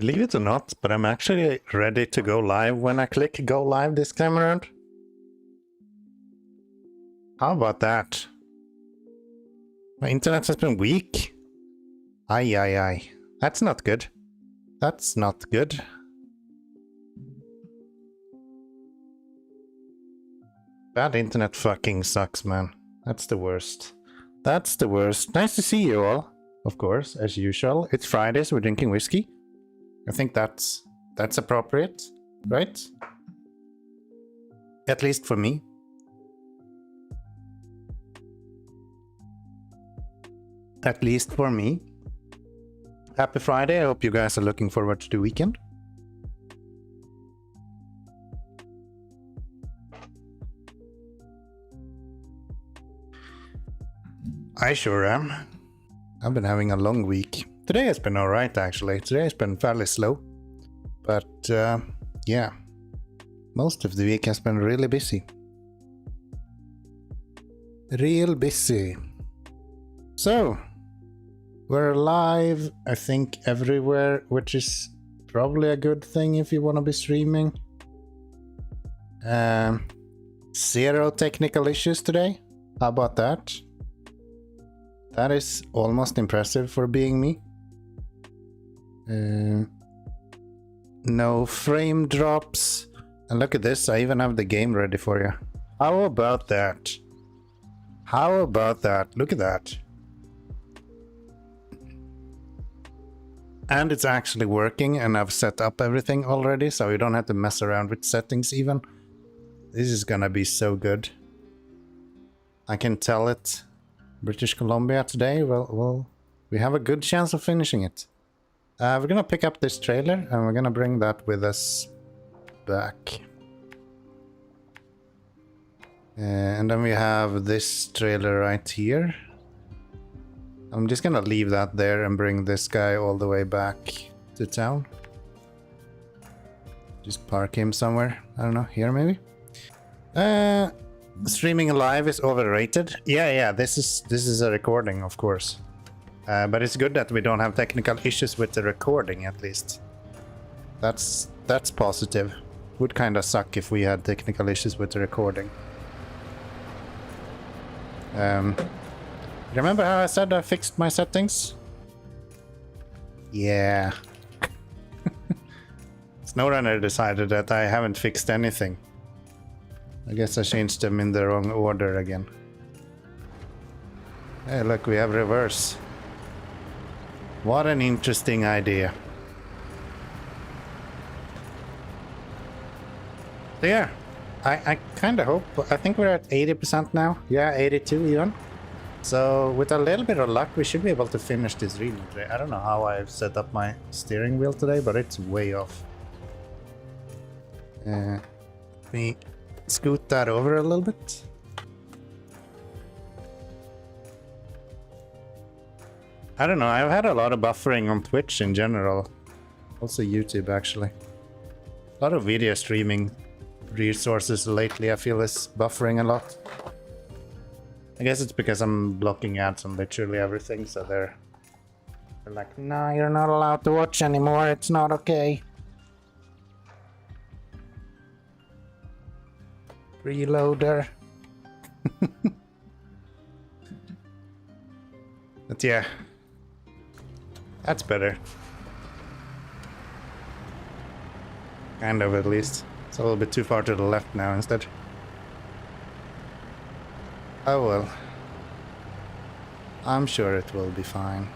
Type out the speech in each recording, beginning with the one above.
Believe it or not, but I'm actually ready to go live when I click go live this time around. How about that? My internet has been weak. Aye. That's not good. That's not good. Bad internet fucking sucks, man. That's the worst. That's the worst. Nice to see you all. Of course, as usual. It's Fridays, we're drinking whiskey. I think that's appropriate, right? At least for me. At least for me. Happy Friday. I hope you guys are looking forward to the weekend. I sure am. I've been having a long week. Today has been alright actually. Today has been fairly slow. But yeah. Most of the week has been really busy. Real busy. So, we're live, I think, everywhere, which is probably a good thing if you want to be streaming. 0 technical issues today. How about that? That is almost impressive for being me. No frame drops. And look at this, I even have the game ready for you. How about that? How about that? Look at that. And it's actually working, and I've set up everything already, so you don't have to mess around with settings even. This is gonna be so good. I can tell it. British Columbia today, well, we have a good chance of finishing it. We're gonna pick up this trailer, and we're gonna bring that with us back. And then we have this trailer right here. I'm just gonna leave that there and bring this guy all the way back to town. Just park him somewhere. I don't know, here maybe? Streaming live is overrated. Yeah, this is a recording, of course. But it's good that we don't have technical issues with the recording, at least. That's positive. Would kinda suck if we had technical issues with the recording. Remember how I said I fixed my settings? Yeah. SnowRunner decided that I haven't fixed anything. I guess I changed them in the wrong order again. Hey, look, we have reverse. What an interesting idea. So yeah, I kind of hope, I think we're at 80% now. Yeah, 82 even. So with a little bit of luck, we should be able to finish this reading today. I don't know how I've set up my steering wheel today, but it's way off. Let me scoot that over a little bit. I don't know, I've had a lot of buffering on Twitch in general. Also YouTube, actually. A lot of video streaming resources lately, I feel, is buffering a lot. I guess it's because I'm blocking ads on literally everything, so they're like, no, you're not allowed to watch anymore, it's not okay. Reloader. But yeah, that's better. Kind of, at least. It's a little bit too far to the left now instead. Oh well. I'm sure it will be fine.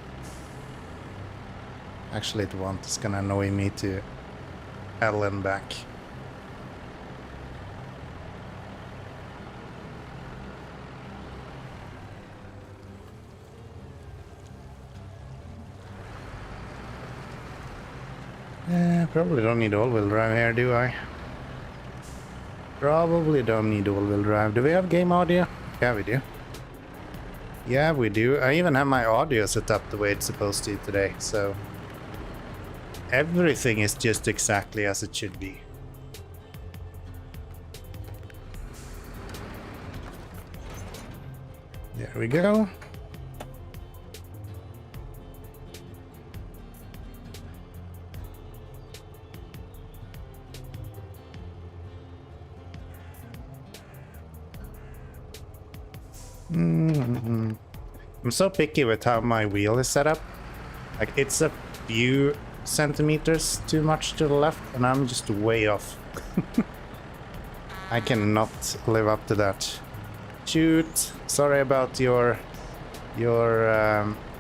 Actually it won't. It's gonna annoy me to hell and back. Probably don't need all-wheel drive here, do I? Probably don't need all-wheel drive. Do we have game audio? Yeah, we do. Yeah, we do. I even have my audio set up the way it's supposed to today, so everything is just exactly as it should be. There we go. I'm so picky with how my wheel is set up. Like, it's a few centimeters too much to the left, and I'm just way off. I cannot live up to that. Shoot! Sorry about your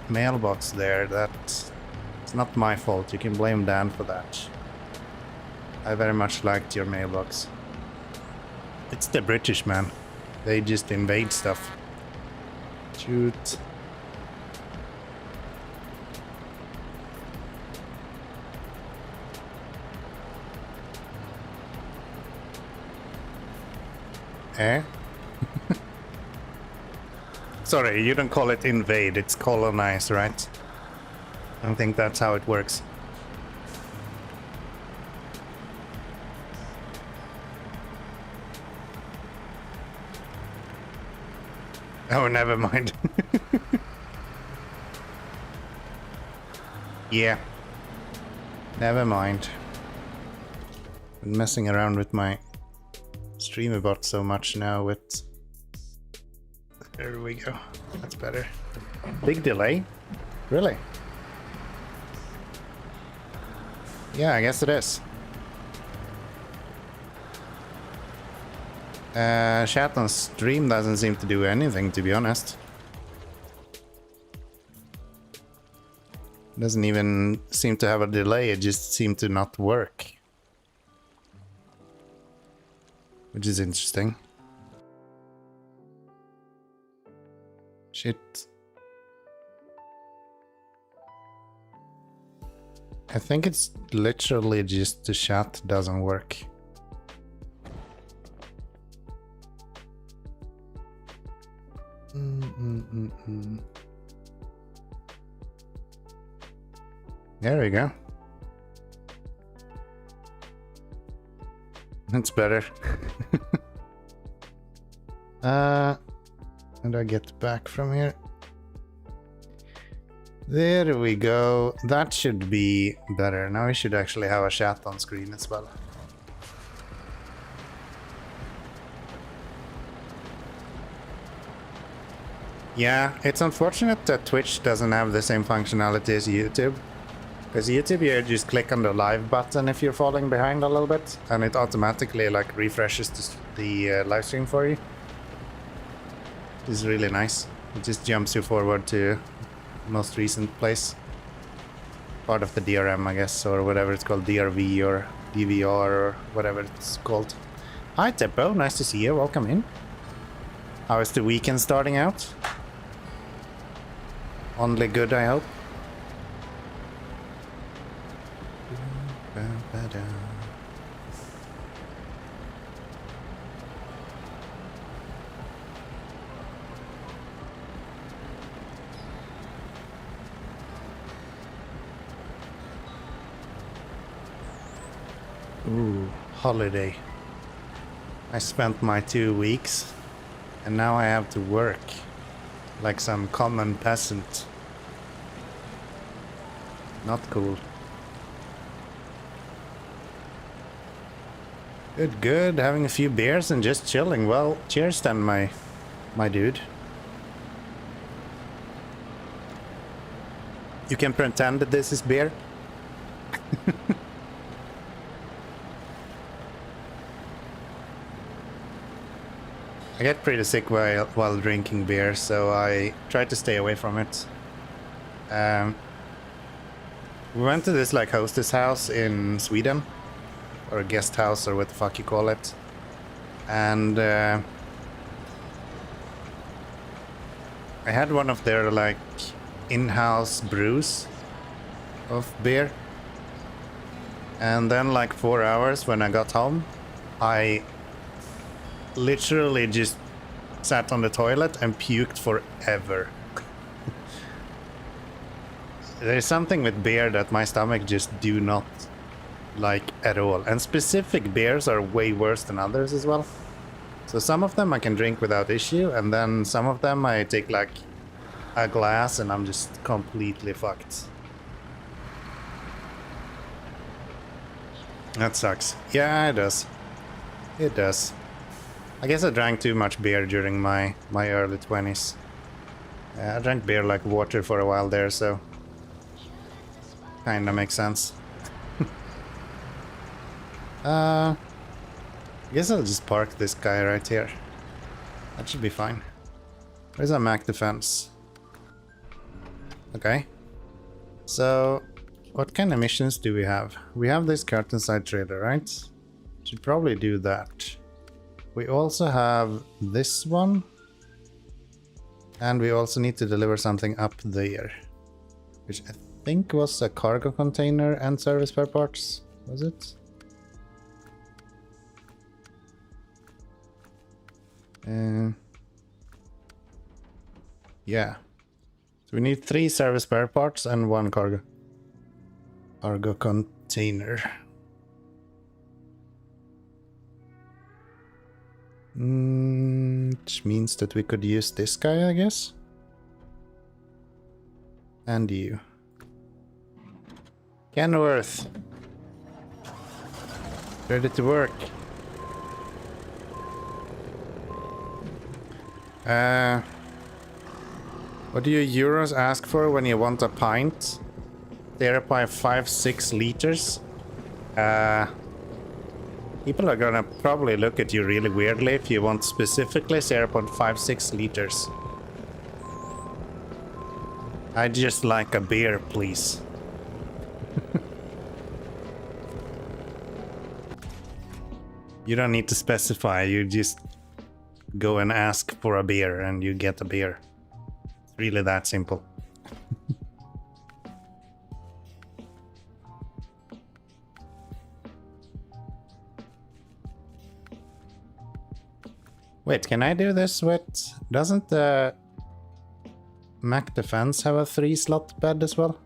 mailbox there. It's not my fault. You can blame Dan for that. I very much liked your mailbox. It's the British, man. They just invade stuff. Shoot. Eh? Sorry, you don't call it invade, it's colonize, right? I don't think that's how it works. Oh, never mind. Yeah. Never mind. Been messing around with my streamer bot so much now with... There we go. That's better. Big delay? Really? Yeah, I guess it is. Chat on stream doesn't seem to do anything, to be honest. Doesn't even seem to have a delay, it just seemed to not work. Which is interesting. Shit. I think it's literally just the chat doesn't work. There we go. That's better. How do I get back from here? There we go. That should be better. Now we should actually have a chat on screen as well. Yeah, it's unfortunate that Twitch doesn't have the same functionality as YouTube. Because YouTube, you just click on the live button if you're falling behind a little bit, and it automatically like refreshes the live stream for you. It's really nice. It just jumps you forward to most recent place. Part of the DRM, I guess, or whatever it's called, DRV or DVR or whatever it's called. Hi Teppo, nice to see you, welcome in. How is the weekend starting out? Only good, I hope. Ooh, holiday. I spent my 2 weeks and now I have to work like some common peasant. Not cool. Good, good. Having a few beers and just chilling. Well, cheers then, my dude. You can pretend that this is beer. I get pretty sick while drinking beer, so I try to stay away from it. We went to this like hostess house in Sweden, or a guest house, or what the fuck you call it, and I had one of their like in-house brews of beer, and then like 4 hours when I got home, I literally just sat on the toilet and puked forever. There's something with beer that my stomach just do not like at all, and specific beers are way worse than others as well. So some of them I can drink without issue, and then some of them I take like a glass and I'm just completely fucked. That sucks. Yeah, it does. It does. I guess I drank too much beer during my early 20s. I drank beer like water for a while there, so kinda makes sense. I guess I'll just park this guy right here. That should be fine. Where's our Mac defense? Okay. So, what kind of missions do we have? We have this curtainside trader, right? Should probably do that. We also have this one. And we also need to deliver something up there. Which I think was a cargo container and service spare parts. Was it? Yeah. So we need 3 service spare parts and 1 cargo container. Which means that we could use this guy, I guess. And you. Kenworth. Ready to work. What do you euros ask for when you want a pint? Thereby 5-6 liters. People are gonna probably look at you really weirdly if you want specifically 0.56 liters. I'd just like a beer, please. You don't need to specify, you just go and ask for a beer and you get a beer. It's really that simple. Wait, can I do this with... Doesn't the Mac Defense have a 3-slot bed as well?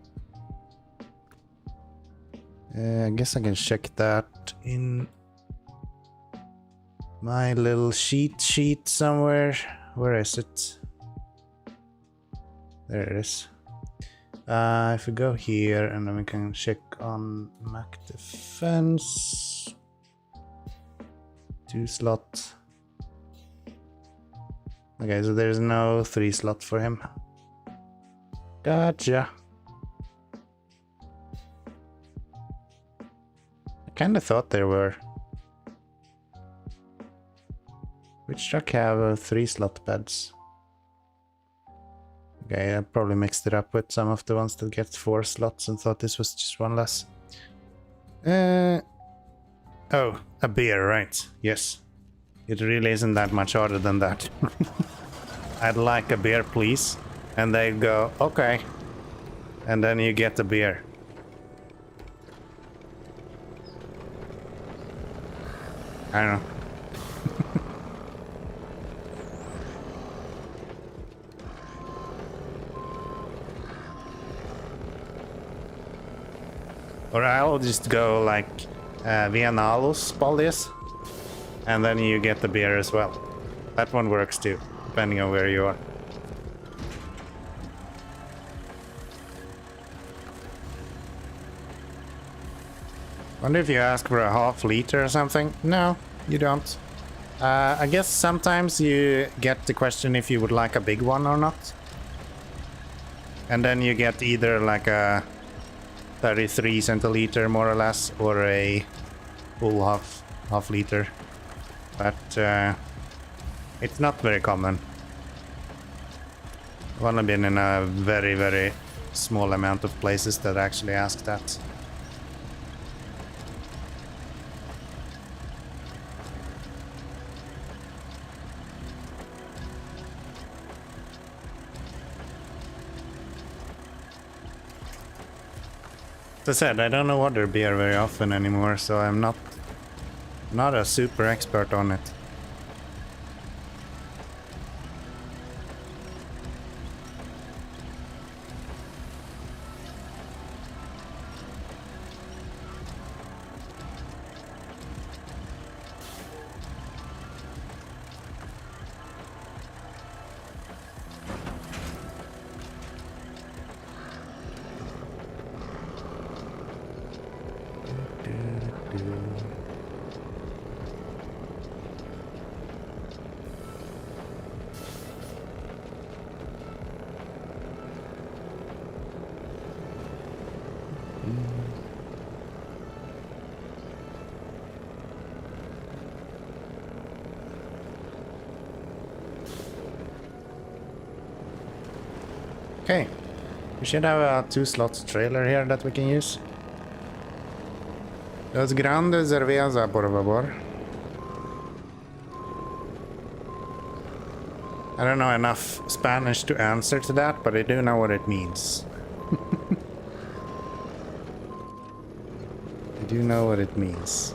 I guess I can check that in my little cheat sheet somewhere. Where is it? There it is. If we go here and then we can check on Mac Defense. 2-slot. Okay, so there's no 3-slot for him. Gotcha. I kinda thought there were. Which truck have 3-slot beds? Okay, I probably mixed it up with some of the ones that get 4 slots and thought this was just one less. Oh, a beer, right. Yes. It really isn't that much harder than that. I'd like a beer, please. And they go, okay. And then you get the beer. I don't know. Or I'll just go like Viennalos, Baldius. And then you get the beer as well. That one works too, depending on where you are. Wonder if you ask for a half liter or something? No, you don't. I guess sometimes you get the question if you would like a big one or not. And then you get either like a 33 centiliter more or less, or a full half liter. But it's not very common. I've only been in a very, very small amount of places that actually ask that. As I said, I don't order beer very often anymore, so I'm not a super expert on it. We should have a 2-slot trailer here that we can use. Dos grandes cerveza, por favor. I don't know enough Spanish to answer to that, but I do know what it means. I do know what it means.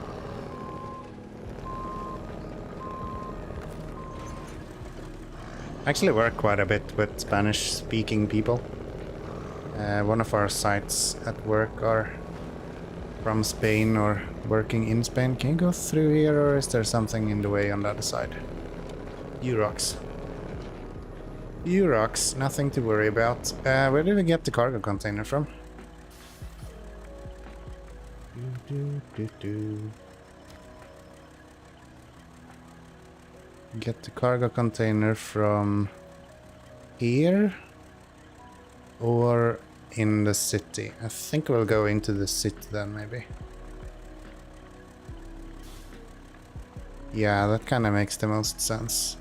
I actually work quite a bit with Spanish-speaking people. One of our sites at work are from Spain or working in Spain. Can you go through here, or is there something in the way on the other side? You rocks. You rocks, nothing to worry about. Where did we get the cargo container from? Get the cargo container from here or in the city. I think we'll go into the city then, maybe. Yeah, that kind of makes the most sense.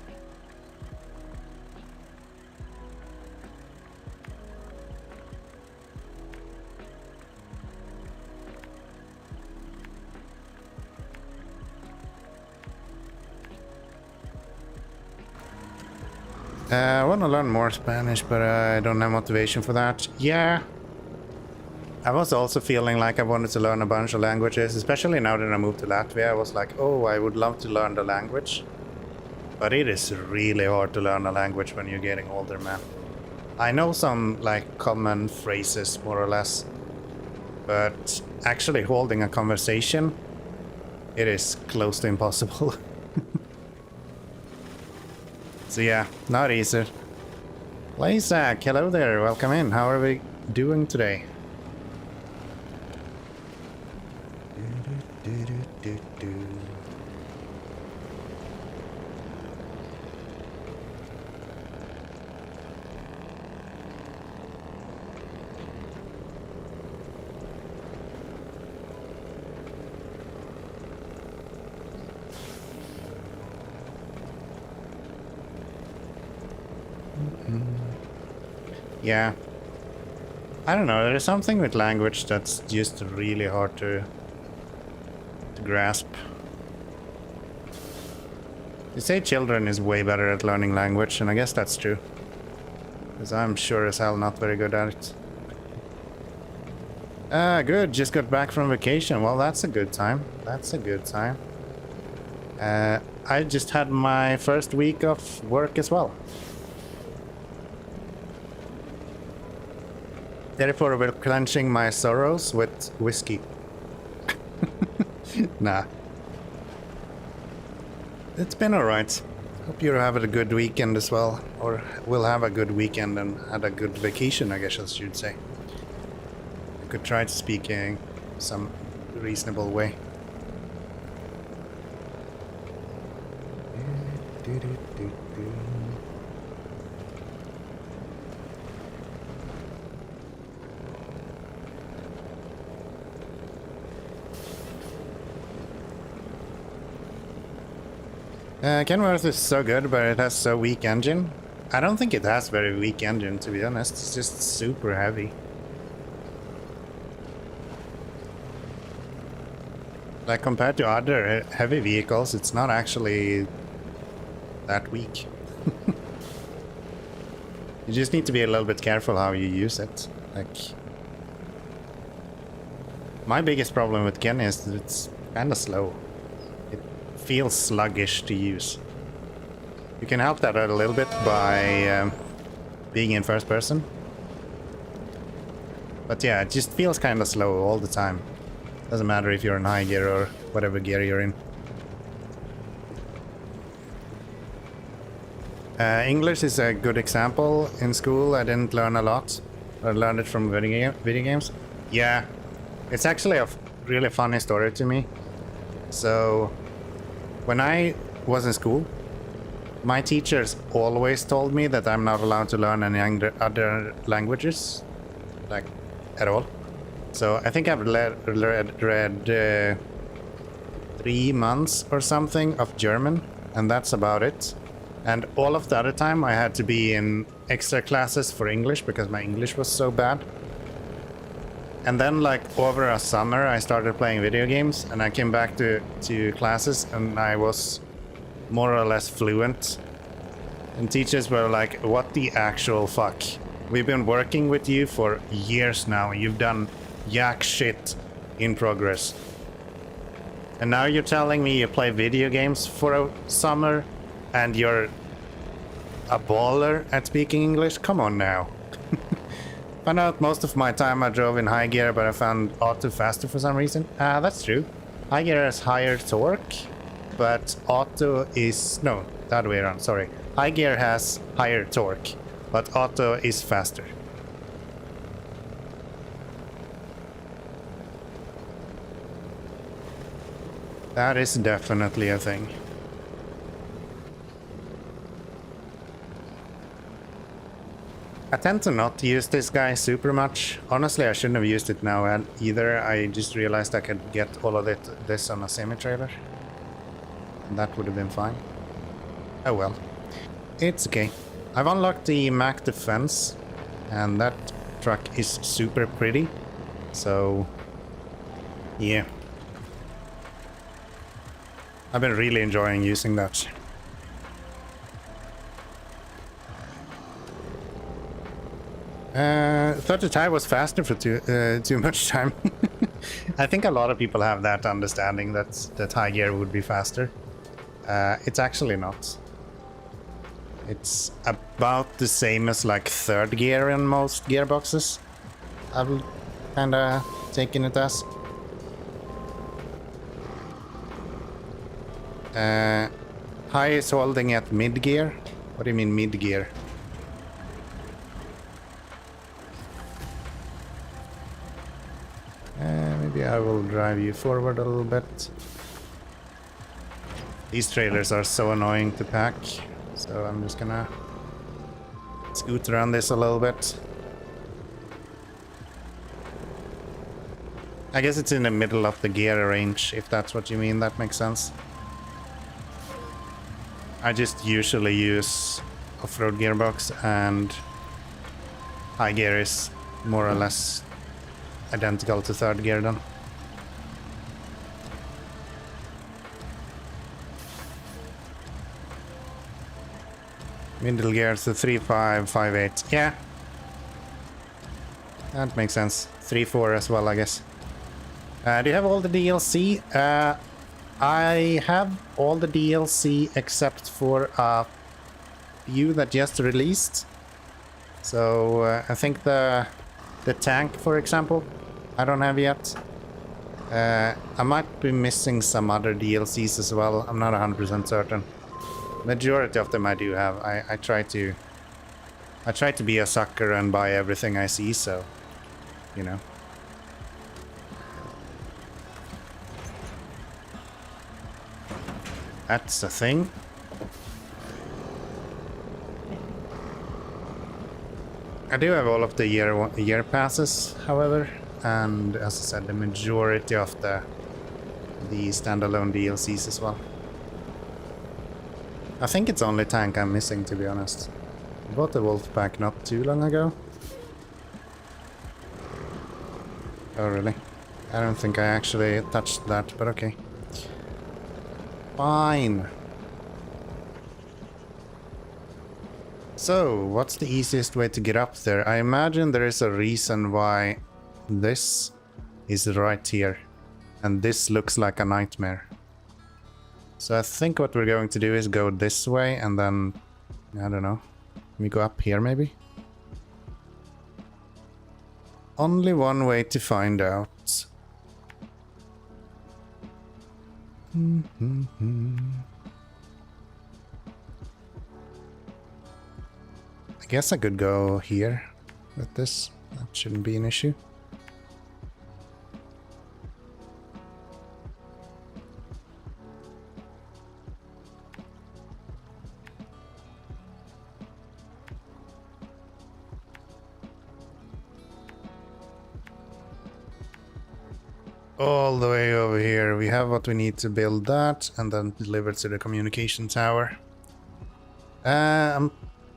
I want to learn more Spanish, but I don't have motivation for that. Yeah. I was also feeling like I wanted to learn a bunch of languages, especially now that I moved to Latvia. I was like, oh, I would love to learn the language. But it is really hard to learn a language when you're getting older, man. I know some, like, common phrases, more or less. But actually holding a conversation, it is close to impossible. So yeah, not easy. Isaac, hello there, welcome in. How are we doing today? Yeah. I don't know, there's something with language that's just really hard to grasp. You say children is way better at learning language, and I guess that's true. Because I'm sure as hell not very good at it. Good, just got back from vacation. Well, that's a good time. That's a good time. I just had my first week of work as well. Therefore, we're quenching my sorrows with whiskey. Nah. It's been alright. Hope you're having a good weekend as well. Or will have a good weekend and had a good vacation, I guess I should say. I could try to speak in some reasonable way. Kenworth is so good, but it has so weak engine. I don't think it has very weak engine, to be honest. It's just super heavy. Like, compared to other heavy vehicles, it's not actually that weak. You just need to be a little bit careful how you use it. Like, my biggest problem with Ken is that it's kind of slow. Feels sluggish to use. You can help that out a little bit by being in first person. But yeah, it just feels kind of slow all the time. Doesn't matter if you're in high gear or whatever gear you're in. English is a good example. In school I didn't learn a lot. I learned it from video games. Yeah, it's actually a really funny story to me. So when I was in school, my teachers always told me that I'm not allowed to learn any other languages, like, at all. So I think I've read 3 months or something of German, and that's about it. And all of the other time I had to be in extra classes for English because my English was so bad. And then like over a summer I started playing video games and I came back to classes and I was more or less fluent. And teachers were like, what the actual fuck? We've been working with you for years now. You've done yak shit in progress. And now you're telling me you play video games for a summer and you're a baller at speaking English? Come on now. Found out most of my time I drove in high gear, but I found auto faster for some reason. That's true. High gear has higher torque, but auto is... no, the other way around, sorry. High gear has higher torque, but auto is faster. That is definitely a thing. I tend to not use this guy super much. Honestly, I shouldn't have used it now either. I just realized I could get all of this on a semi-trailer. And that would have been fine. Oh well. It's okay. I've unlocked the Mac Defense, and that truck is super pretty. So, yeah. I've been really enjoying using that. Thought the tire was faster for too much time. I think a lot of people have that understanding that high gear would be faster. It's actually not. It's about the same as like third gear in most gearboxes. I've kinda taken it as. High is holding at mid gear. What do you mean mid gear? Maybe I will drive you forward a little bit. These trailers are so annoying to pack, so I'm just gonna scoot around this a little bit. I guess it's in the middle of the gear range, if that's what you mean. That makes sense. I just usually use off-road gearbox, and high gear is more or less identical to third gear then. Middle gear to 3.5, 5.8. Yeah. That makes sense. 3.4 as well, I guess. Do you have all the DLC? I have all the DLC except for a few that just released. So I think the tank, for example, I don't have yet. I might be missing some other DLCs as well. I'm not 100% certain. Majority of them I do have. I try to be a sucker and buy everything I see, so you know. That's a thing. I do have all of the year passes, however, and as I said, the majority of the standalone DLCs as well. I think it's only tank I'm missing, to be honest. I bought the wolf pack not too long ago. Oh really? I don't think I actually touched that, but okay. Fine. So, what's the easiest way to get up there? I imagine there is a reason why this is right here. And this looks like a nightmare. So I think what we're going to do is go this way and then... I don't know. We go up here maybe? Only one way to find out. I guess I could go here with this. That shouldn't be an issue. All the way over here, we have what we need to build that and then deliver to the communication tower. I'm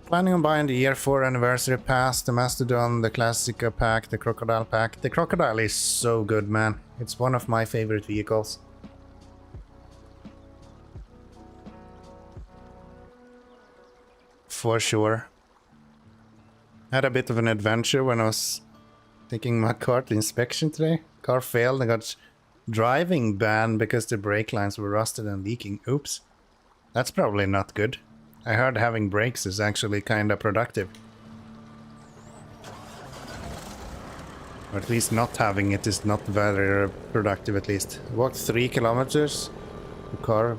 planning on buying the year 4 anniversary pass, the Mastodon, the Classica pack, the Crocodile pack. The Crocodile is so good, man. It's one of my favorite vehicles. For sure. Had a bit of an adventure when I was taking my car to inspection today. Car failed and got driving banned because the brake lines were rusted and leaking. Oops. That's probably not good. I heard having brakes is actually kinda productive. Or at least not having it is not very productive, at least. Walked 3 kilometers to car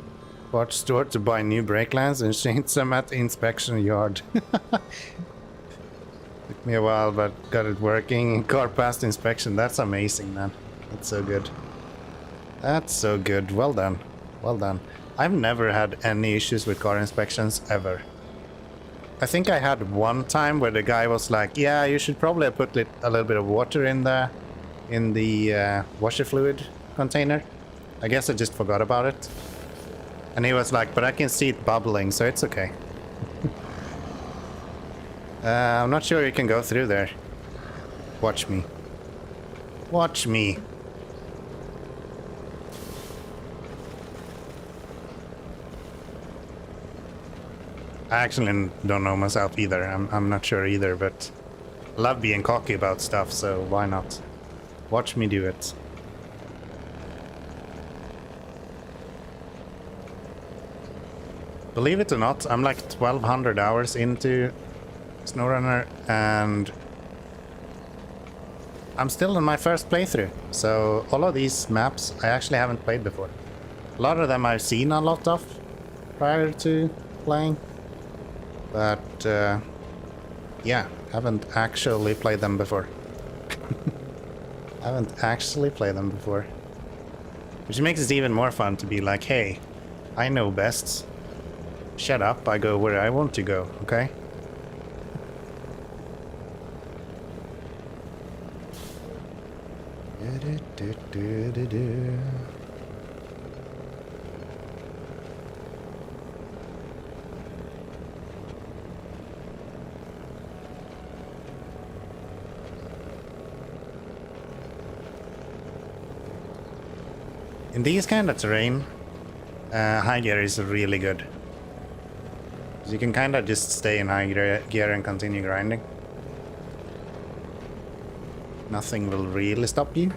parts store to buy new brake lines and changed them at the inspection yard. Took me a while, but got it working. Car passed inspection. That's amazing, man. That's so good. That's so good. Well done. Well done. I've never had any issues with car inspections, ever. I think I had one time where the guy was like, yeah, you should probably put a little bit of water in the washer fluid container. I guess I just forgot about it. And he was like, but I can see it bubbling, so it's okay. I'm not sure you can go through there. Watch me. Watch me. I actually don't know myself either. I'm not sure either, but I love being cocky about stuff, so why not? Watch me do it. Believe it or not, I'm like 1200 hours into SnowRunner and I'm still in my first playthrough. So all of these maps I actually haven't played before. A lot of them I've seen a lot of prior to playing. But yeah, haven't actually played them before. Haven't actually played them before. Which makes it even more fun to be like, hey, I know best. Shut up, I go where I want to go, okay? In these kind of terrain, high gear is really good. You can kind of just stay in high gear and continue grinding. Nothing will really stop you.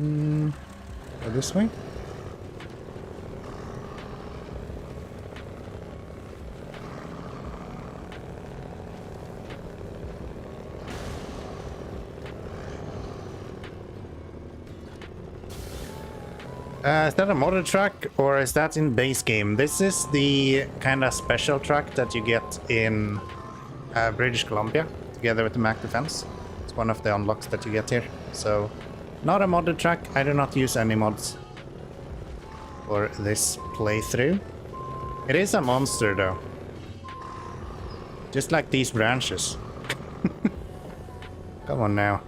Go this way? Is that a modded truck or is that in base game? This is the kind of special truck that you get in British Columbia together with the Mac Defense. It's one of the unlocks that you get here. So, not a modded truck. I do not use any mods for this playthrough. It is a monster though. Just like these branches. Come on now.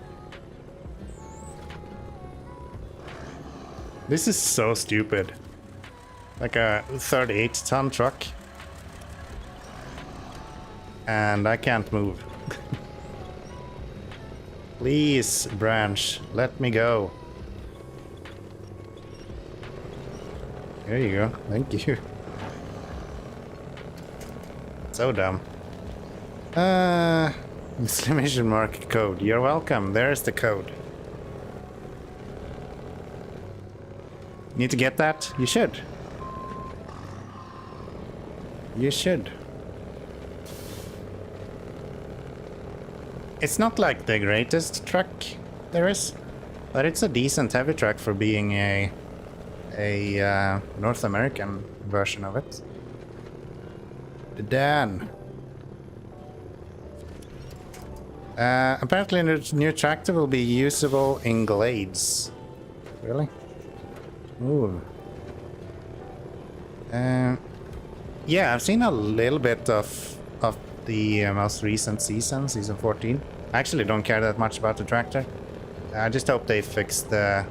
This is so stupid. Like a 38-ton truck. And I can't move. Please, branch, let me go. There you go. Thank you. So dumb. Exclamation mark code. You're welcome. There's the code. Need to get that? You should. You should. It's not like the greatest truck there is, but it's a decent heavy truck for being a North American version of it. The Dan. Apparently the new tractor will be usable in glades. Really? Ooh. Yeah, I've seen a little bit of the most recent season 14. I actually don't care that much about the tractor. I just hope they fix the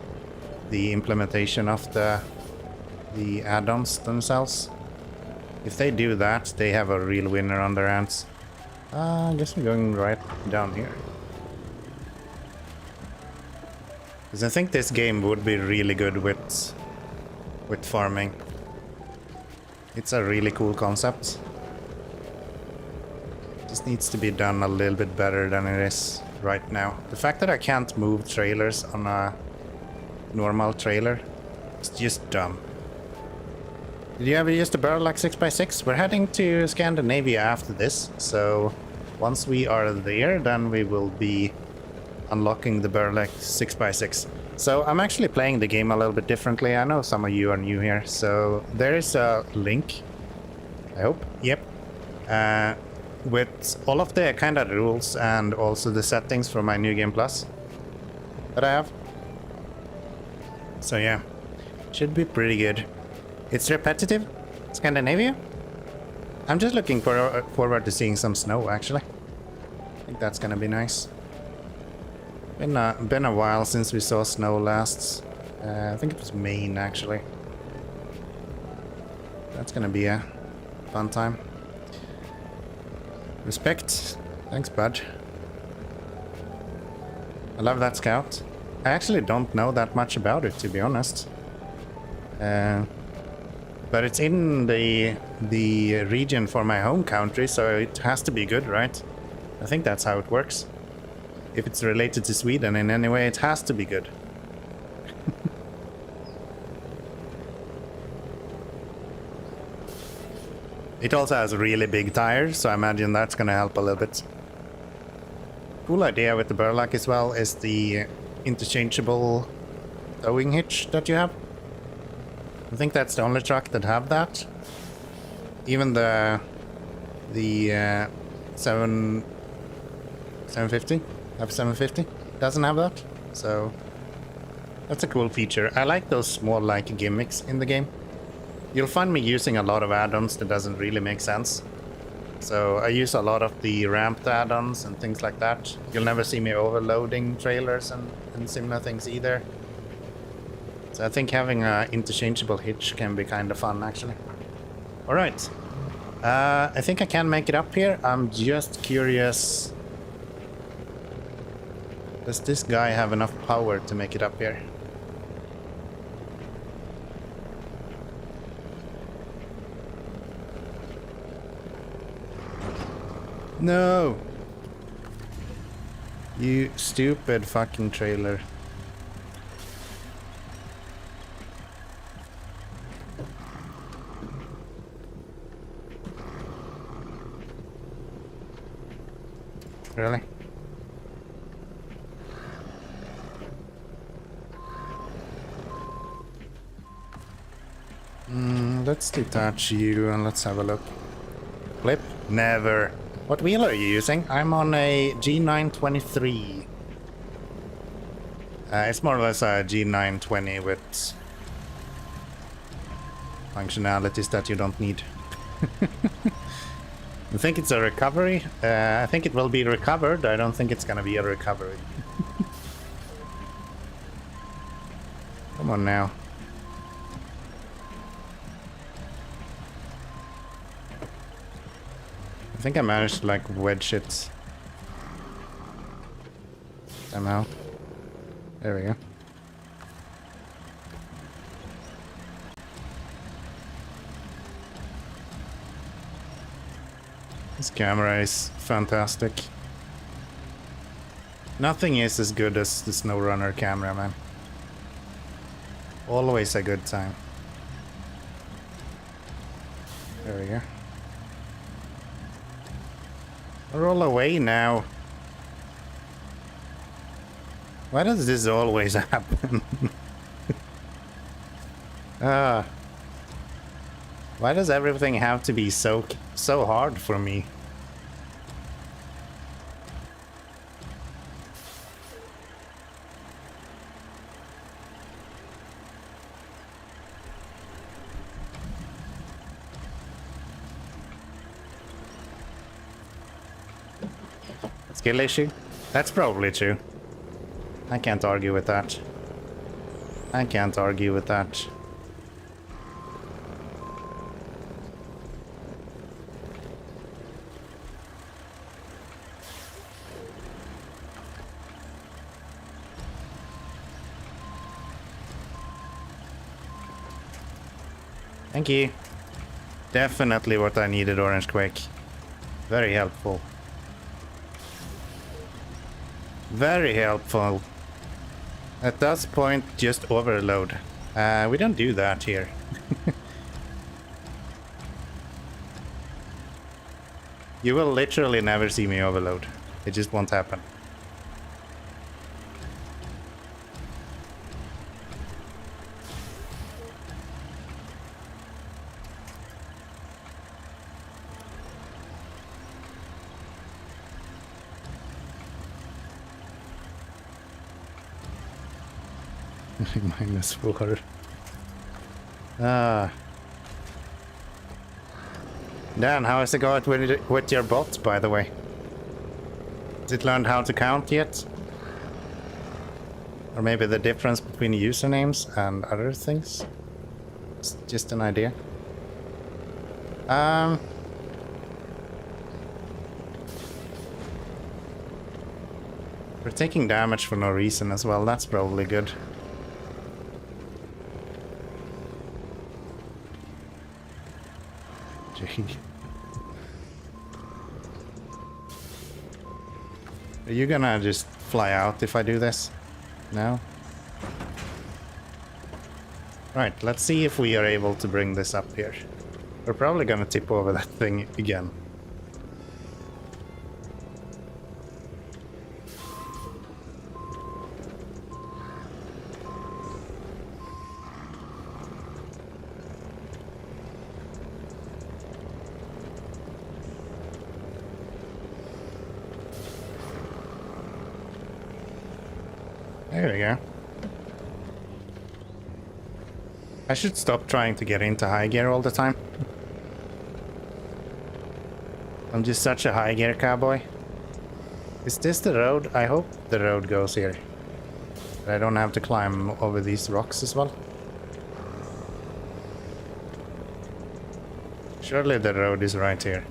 the implementation of the add-ons themselves. If they do that, they have a real winner on their hands. I guess I'm going right down here. Because I think this game would be really good with farming. It's a really cool concept. Just needs to be done a little bit better than it is right now. The fact that I can't move trailers on a normal trailer is just dumb. Did you ever use the barrel like 6x6? We're heading to Scandinavia after this, so once we are there, then we will be unlocking the barrel like 6x6. So I'm actually playing the game a little bit differently. I know some of you are new here, so there is a link, I hope, yep, with all of the kind of rules and also the settings for my New Game Plus that I have. So yeah, should be pretty good. It's repetitive, Scandinavia. I'm just looking forward to seeing some snow, actually. I think that's gonna be nice. Been a while since we saw snow last. I think it was Maine, actually. That's gonna be a fun time. Respect. Thanks, bud. I love that scout. I actually don't know that much about it, to be honest. But it's in the region for my home country, so it has to be good, right? I think that's how it works. If it's related to Sweden in any way, it has to be good. It also has really big tires, so I imagine that's gonna help a little bit. Cool idea with the Burlock as well is the interchangeable towing hitch that you have. I think that's the only truck that have that. Even the 750 F750 doesn't have that, so that's a cool feature. I like those small like gimmicks in the game. You'll find me using a lot of add-ons that doesn't really make sense. So I use a lot of the ramped add-ons and things like that. You'll never see me overloading trailers and similar things either. So I think having an interchangeable hitch can be kind of fun, actually. All right. I think I can make it up here. I'm just curious. Does this guy have enough power to make it up here? No! You stupid fucking trailer. Really? Let's detach you and let's have a look. Flip? Never. What wheel are you using? I'm on a G923. It's more or less a G920 with functionalities that you don't need. I think it's a recovery. I think it will be recovered. I don't think it's gonna be a recovery. Come on now. I think I managed to like wedge it somehow. There we go. This camera is fantastic. Nothing is as good as the SnowRunner camera, man. Always a good time. There we go. Roll away now. Why does this always happen? Why does everything have to be so hard for me? Skill issue? That's probably true. I can't argue with that. I can't argue with that. Thank you. Definitely what I needed, Orange Quake. Very helpful. Very helpful. At this point, just overload. We don't do that here. You will literally never see me overload. It just won't happen. -4. Dan, how is it going with your bot, by the way? Has it learned how to count yet? Or maybe the difference between usernames and other things? It's just an idea. We're taking damage for no reason as well. That's probably good. Are you gonna just fly out if I do this? No? Right, let's see if we are able to bring this up here. We're probably gonna tip over that thing again. There we go. I should stop trying to get into high gear all the time. I'm just such a high gear cowboy. Is this the road? I hope the road goes here. I don't have to climb over these rocks as well. Surely the road is right here.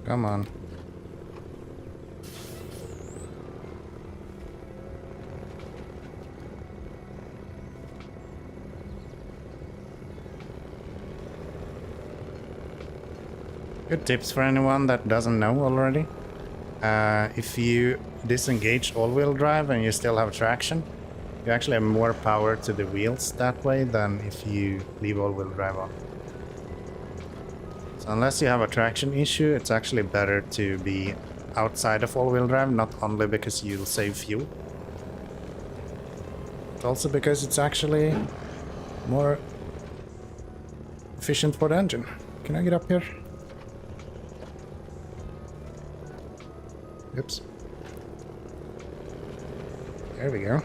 Come on. Good tips for anyone that doesn't know already. If you disengage all-wheel drive and you still have traction, you actually have more power to the wheels that way than if you leave all-wheel drive on. So unless you have a traction issue, it's actually better to be outside of all-wheel drive, not only because you'll save fuel, but also because it's actually more efficient for the engine. Can I get up here? Oops. There we go.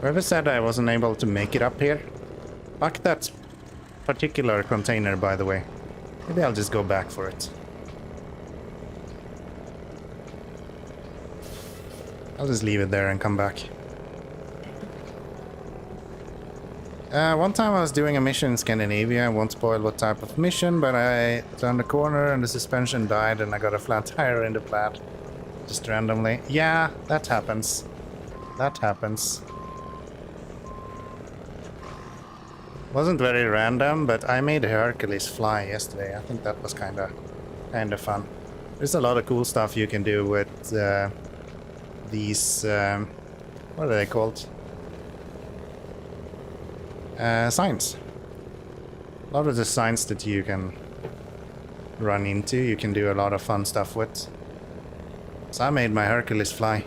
Whoever said I wasn't able to make it up here? Fuck that particular container, by the way. Maybe I'll just go back for it. I'll just leave it there and come back. One time I was doing a mission in Scandinavia. I won't spoil what type of mission, but I turned a corner and the suspension died and I got a flat tire in the flat. Just randomly. Yeah, that happens. That happens. Wasn't very random, but I made a Hercules fly yesterday. I think that was kinda fun. There's a lot of cool stuff you can do with these what are they called? Signs. A lot of the signs that you can run into, you can do a lot of fun stuff with. So I made my Hercules fly.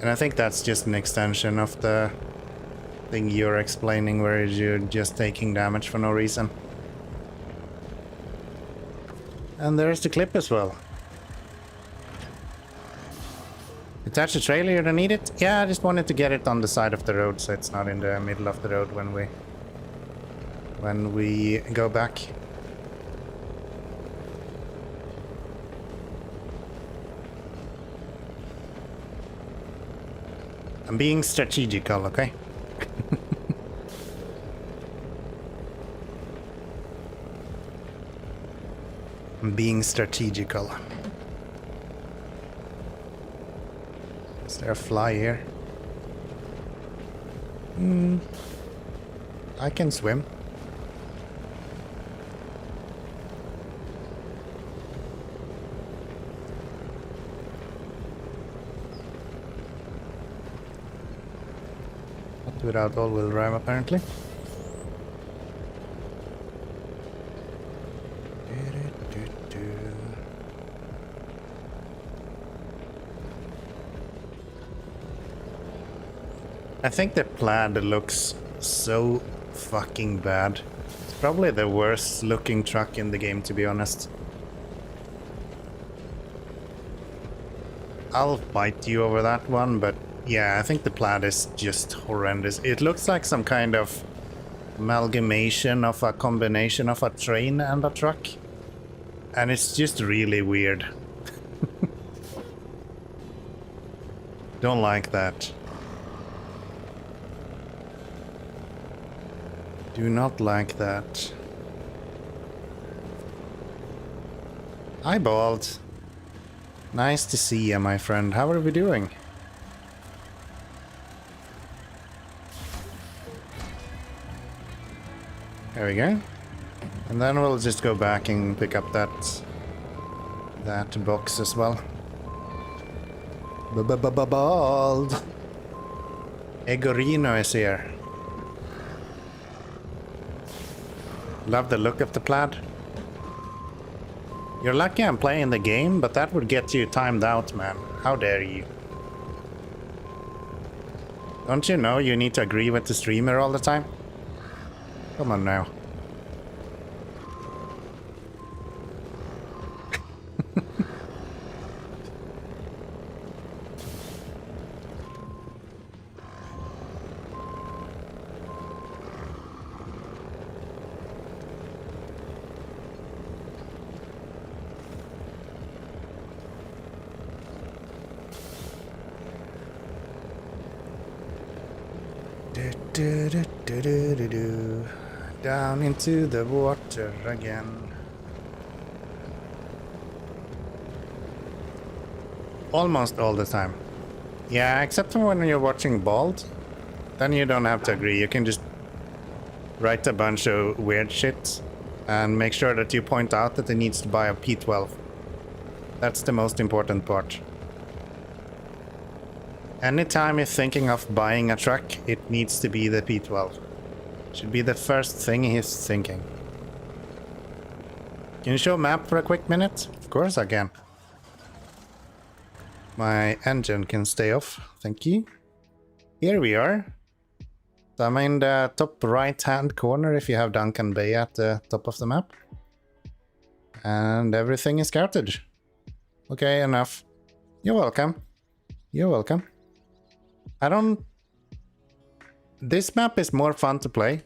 And I think that's just an extension of the thing you're explaining, where you're just taking damage for no reason. And there's the clip as well. Attach the trailer, you don't need it? Yeah, I just wanted to get it on the side of the road so it's not in the middle of the road when we go back. I'm being strategical, okay? I'm being strategical. Is there a fly here? I can swim. Not without all-wheel drive, apparently. I think the plaid looks so fucking bad. It's probably the worst looking truck in the game, to be honest. I'll fight you over that one, but yeah, I think the plaid is just horrendous. It looks like some kind of amalgamation of a combination of a train and a truck. And it's just really weird. Don't like that. Do not like that. Hi, Bald. Nice to see you, my friend. How are we doing? There we go. And then we'll just go back and pick up that box as well. Bald. Egorino is here. Love the look of the plaid. You're lucky I'm playing the game, but that would get you timed out, man. How dare you? Don't you know you need to agree with the streamer all the time? Come on now. Down into the water again. Almost all the time. Yeah, except for when you're watching Bald. Then you don't have to agree. You can just write a bunch of weird shit and make sure that you point out that he needs to buy a P12. That's the most important part. Anytime you're thinking of buying a truck, it needs to be the P12. Should be the first thing he's thinking. Can you show a map for a quick minute? Of course I can. My engine can stay off. Thank you. Here we are. So I'm in the top right hand corner if you have Duncan Bay at the top of the map. And everything is scouted. Okay, enough. You're welcome. You're welcome. This map is more fun to play.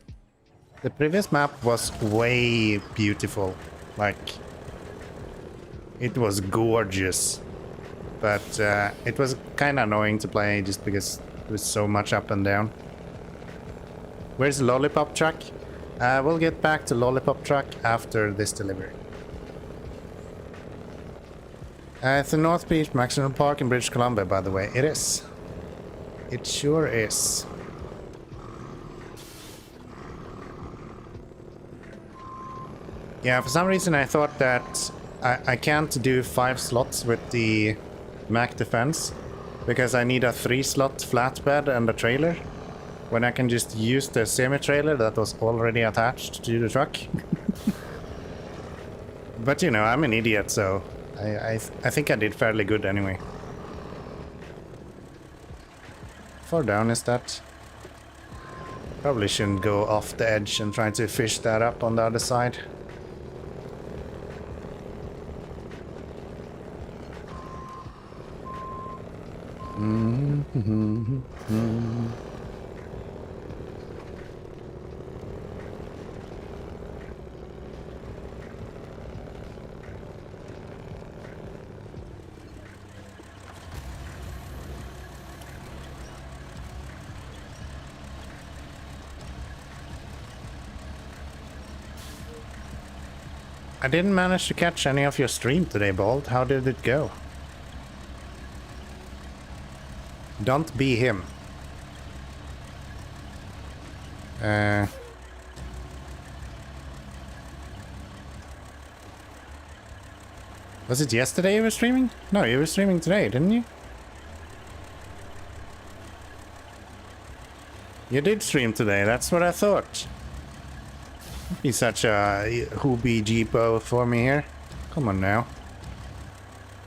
The previous map was way beautiful. Like, it was gorgeous. But it was kind of annoying to play just because it was so much up and down. Where's the Lollipop Truck? We'll get back to Lollipop Truck after this delivery. It's the North Beach Maximum Park in British Columbia, by the way. It is. It sure is. Yeah, for some reason I thought that I can't do 5 slots with the Mac Defense because I need a 3-slot flatbed and a trailer, when I can just use the semi-trailer that was already attached to the truck. But you know, I'm an idiot, so I think I did fairly good anyway. Far down is that? Probably shouldn't go off the edge and try to fish that up on the other side. I didn't manage to catch any of your stream today, Bold. How did it go? Don't be him. Was it yesterday you were streaming? No, you were streaming today, didn't you? You did stream today, that's what I thought. Don't be such a hoobie jeepo for me here. Come on now.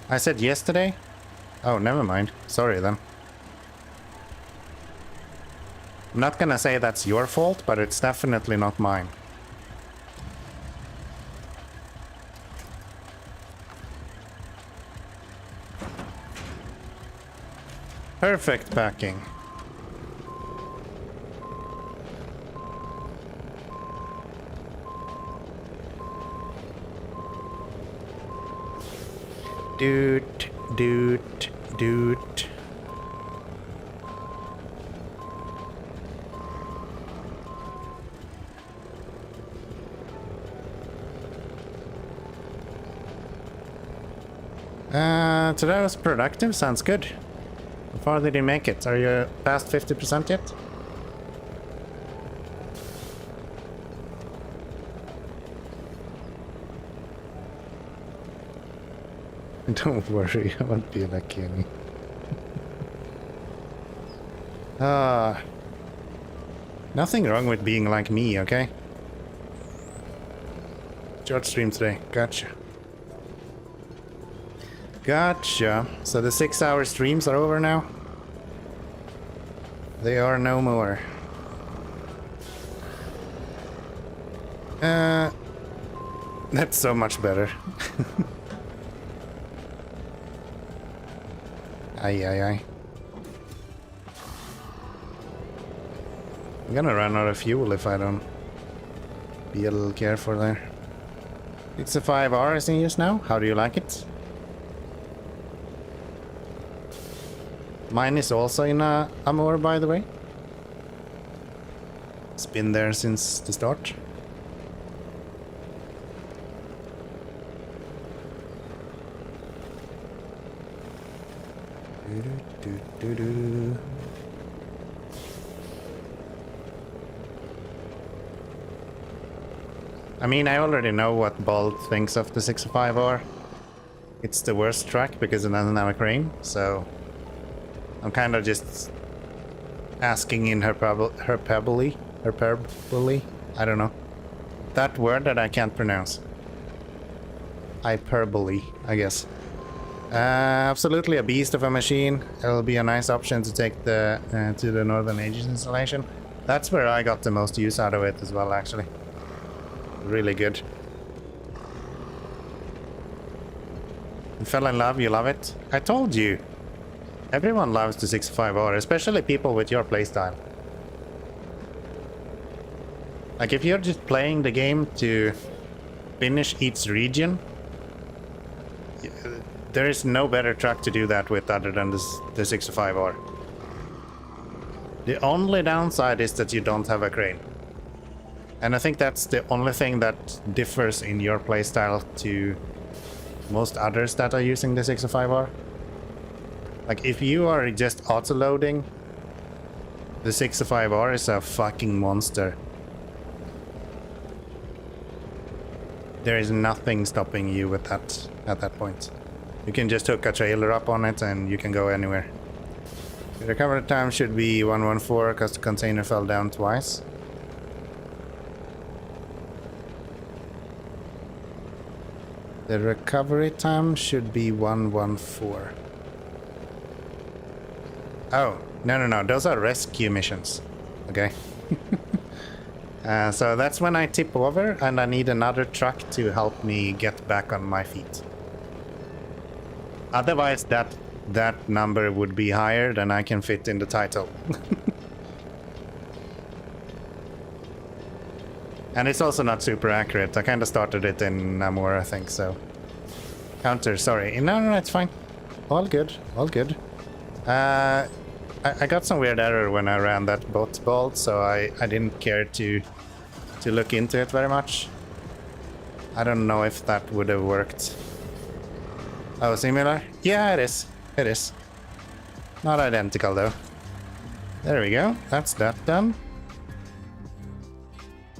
I said yesterday? Oh, never mind. Sorry then. I'm not gonna say that's your fault, but it's definitely not mine. Perfect packing. Doot, doot, doot. Today was productive, sounds good. How far did you make it? Are you past 50% yet? Don't worry, I won't be like Kenny. Nothing wrong with being like me, okay? Short stream today, gotcha. Gotcha. So the 6-hour streams are over now? They are no more. That's so much better. Aye, aye, aye. I'm gonna run out of fuel if I don't be a little careful there. It's a 5 hours in use now. How do you like it? Mine is also in Amor, by the way. It's been there since the start. I mean, I already know what Bolt thinks of the 605R. It's the worst track because it doesn't have a crane, so I'm kind of just asking in hyperbole, I don't know. That word that I can't pronounce. Hyperbole, I guess. Absolutely a beast of a machine. It'll be a nice option to take the to the Northern Ages installation. That's where I got the most use out of it as well, actually. Really good. You fell in love, you love it? I told you. Everyone loves the 65R, especially people with your playstyle. Like, if you're just playing the game to finish each region, there is no better truck to do that with other than the 65R. The only downside is that you don't have a crane. And I think that's the only thing that differs in your playstyle to most others that are using the 65R. Like, if you are just auto-loading, the 65R is a fucking monster. There is nothing stopping you with that at that point. You can just hook a trailer up on it and you can go anywhere. The recovery time should be 114 because the container fell down twice. The recovery time should be 114. Oh, no. Those are rescue missions. Okay. So that's when I tip over and I need another truck to help me get back on my feet. Otherwise, that number would be higher than I can fit in the title. And it's also not super accurate. I kind of started it in Namor, I think, so... Counter, sorry. No, it's fine. All good, all good. I got some weird error when I ran that bot bolt, so I didn't care to look into it very much. I don't know if that would have worked. Oh, similar? Yeah, it is. It is. Not identical, though. There we go. That's that done.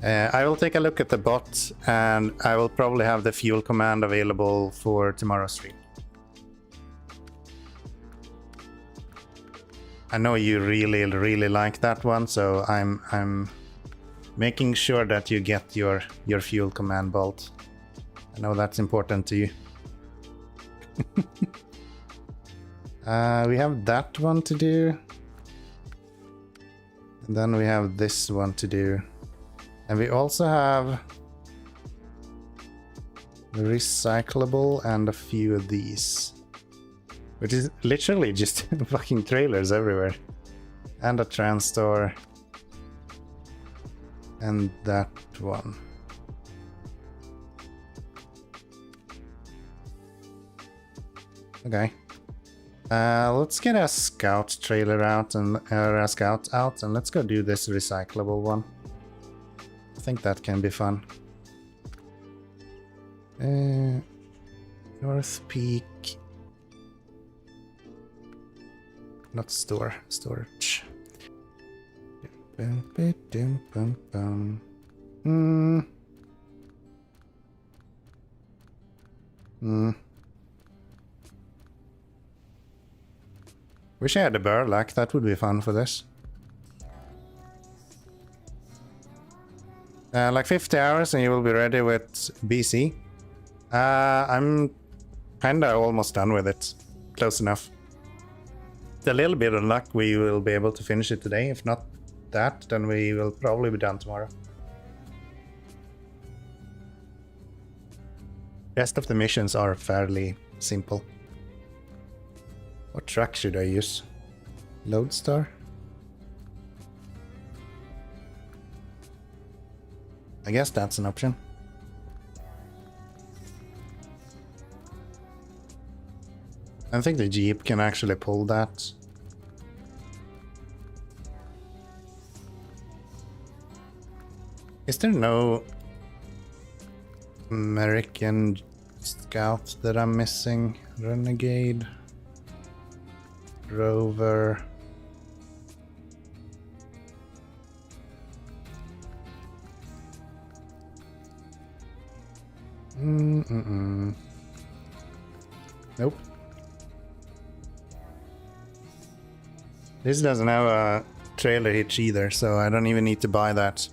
I will take a look at the bot, and I will probably have the fuel command available for tomorrow's stream. I know you really like that one, so I'm making sure that you get your fuel command bolt. I know that's important to you. We have that one to do. And then we have this one to do. And we also have the recyclable and a few of these. Which is literally just fucking trailers everywhere. And a trans store. And that one. Okay. Let's get a scout trailer out and a scout out, and let's go do this recyclable one. I think that can be fun. North Peak. Not store, storage. Wish I had a burlap, that would be fun for this. Like 50 hours and you will be ready with BC. I'm kinda almost done with it. Close enough. With a little bit of luck we will be able to finish it today. If not that, then we will probably be done tomorrow. Rest of the missions are fairly simple. What truck should I use? Lodestar? I guess that's an option. I think the Jeep can actually pull that. Is there no American Scout that I'm missing? Renegade? Rover? Nope. This doesn't have a trailer hitch either, so I don't even need to buy that.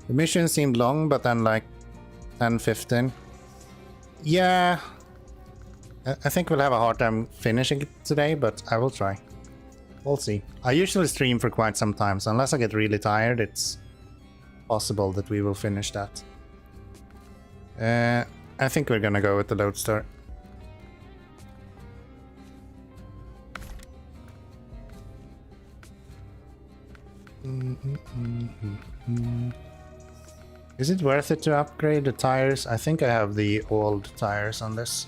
The mission seemed long, but then like 10-15. Yeah. I think we'll have a hard time finishing it today, but I will try. We'll see. I usually stream for quite some time, so unless I get really tired, it's possible that we will finish that. I think we're gonna go with the Lodestar. Is it worth it to upgrade the tires? I think I have the old tires on this.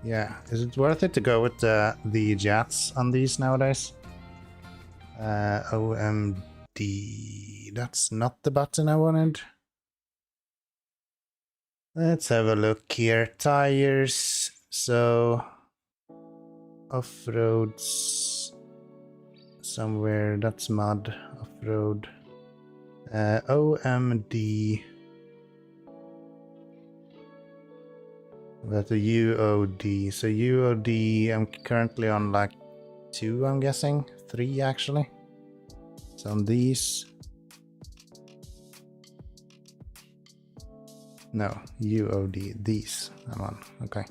Yeah, is it worth it to go with the jets on these nowadays? OMD. That's not the button I wanted. Let's have a look here. Tires. So off-roads somewhere. That's mud. Off-road. OMD. That's a UOD. So UOD, I'm currently on like 2, I'm guessing. 3 actually. So on these. No, UOD, these. Come on, okay.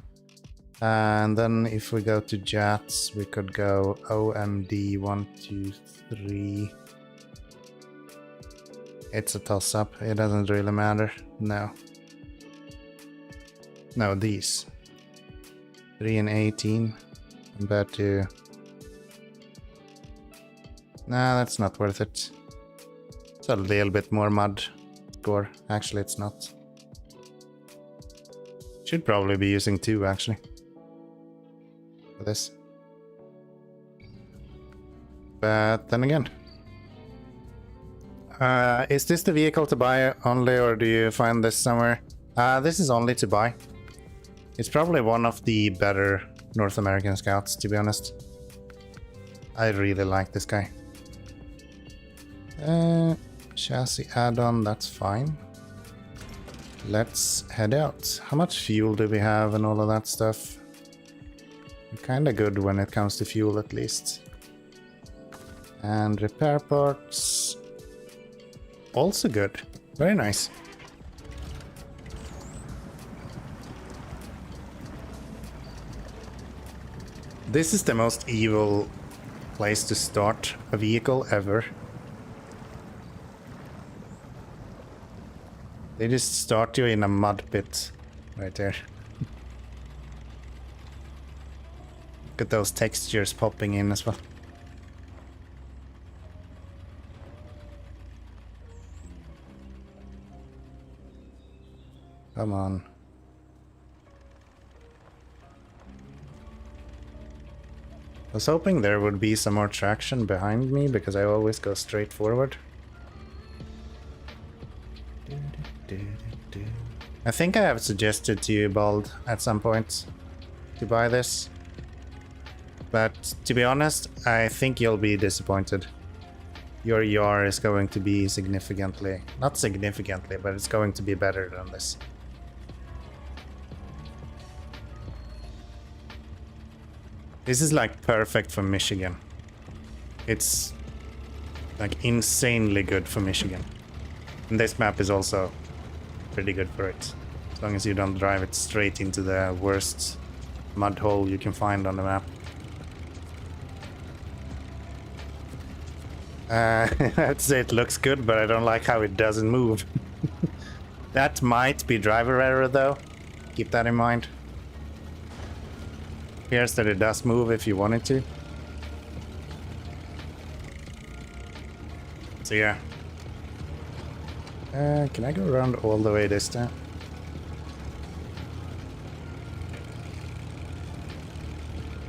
And then if we go to JATs, we could go OMD 1, 2, 3. It's a toss-up, it doesn't really matter. No. No, these. 3 and 18 compared to... Nah, that's not worth it. It's a little bit more mud score. Actually, it's not. Should probably be using 2, actually. For this. But then again. Is this the vehicle to buy only, or do you find this somewhere? This is only to buy. It's probably one of the better North American scouts, to be honest. I really like this guy. Chassis add-on, that's fine. Let's head out. How much fuel do we have and all of that stuff? We're kinda good when it comes to fuel, at least. And repair parts... also good. Very nice. This is the most evil place to start a vehicle ever. They just start you in a mud pit right there. Look at those textures popping in as well. Come on. I was hoping there would be some more traction behind me, because I always go straight forward. I think I have suggested to you, Bald, at some point to buy this. But to be honest, I think you'll be disappointed. Your YAR is going to be significantly, not significantly, but it's going to be better than this. This is like perfect for Michigan. It's like insanely good for Michigan. And this map is also pretty good for it. As long as you don't drive it straight into the worst mud hole you can find on the map. I'd say it looks good, but I don't like how it doesn't move. That might be driver error though. Keep that in mind. Appears that it does move if you want it to. So yeah. Can I go around all the way this time?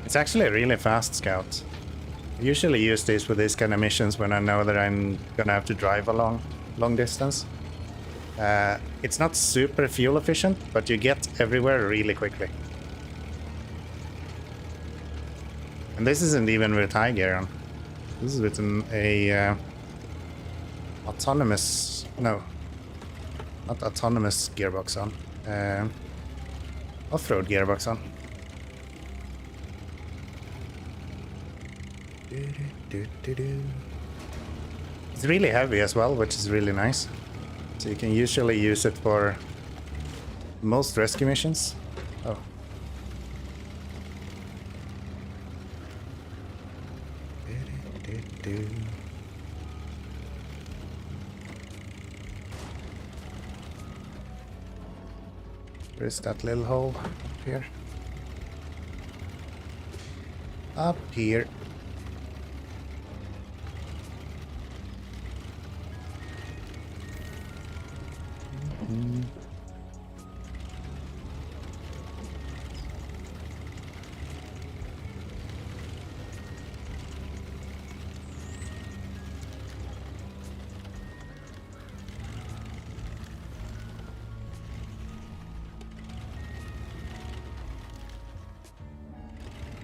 It's actually a really fast scout. I usually use this with these kind of missions when I know that I'm gonna have to drive a long distance. It's not super fuel efficient, but you get everywhere really quickly. And this isn't even with high gear on. This is with a autonomous... no. Not autonomous gearbox on. Off-road gearbox on. It's really heavy as well, which is really nice. So you can usually use it for most rescue missions. Oh. Where's that little hole? Up here. Up here.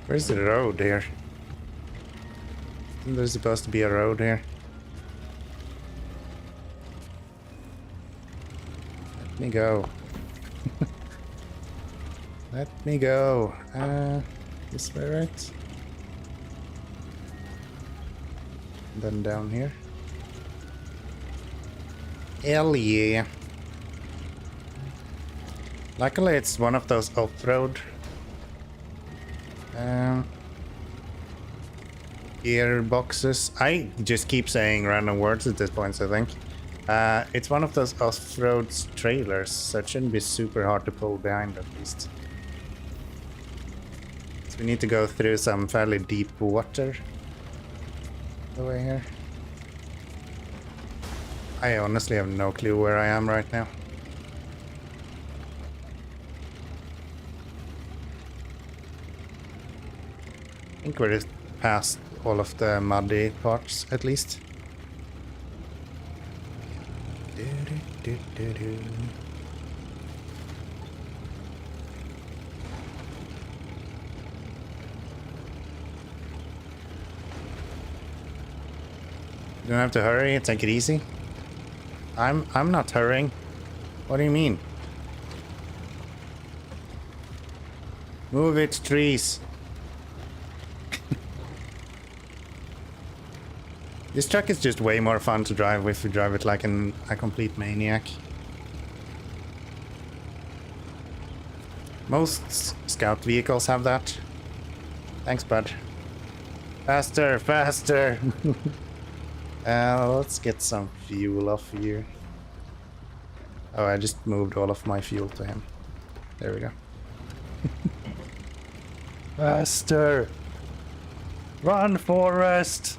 Where's the road here? Isn't there supposed to be a road here? Let me go. Let me go. This way, right? And then down here. Hell yeah. Luckily, it's one of those off-road gearboxes. I just keep saying random words at this point, I think. It's one of those off-road trailers, so it shouldn't be super hard to pull behind at least. So we need to go through some fairly deep water over here. I honestly have no clue where I am right now. I think we're just past all of the muddy parts, at least. You don't have to hurry, take it easy. I'm not hurrying. What do you mean? Move it, trees. This truck is just way more fun to drive if you drive it like a complete maniac. Most scout vehicles have that. Thanks, bud. Faster, faster! Let's get some fuel off here. Oh, I just moved all of my fuel to him. There we go. Faster! Run, Forrest!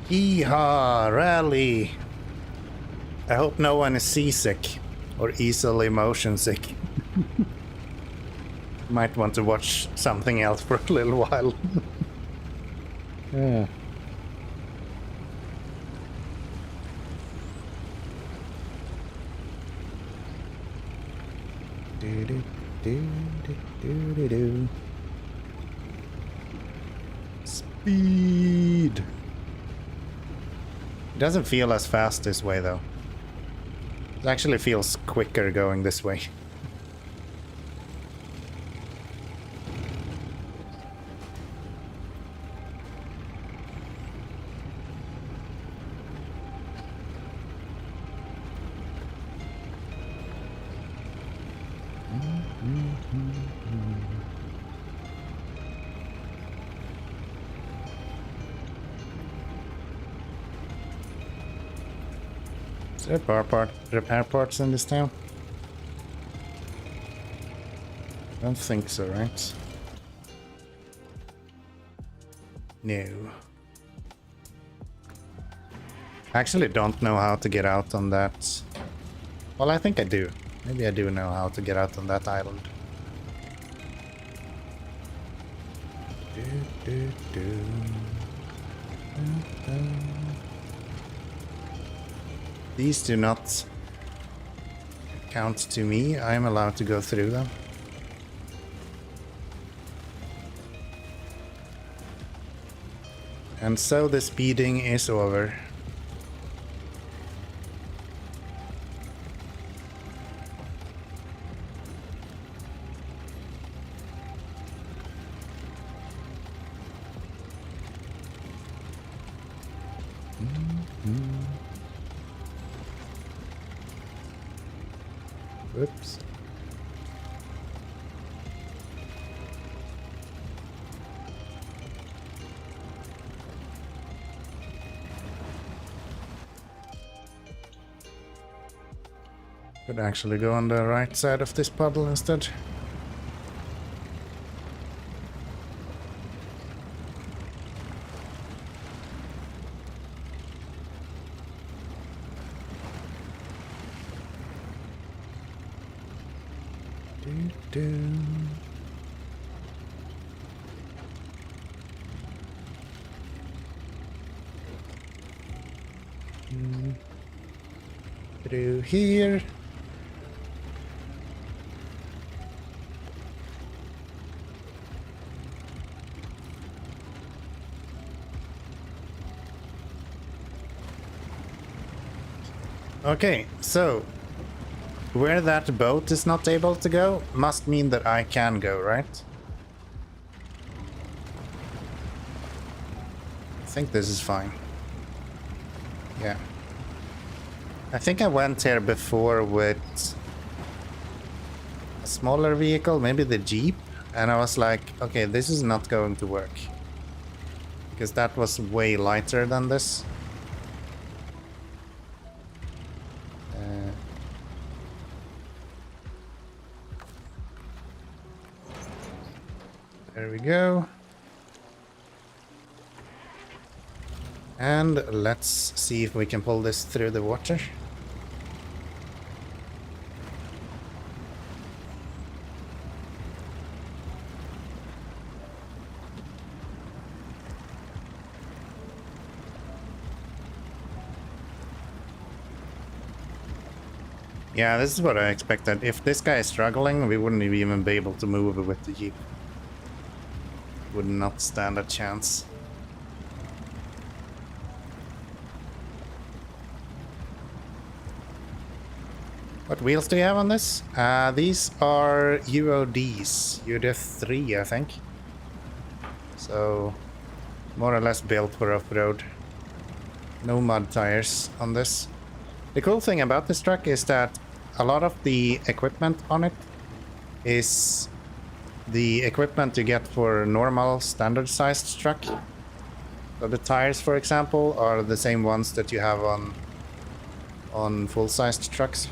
Yeehaw, rally! I hope no one is seasick or easily motion sick. Might want to watch something else for a little while. Yeah. Speed! It doesn't feel as fast this way, though. It actually feels quicker going this way. Is there repair parts in this town? I don't think so, right? No. I actually don't know how to get out on that. Well, I think I do. Maybe I do know how to get out on that island. These do not count to me. I'm allowed to go through them. And so the speeding is over. Whoops. Could actually go on the right side of this puddle instead. Through here. Okay, so where that boat is not able to go must mean that I can go, right? I think this is fine. Yeah. I think I went here before with a smaller vehicle, maybe the Jeep, and I was like, okay, this is not going to work. Because that was way lighter than this. There we go. And let's see if we can pull this through the water. Yeah, this is what I expected. If this guy is struggling, we wouldn't even be able to move with the Jeep. Would not stand a chance. What wheels do you have on this? These are UODs. UD 3, I think. So, more or less built for off-road. No mud tires on this. The cool thing about this truck is that a lot of the equipment on it is the equipment you get for a normal standard-sized truck. So the tires, for example, are the same ones that you have on full-sized trucks.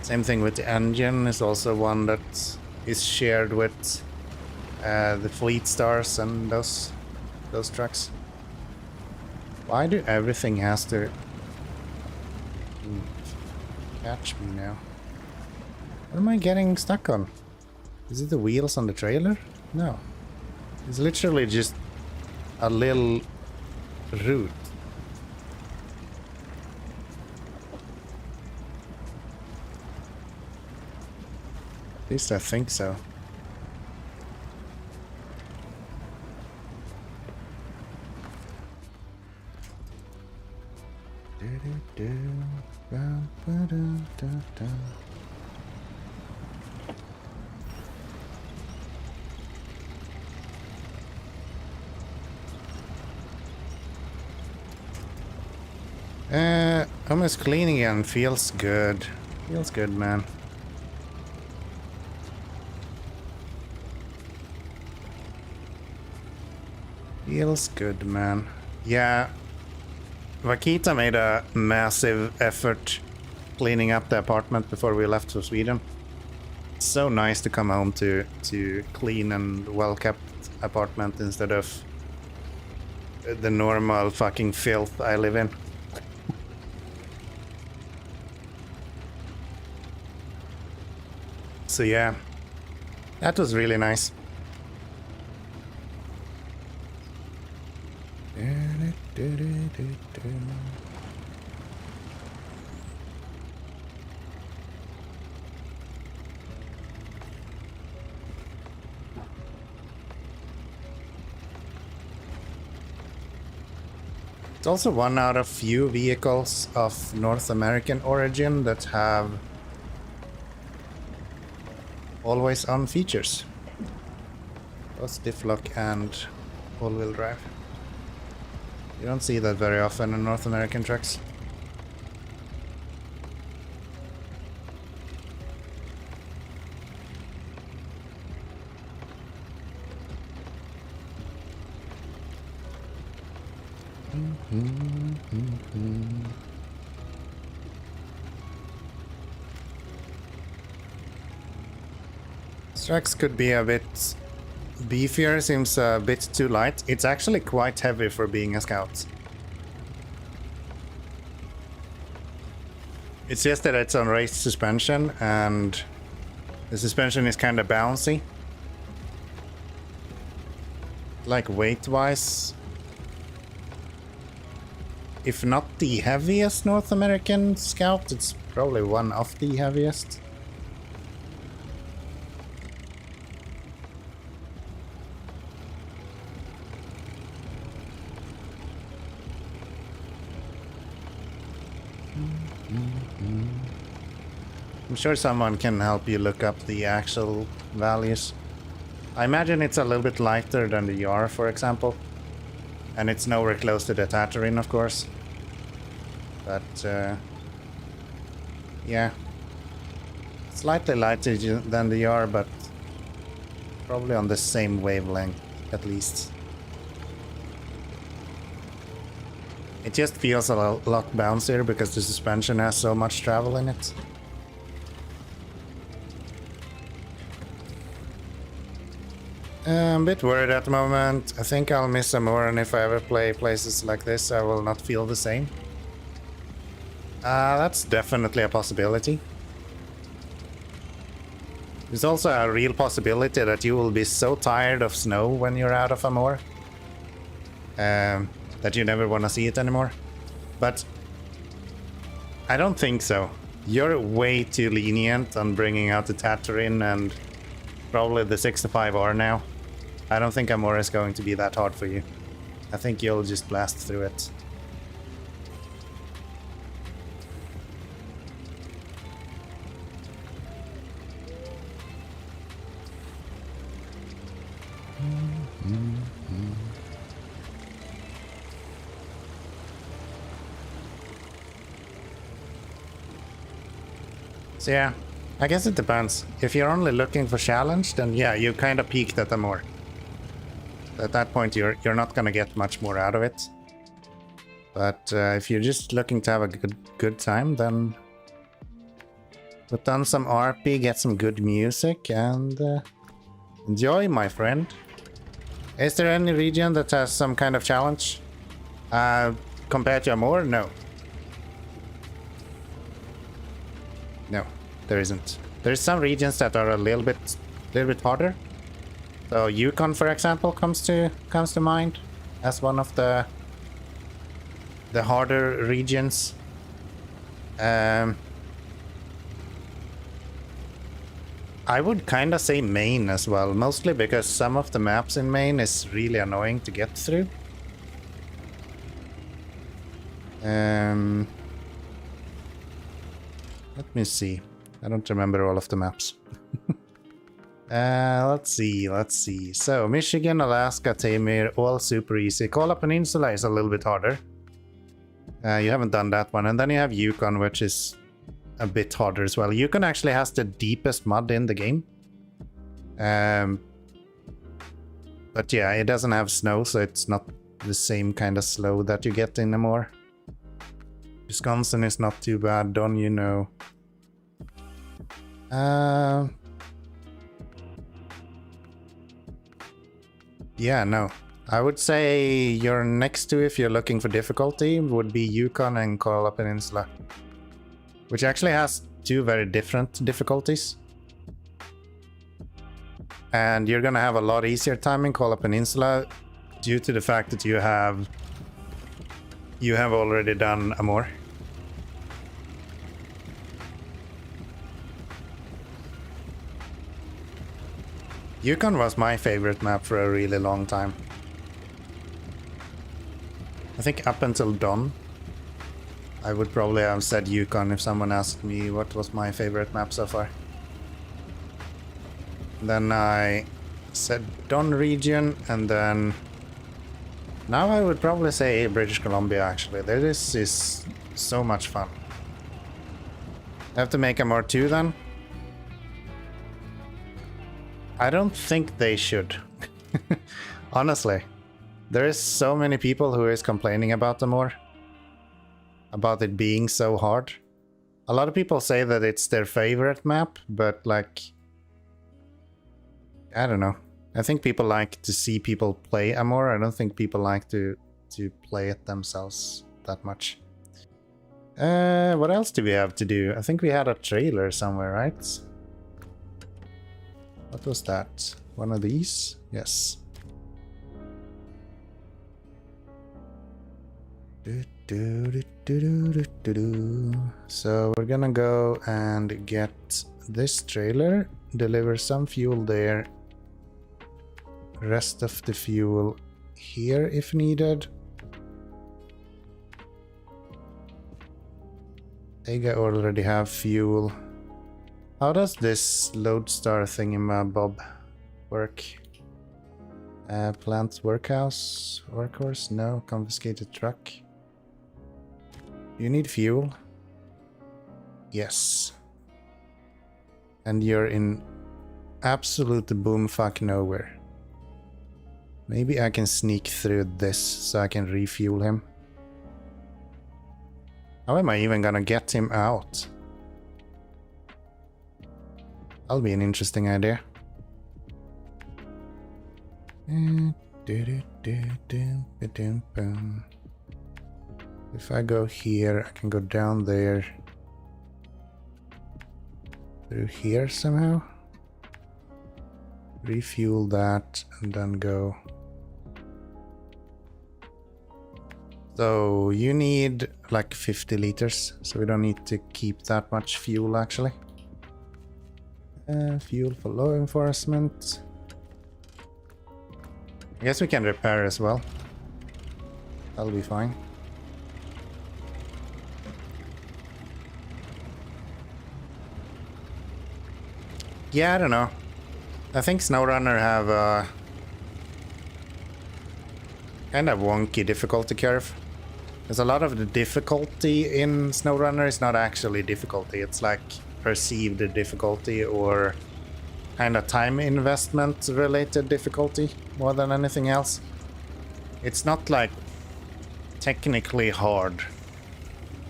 Same thing with the engine, is also one that is shared with the Fleet Stars and those trucks. Why do everything has to catch me now? What am I getting stuck on? Is it the wheels on the trailer? No. It's literally just a little route. At least I think so. Almost clean again. Feels good. Feels good, man. Feels good, man. Yeah. Vakita made a massive effort cleaning up the apartment before we left for Sweden. It's so nice to come home to clean and well-kept apartment instead of the normal fucking filth I live in. So yeah, that was really nice. It's also one out of few vehicles of North American origin that have always on features. Both diff lock and all-wheel drive. You don't see that very often in North American trucks. Trucks could be a bit beefier, seems a bit too light. It's actually quite heavy for being a Scout. It's just that it's on raised suspension and the suspension is kind of bouncy. Like weight-wise, if not the heaviest North American scout, it's probably one of the heaviest. I'm sure someone can help you look up the actual values. I imagine it's a little bit lighter than the Yar, for example. And it's nowhere close to the Tatooine, of course. But, yeah. Slightly lighter than the Yar, but probably on the same wavelength, at least. It just feels a lot bouncier because the suspension has so much travel in it. I'm a bit worried at the moment. I think I'll miss some more, and if I ever play places like this, I will not feel the same. That's definitely a possibility. There's also a real possibility that you will be so tired of snow when you're out of Amor that you never want to see it anymore. But I don't think so. You're way too lenient on bringing out the Tatooine and probably the 65R now. I don't think Amor is going to be that hard for you. I think you'll just blast through it. So yeah, I guess it depends. If you're only looking for challenge, then yeah, you kind of peaked at Amor. At that point, you're not gonna get much more out of it. But if you're just looking to have a good time, then put on some RP, get some good music, and enjoy, my friend. Is there any region that has some kind of challenge compared to Amor? No. No, there isn't. There's some regions that are a little bit harder. So Yukon, for example, comes to mind as one of the harder regions. I would kind of say Maine as well, mostly because some of the maps in Maine is really annoying to get through. Let me see. I don't remember all of the maps. Let's see. So, Michigan, Alaska, Tamir, all super easy. Kola Peninsula is a little bit harder. You haven't done that one. And then you have Yukon, which is a bit harder as well. Yukon actually has the deepest mud in the game. But yeah, it doesn't have snow, so it's not the same kind of slow that you get in Amor. Wisconsin is not too bad, Don, you know. Yeah, no. I would say your next two, if you're looking for difficulty, would be Yukon and Kola Peninsula. Which actually has two very different difficulties. And you're gonna have a lot easier time in Kola Peninsula due to the fact that you have already done Amor. Yukon was my favorite map for a really long time. I think up until Dawn, I would probably have said Yukon if someone asked me what was my favorite map so far. Then I said Dawn region, and then now I would probably say British Columbia actually. This is so much fun. I have to make Amor 2 then. I don't think they should. Honestly. There is so many people who is complaining about Amor. About it being so hard. A lot of people say that it's their favorite map, but like... I don't know. I think people like to see people play Amor. I don't think people like to play it themselves that much. What else do we have to do? I think we had a trailer somewhere, right? What was that? One of these? Yes. So we're gonna go and get this trailer, deliver some fuel there, rest of the fuel here if needed. They already have fuel. How does this lodestar thingamabob work? Plant workhouse, workhorse? No. Confiscated truck. You need fuel? Yes. And you're in absolute boomfuck nowhere. Maybe I can sneak through this so I can refuel him. How am I even gonna get him out? That'll be an interesting idea. If I go here, I can go down there. Through here somehow. Refuel that and then go. So you need like 50 liters, so we don't need to keep that much fuel actually. Fuel for law enforcement. I guess we can repair as well. That'll be fine. Yeah, I don't know. I think SnowRunner have a kind of wonky difficulty curve. There's a lot of the difficulty in SnowRunner is not actually difficulty. It's like perceived difficulty or kind of time investment related difficulty more than anything else. It's not like technically hard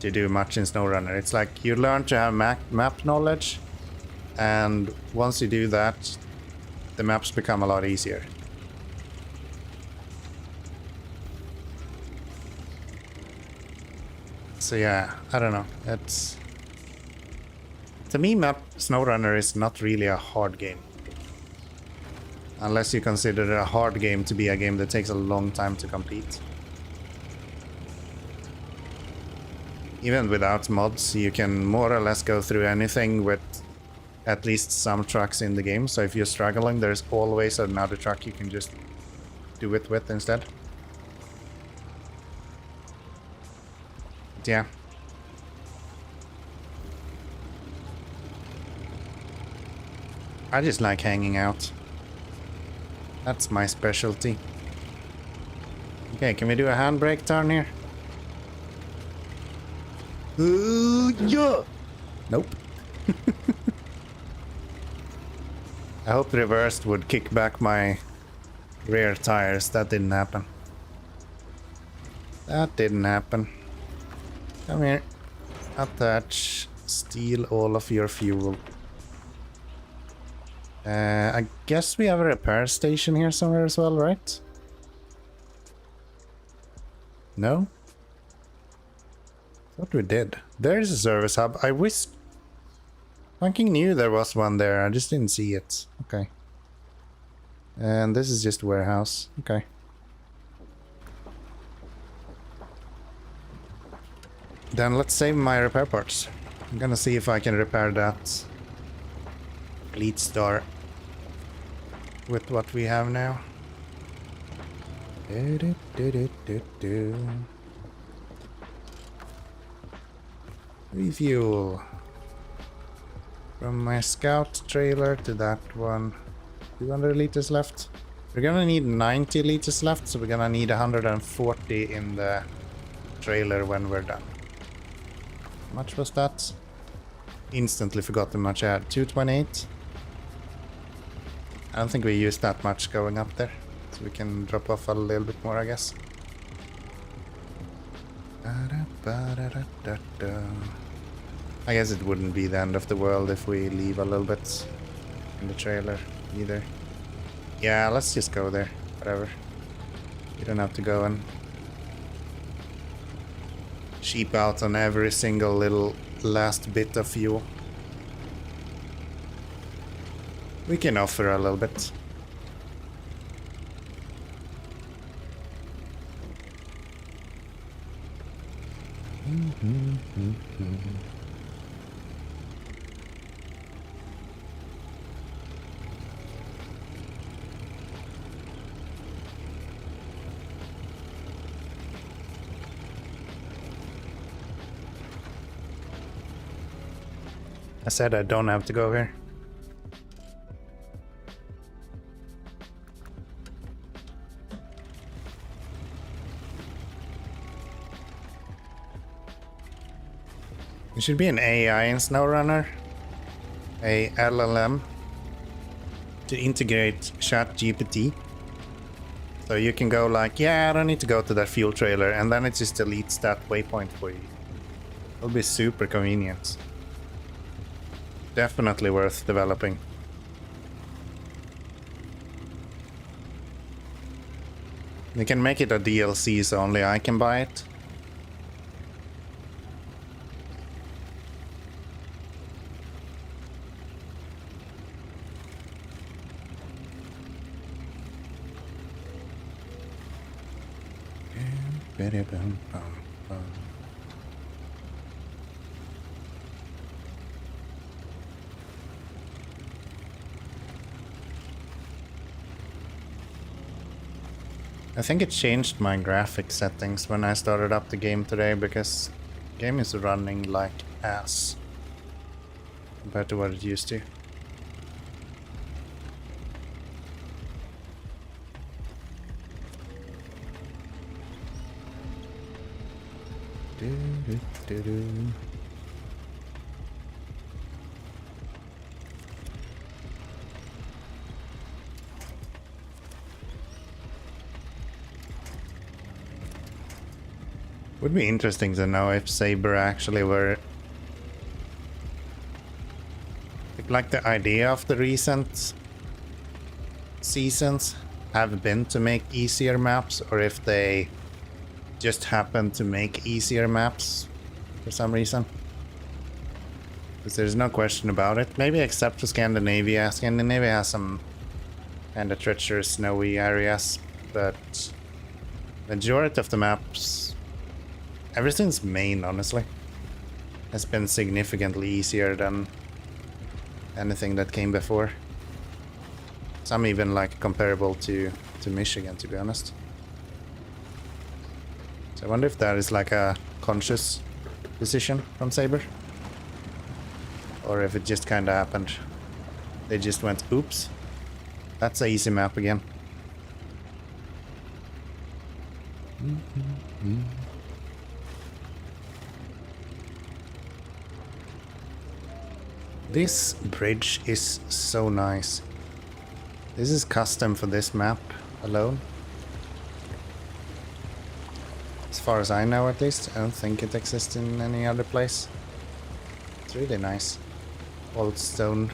to do much in SnowRunner. It's like you learn to have map knowledge, and once you do that, the maps become a lot easier. So yeah, I don't know. It's to me, SnowRunner is not really a hard game. Unless you consider a hard game to be a game that takes a long time to complete. Even without mods, you can more or less go through anything with at least some trucks in the game. So if you're struggling, there's always another truck you can just do it with instead. But yeah. I just like hanging out. That's my specialty. Okay, can we do a handbrake turn here? Yeah. Nope. I hope reversed would kick back my rear tires. That didn't happen. That didn't happen. Come here. Attach. Steal all of your fuel. I guess we have a repair station here somewhere as well, right? No? Thought we did. There's a service hub. I wish... Fucking knew there was one there. I just didn't see it. Okay. And this is just a warehouse. Okay. Then let's save my repair parts. I'm gonna see if I can repair that Fleet Star with what we have now. Refuel. From my scout trailer to that one. 200 liters left. We're gonna need 90 liters left, so we're gonna need 140 in the trailer when we're done. How much was that? Instantly forgot how much I had. 228. I don't think we used that much going up there, so we can drop off a little bit more, I guess. I guess it wouldn't be the end of the world if we leave a little bit in the trailer either. Yeah, let's just go there. Whatever. You don't have to go and sheep out on every single little last bit of fuel. We can offer a little bit. I said I don't have to go here. There should be an AI in SnowRunner, a LLM, to integrate ChatGPT. So you can go like, yeah, I don't need to go to that fuel trailer, and then it just deletes that waypoint for you. It'll be super convenient. Definitely worth developing. You can make it a DLC so only I can buy it. I think it changed my graphic settings when I started up the game today, because the game is running like ass compared to what it used to. Would be interesting to know if Saber actually were... like the idea of the recent seasons have been to make easier maps, or if they just happen to make easier maps for some reason. Because there's no question about it. Maybe except for Scandinavia. Scandinavia has some kind of treacherous snowy areas, but majority of the maps, ever since Maine honestly, has been significantly easier than anything that came before. Some even like comparable to Michigan, to be honest. So I wonder if that is like a conscious decision from Saber, or if it just kind of happened. They just went, oops, that's an easy map again. This bridge is so nice. This is custom for this map alone. As far as I know, at least. I don't think it exists in any other place. It's really nice. Old stone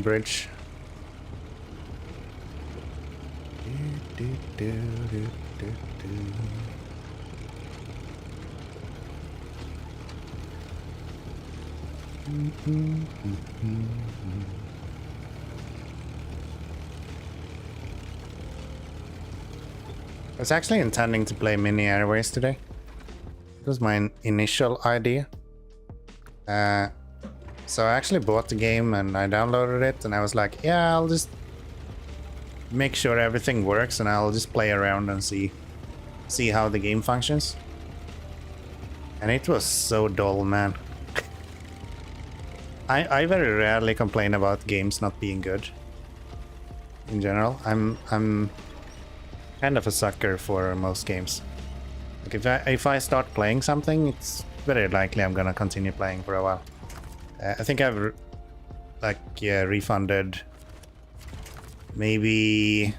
bridge. I was actually intending to play Mini Airways today. It was my initial idea. So I actually bought the game and I downloaded it, and I was like, yeah, I'll just make sure everything works and I'll just play around and see how the game functions. And it was so dull, man. I very rarely complain about games not being good. In general, I'm kind of a sucker for most games. Like if I start playing something, it's very likely I'm gonna continue playing for a while. I think I've refunded maybe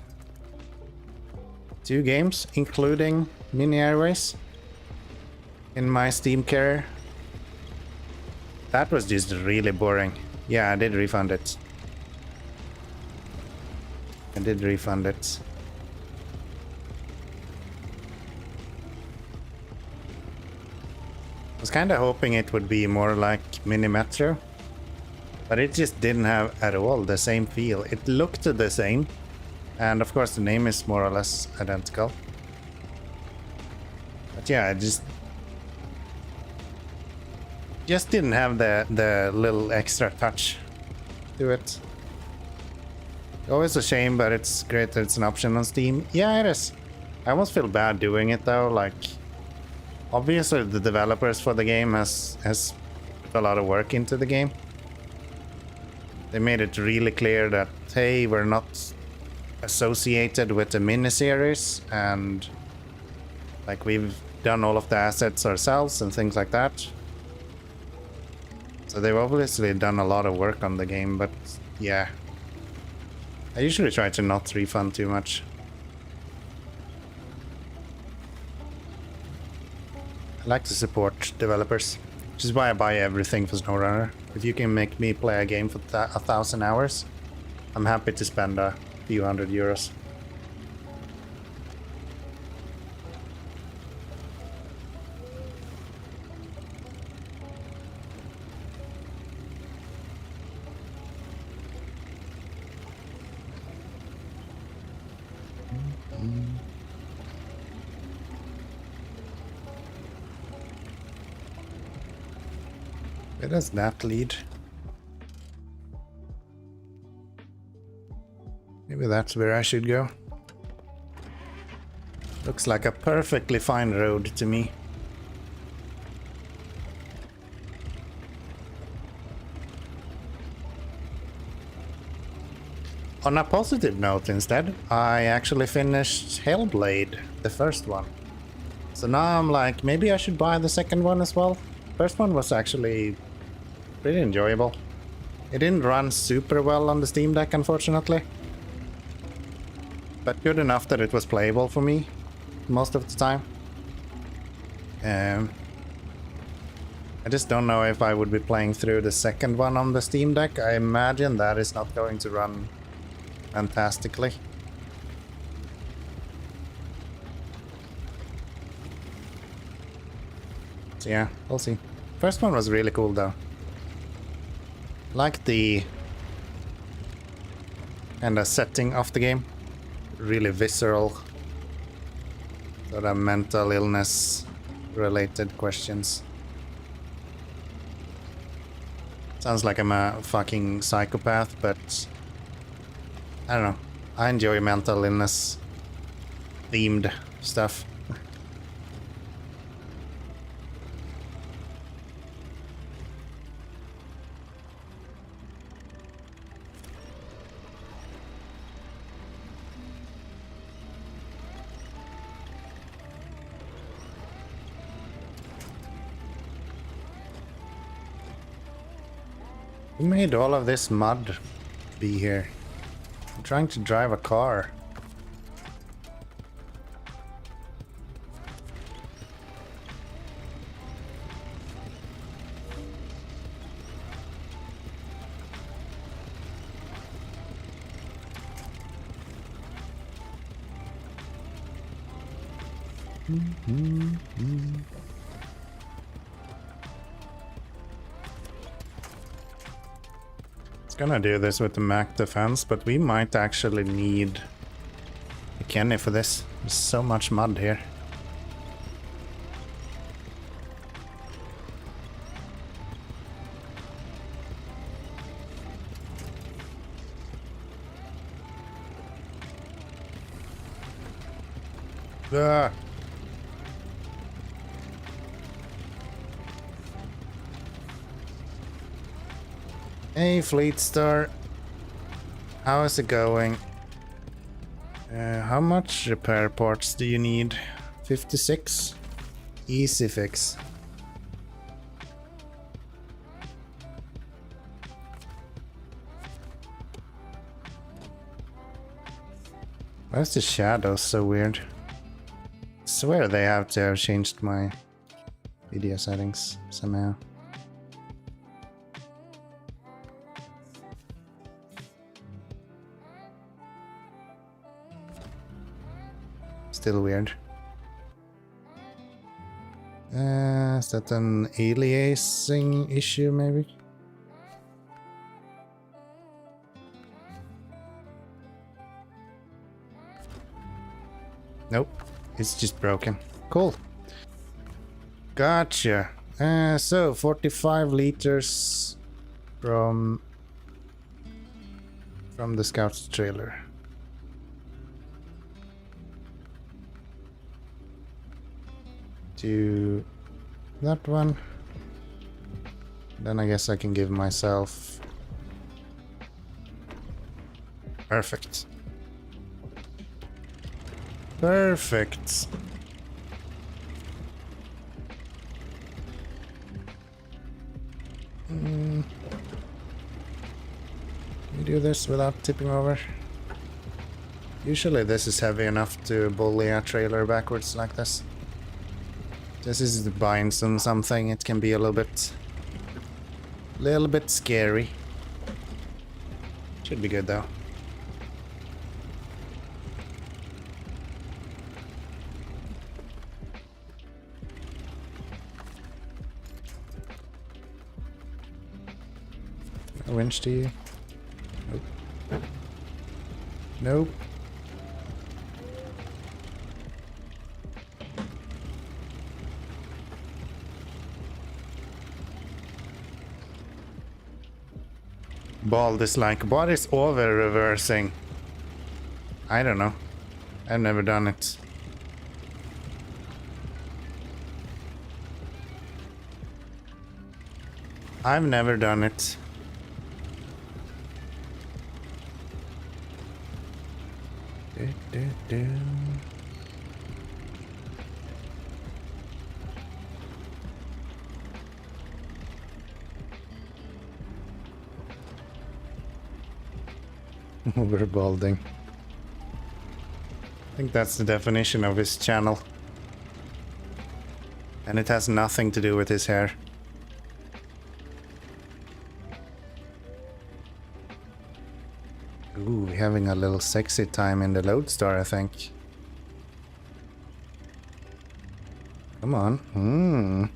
2 games, including Mini Airways, in my Steam career. That was just really boring. Yeah, I did refund it. I was kind of hoping it would be more like Mini Metro, but it just didn't have at all the same feel. It looked the same, and of course the name is more or less identical. But yeah, Just didn't have the little extra touch to it. Always a shame, but it's great that it's an option on Steam. Yeah, it is. I almost feel bad doing it though. Like, obviously the developers for the game has put a lot of work into the game. They made it really clear that, hey, we're not associated with the miniseries, and like we've done all of the assets ourselves and things like that. So they've obviously done a lot of work on the game, but yeah. I usually try to not refund too much. I like to support developers, which is why I buy everything for SnowRunner. If you can make me play a game for 1,000 hours, I'm happy to spend a few €100. Where does that lead? Maybe that's where I should go. Looks like a perfectly fine road to me. On a positive note instead, I actually finished Hellblade, the first one. So now I'm like, maybe I should buy the second one as well. First one was actually pretty enjoyable. It didn't run super well on the Steam Deck, unfortunately. But good enough that it was playable for me most of the time. I just don't know if I would be playing through the second one on the Steam Deck. I imagine that is not going to run fantastically. So yeah, we'll see. First one was really cool though. Like the kind of setting of the game. Really visceral. Sort of mental illness related questions. Sounds like I'm a fucking psychopath, but I don't know. I enjoy mental illness themed stuff. Who made all of this mud be here? I'm trying to drive a car. Gonna do this with the Mac defense, but we might actually need a Kenny for this. There's so much mud here. Ah. Hey Fleet Star, how is it going? How much repair parts do you need? 56? Easy fix. Why is the shadow so weird? I swear they have to have changed my video settings somehow. Still weird. Is that an aliasing issue, maybe? Nope, it's just broken. Cool. Gotcha. So 45 liters from the Scout's trailer. To that one. Then I guess I can give myself... Perfect. Perfect. You do this without tipping over. Usually this is heavy enough to bully a trailer backwards like this. This is the binds on something, it can be a little bit scary. Should be good though. A winch to you? Nope. Nope. Bald is like, what is over reversing? I don't know. I've never done it. I've never done it. Overbalding. I think that's the definition of his channel. And it has nothing to do with his hair. Ooh, we're having a little sexy time in the Lodestar, I think. Come on.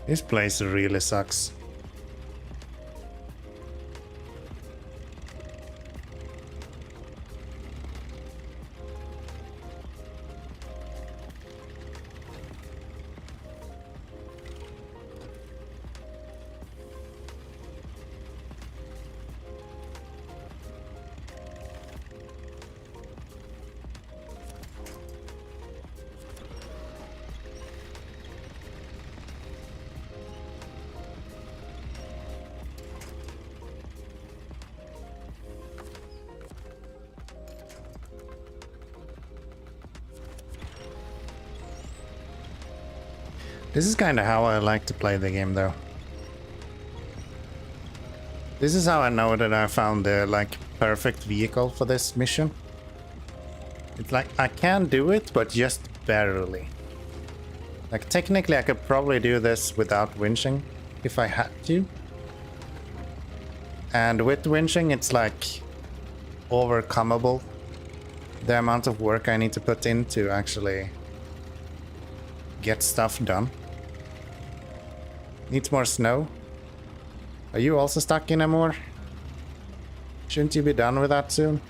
This place really sucks. This is kind of how I like to play the game, though. This is how I know that I found the, like, perfect vehicle for this mission. It's like, I can do it, but just barely. Like, technically I could probably do this without winching, if I had to. And with winching, it's like, overcomable. The amount of work I need to put in to actually get stuff done. Needs more snow. Are you also stuck in a more? Shouldn't you be done with that soon?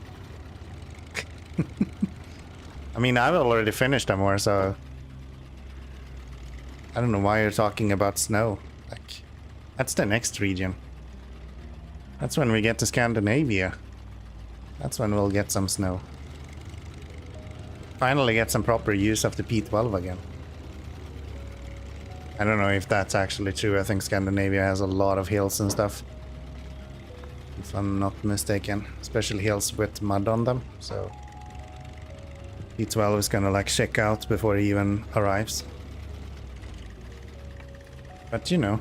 I mean, I've already finished a more, so I don't know why you're talking about snow. Like, that's the next region. That's when we get to Scandinavia. That's when we'll get some snow. Finally get some proper use of the P12 again. I don't know if that's actually true. I think Scandinavia has a lot of hills and stuff. if I'm not mistaken. Especially hills with mud on them, so P12 is gonna like check out before he even arrives. But you know,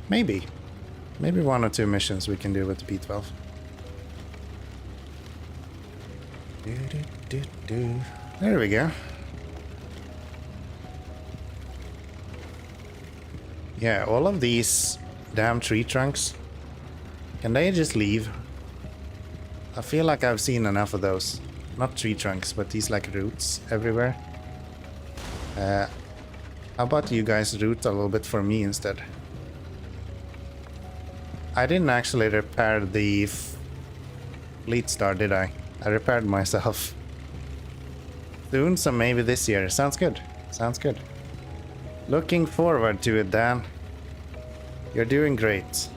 maybe 1 or 2 missions we can do with the P12. There we go. Yeah, all of these damn tree trunks, can they just leave? I feel like I've seen enough of those. Not tree trunks, but these like roots everywhere. How about you guys root a little bit for me instead? I didn't actually repair the fleet star, did I? I repaired myself. Soon, so maybe this year. Sounds good. Sounds good. Looking forward to it, Dan. You're doing great.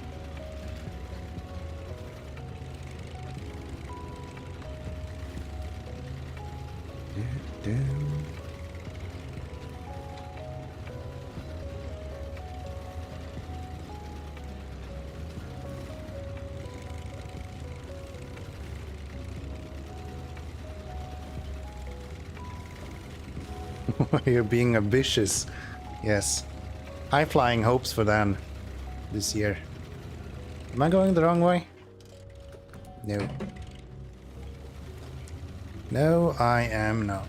You're being ambitious. Yes. High flying hopes for Dan this year. Am I going the wrong way? No. No, I am not.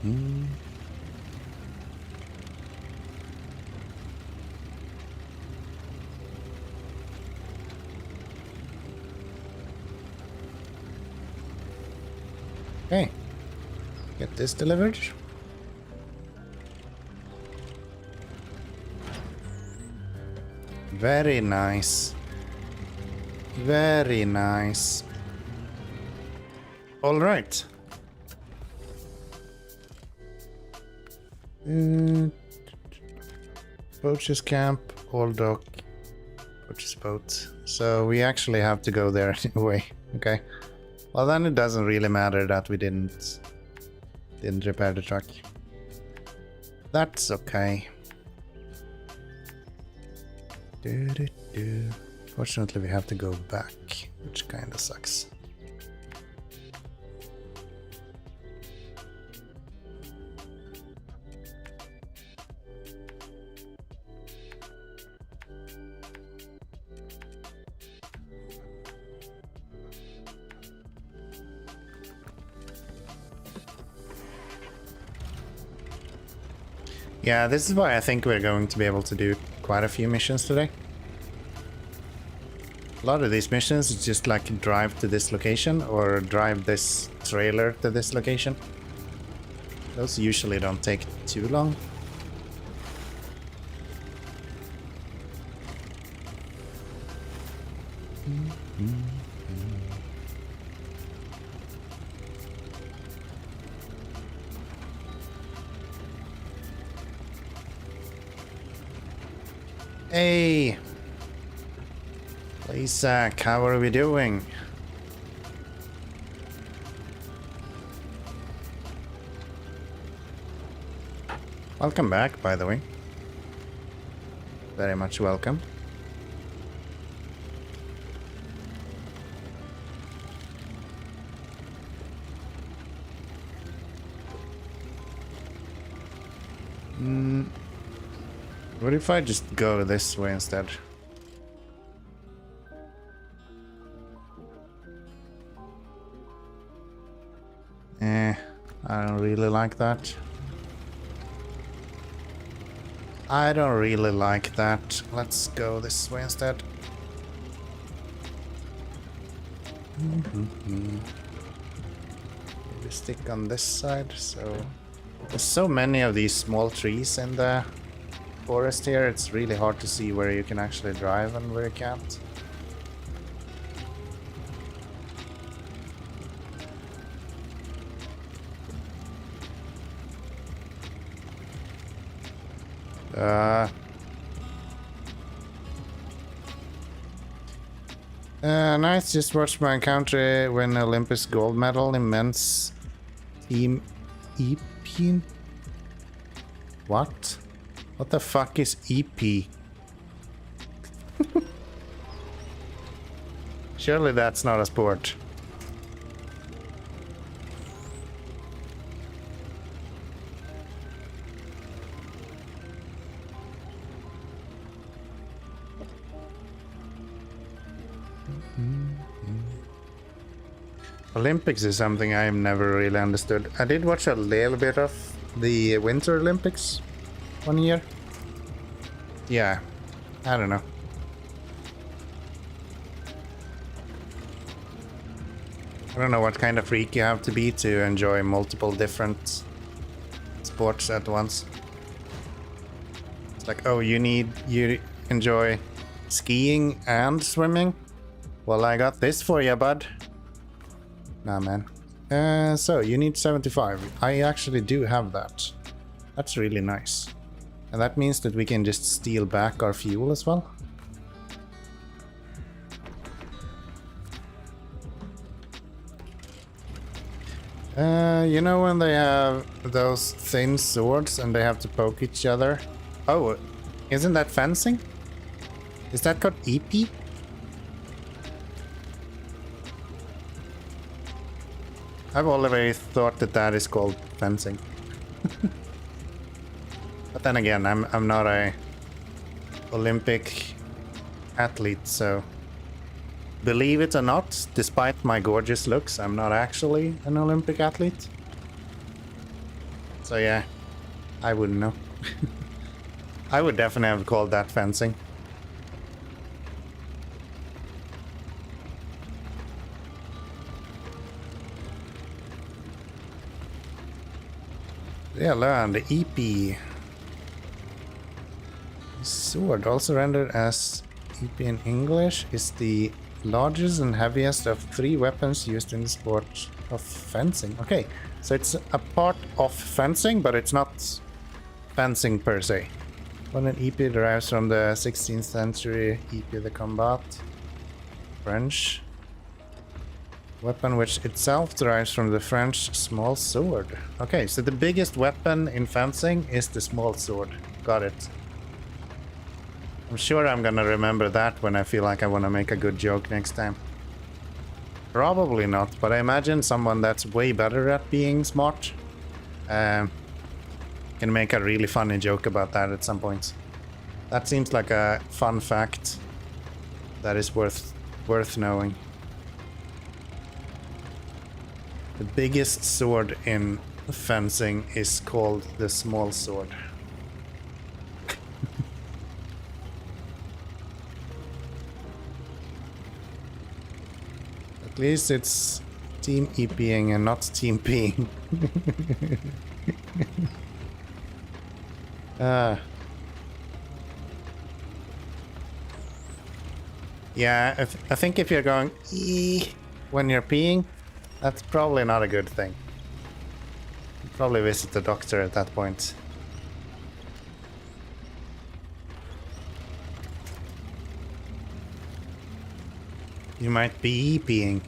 Mm-hmm. Okay. Get this delivered. Very nice. Very nice. All right. Poacher's camp, old dock, poacher's boat. So we actually have to go there anyway. Okay. Well, then it doesn't really matter that we didn't repair the truck. That's okay. Fortunately, we have to go back, which kinda sucks. Yeah, this is why I think we're going to be able to do quite a few missions today. A lot of these missions is just like drive to this location or drive this trailer to this location. Those usually don't take too long. Hey! Isaac, how are we doing? Welcome back, by the way. Very much welcome. What if I just go this way instead? I don't really like that. I don't really like that. Let's go this way instead. Maybe stick on this side. So there's so many of these small trees in the forest here. It's really hard to see where you can actually drive and where you can't. Nice, just watched my country win Olympus gold medal in men's team Epin. What? What the fuck is EP? Surely that's not a sport. Olympics is something I've never really understood. I did watch a little bit of the Winter Olympics one year. Yeah, I don't know. I don't know what kind of freak you have to be to enjoy multiple different sports at once. It's like, oh, you enjoy skiing and swimming? Well, I got this for you, bud. Nah, man. So, you need 75. I actually do have that. That's really nice. And that means that we can just steal back our fuel as well. You know when they have those thin swords and they have to poke each other? Oh, isn't that fencing? Is that called EP? I've always thought that that is called fencing. But then again, I'm not a Olympic athlete, so believe it or not, despite my gorgeous looks, I'm not actually an Olympic athlete. So yeah, I wouldn't know. I would definitely have called that fencing. Yeah, learn the EP. Sword, also rendered as EP in English, is the largest and heaviest of 3 weapons used in the sport of fencing. Okay, so it's a part of fencing, but it's not fencing per se. When an EP derives from the 16th century EP de combat, French. Weapon which itself derives from the French small sword. Okay, so the biggest weapon in fencing is the small sword. Got it. I'm sure I'm gonna remember that when I feel like I want to make a good joke next time. Probably not, but I imagine someone that's way better at being smart can make a really funny joke about that at some point. That seems like a fun fact that is worth knowing. The biggest sword in fencing is called the small sword. At least it's team EPing and not team peeing. Yeah, I think if you're going when you're peeing, that's probably not a good thing. You'd probably visit the doctor at that point. You might be peeing.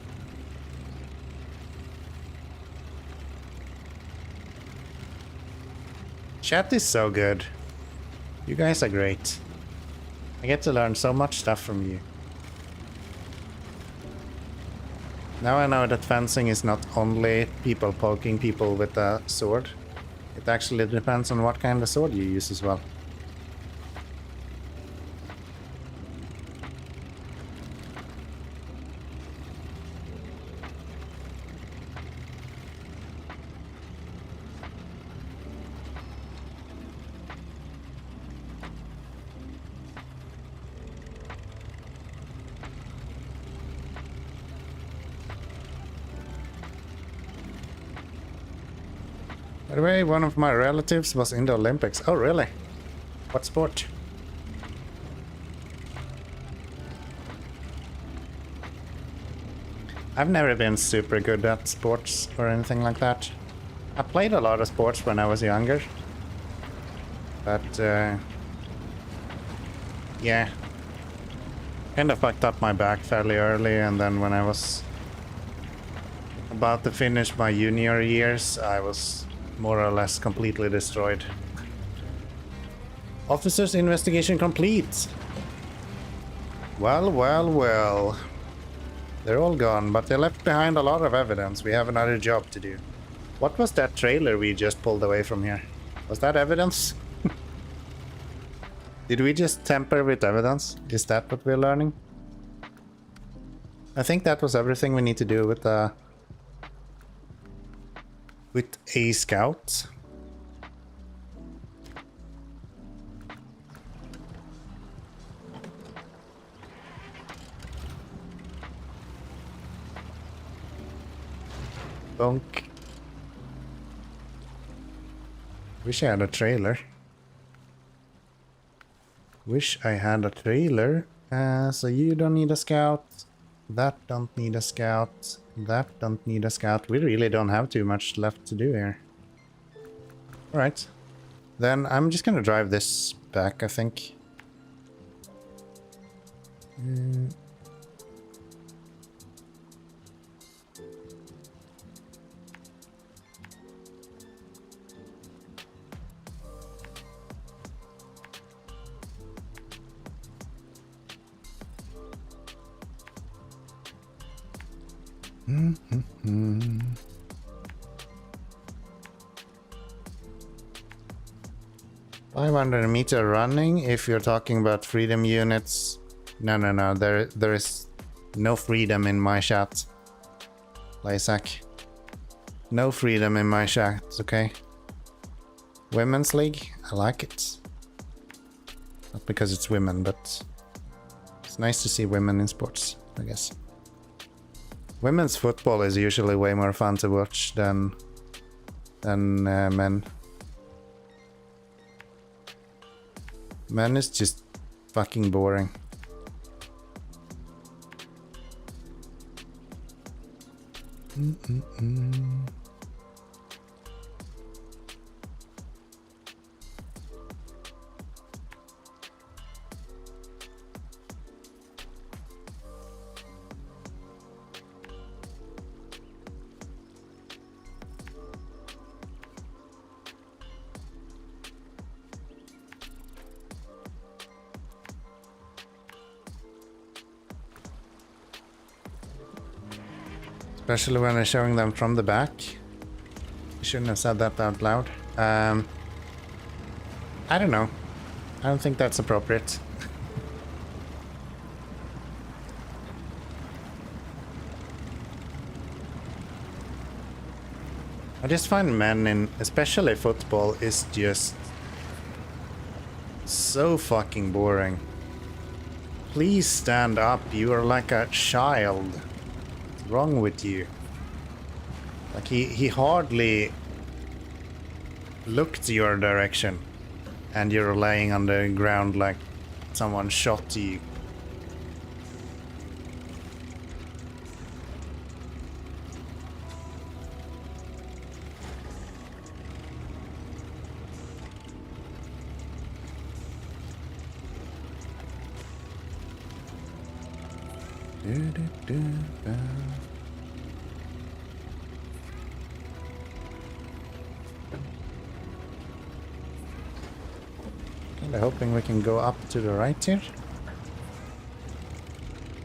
Chat is so good. You guys are great. I get to learn so much stuff from you. Now I know that fencing is not only people poking people with a sword. It actually depends on what kind of sword you use as well. By the way, one of my relatives was in the Olympics. Oh, really? What sport? I've never been super good at sports or anything like that. I played a lot of sports when I was younger. But, yeah. Kind of fucked up my back fairly early, and then when I was about to finish my junior years, I was more or less completely destroyed. Officer's investigation complete. Well, well, well. They're all gone, but they left behind a lot of evidence. We have another job to do. What was that trailer we just pulled away from here? Was that evidence? Did we just tamper with evidence? Is that what we're learning? I think that was everything we need to do with a scout. Bonk. Wish I had a trailer. Wish I had a trailer. So you don't need a scout. That don't need a scout. That don't need a scout. We really don't have too much left to do here. Alright. Then I'm just gonna drive this back, I think. Mm-hmm. 500-meter running. If you're talking about freedom units, no. There is no freedom in my chat, Lysak. No freedom in my chat. Okay. Women's league. I like it. Not because it's women, but it's nice to see women in sports, I guess. Women's football is usually way more fun to watch than men. Men is just fucking boring. Especially when they're showing them from the back. I shouldn't have said that out loud. I don't know. I don't think that's appropriate. I just find men in, especially football, is just so fucking boring. Please stand up. You are like a child. Wrong with you? Like he hardly looked your direction and you're laying on the ground like someone shot you. Kinda hoping we can go up to the right here.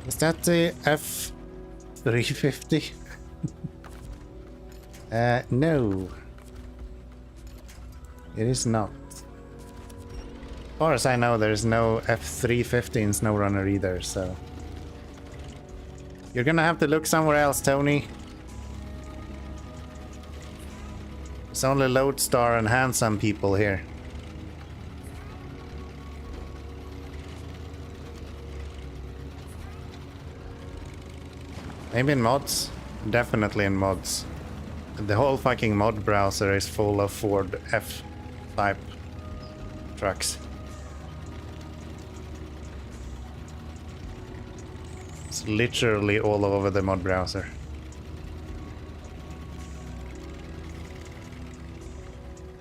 Is that the F350? No. It is not. As far as I know, there's no F350 in SnowRunner either, so... You're gonna have to look somewhere else, Tony. It's only Lodestar and handsome people here. Maybe in mods? Definitely in mods. The whole fucking mod browser is full of Ford F-type trucks. It's literally all over the mod browser.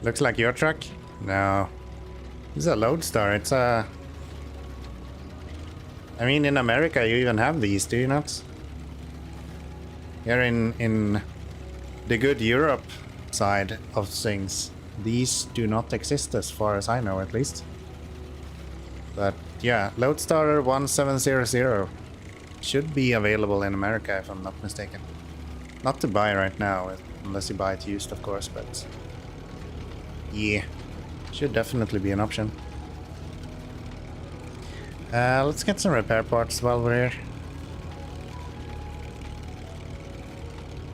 Looks like your truck? No. It's a Lodestar. It's a... I mean, in America you even have these, do you not? Here in the good Europe side of things, these do not exist as far as I know, at least. But yeah, Loadstarter 1700 should be available in America if I'm not mistaken. Not to buy right now, unless you buy it used, of course, but yeah, should definitely be an option. Let's get some repair parts while we're here.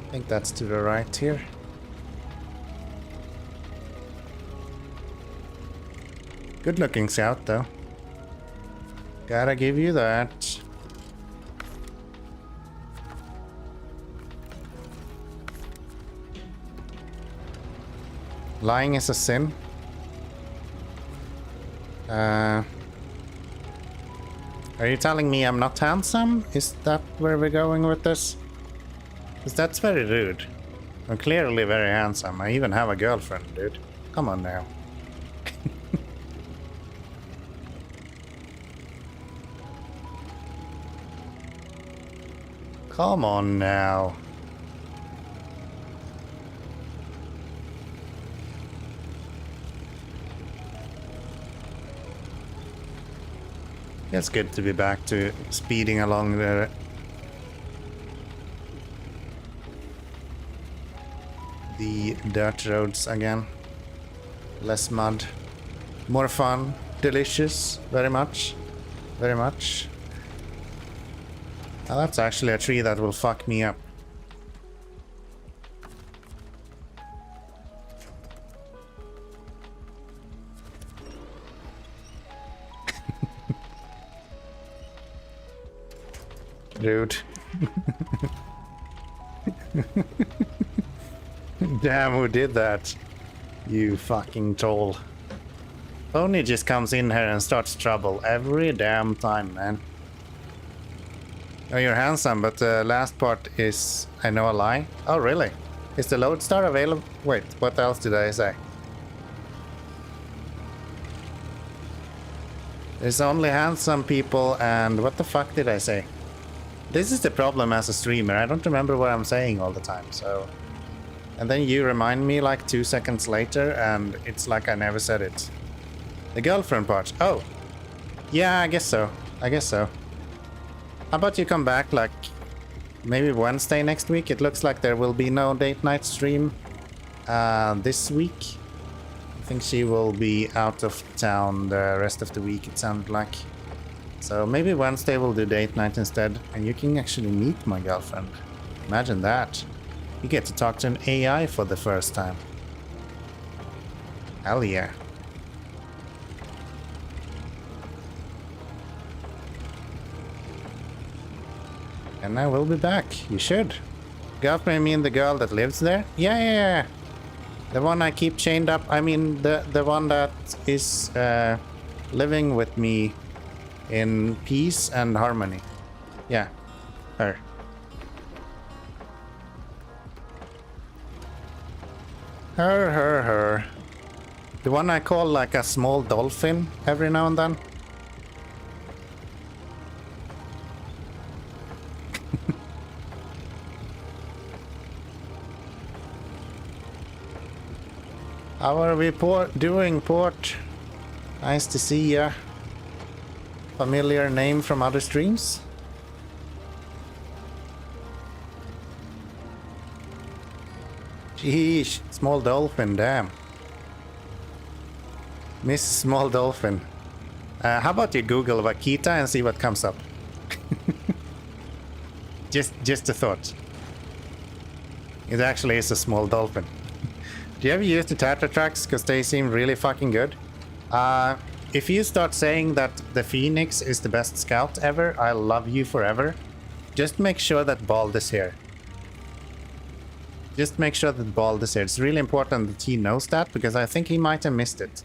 I think that's to the right here. Good looking scout though. Gotta give you that. Lying is a sin. Are you telling me I'm not handsome? Is that where we're going with this? Because that's very rude. I'm clearly very handsome. I even have a girlfriend, dude. Come on now. Come on now. It's good to be back to speeding along the dirt roads again. Less mud. More fun. Delicious. Very much. Very much. Now that's actually a tree that will fuck me up. Dude. Damn, who did that? You fucking troll. Pony just comes in here and starts trouble every damn time, man. Oh, you're handsome, but the last part is I know a lie. Oh, really? Is the Lodestar available? Wait, what else did I say? There's only handsome people and what the fuck did I say? This is the problem as a streamer. I don't remember what I'm saying all the time, so... And then you remind me like 2 seconds later and it's like I never said it. The girlfriend part. Oh. Yeah, I guess so. I guess so. How about you come back like maybe Wednesday next week? It looks like there will be no date night stream this week. I think she will be out of town the rest of the week, it sounded like. So maybe Wednesday we'll do date night instead and you can actually meet my girlfriend. Imagine that. You get to talk to an AI for the first time. Hell yeah. And I will be back. You should. Girlfriend, me and the girl that lives there? Yeah. The one I keep chained up. I mean, the one that is living with me in peace and harmony. Yeah. Her. Her. The one I call like a small dolphin every now and then. How are we doing, Port? Nice to see ya. Familiar name from other streams? Sheesh, small dolphin, damn. Miss Small Dolphin. How about you Google Vaquita and see what comes up? just a thought. It actually is a small dolphin. Do you ever use the Tatra tracks? Because they seem really fucking good. If you start saying that the Phoenix is the best scout ever, I'll love you forever. Just make sure that Bald is here. Just make sure that Bald is here. It's really important that he knows that, because I think he might have missed it.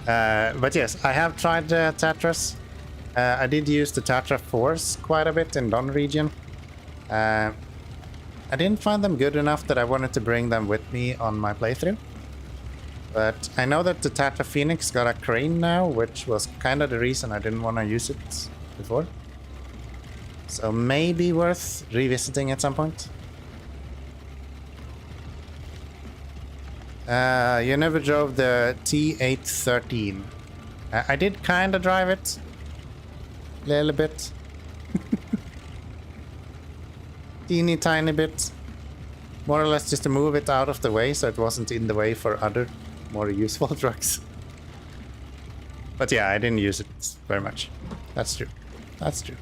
But yes, I have tried Tatras. I did use the Tatra Force quite a bit in Don region. I didn't find them good enough that I wanted to bring them with me on my playthrough. But I know that the Tatra Phoenix got a crane now, which was kind of the reason I didn't want to use it before. So maybe worth revisiting at some point. You never drove the T813. I did kind of drive it. A little bit. Teeny tiny bit. More or less just to move it out of the way so it wasn't in the way for other more useful trucks. But yeah, I didn't use it very much. That's true. That's true.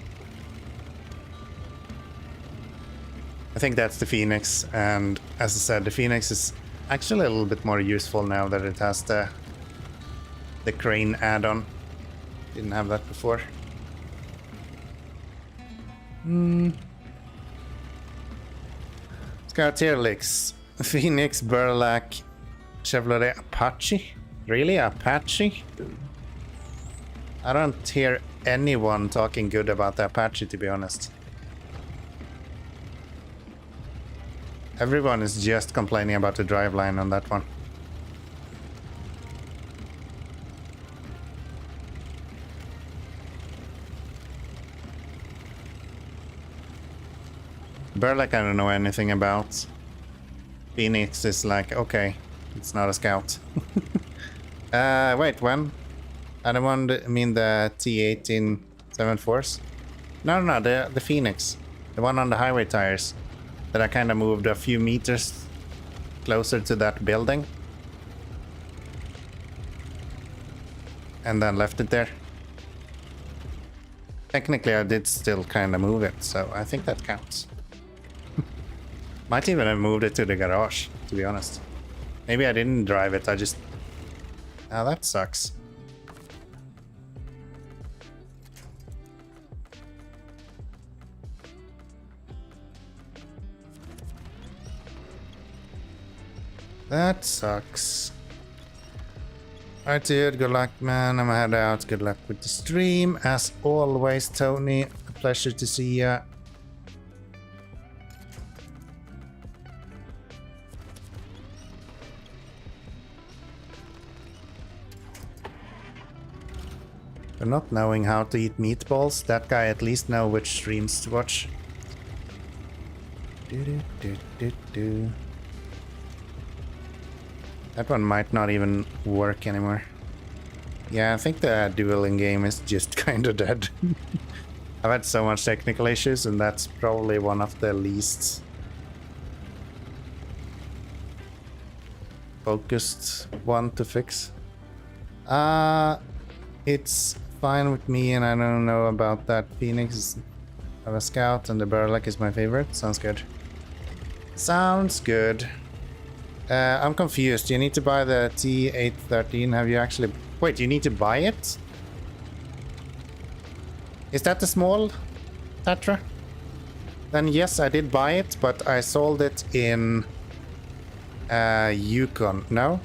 I think that's the Phoenix, and as I said, the Phoenix is actually a little bit more useful now that it has the crane add-on. Didn't have that before. Scout tier licks. Phoenix, Burlak, Chevrolet Apache? Really? Apache? I don't hear anyone talking good about the Apache, to be honest. Everyone is just complaining about the driveline on that one. Burlak I don't know anything about. Phoenix is like, okay, it's not a Scout. Wait, when? I don't mean the T18 7.4s? No, the Phoenix. The one on the highway tires. That I kind of moved a few meters closer to that building. And then left it there. Technically I did still kind of move it, so I think that counts. Might even have moved it to the garage, to be honest. Maybe I didn't drive it, I just... Ah, that sucks. That sucks. Alright dude, good luck man, I'm head out. Good luck with the stream. As always, Tony, a pleasure to see ya. For not knowing how to eat meatballs, that guy at least know which streams to watch. That one might not even work anymore. Yeah, I think the dueling game is just kinda dead. I've had so much technical issues and that's probably one of the least focused one to fix. It's fine with me and I don't know about that. Phoenix of a Scout and the Burlak is my favorite. Sounds good. Sounds good. I'm confused. You need to buy the T813. Have you actually... Wait, you need to buy it? Is that the small Tatra? Then yes, I did buy it, but I sold it in Yukon. No?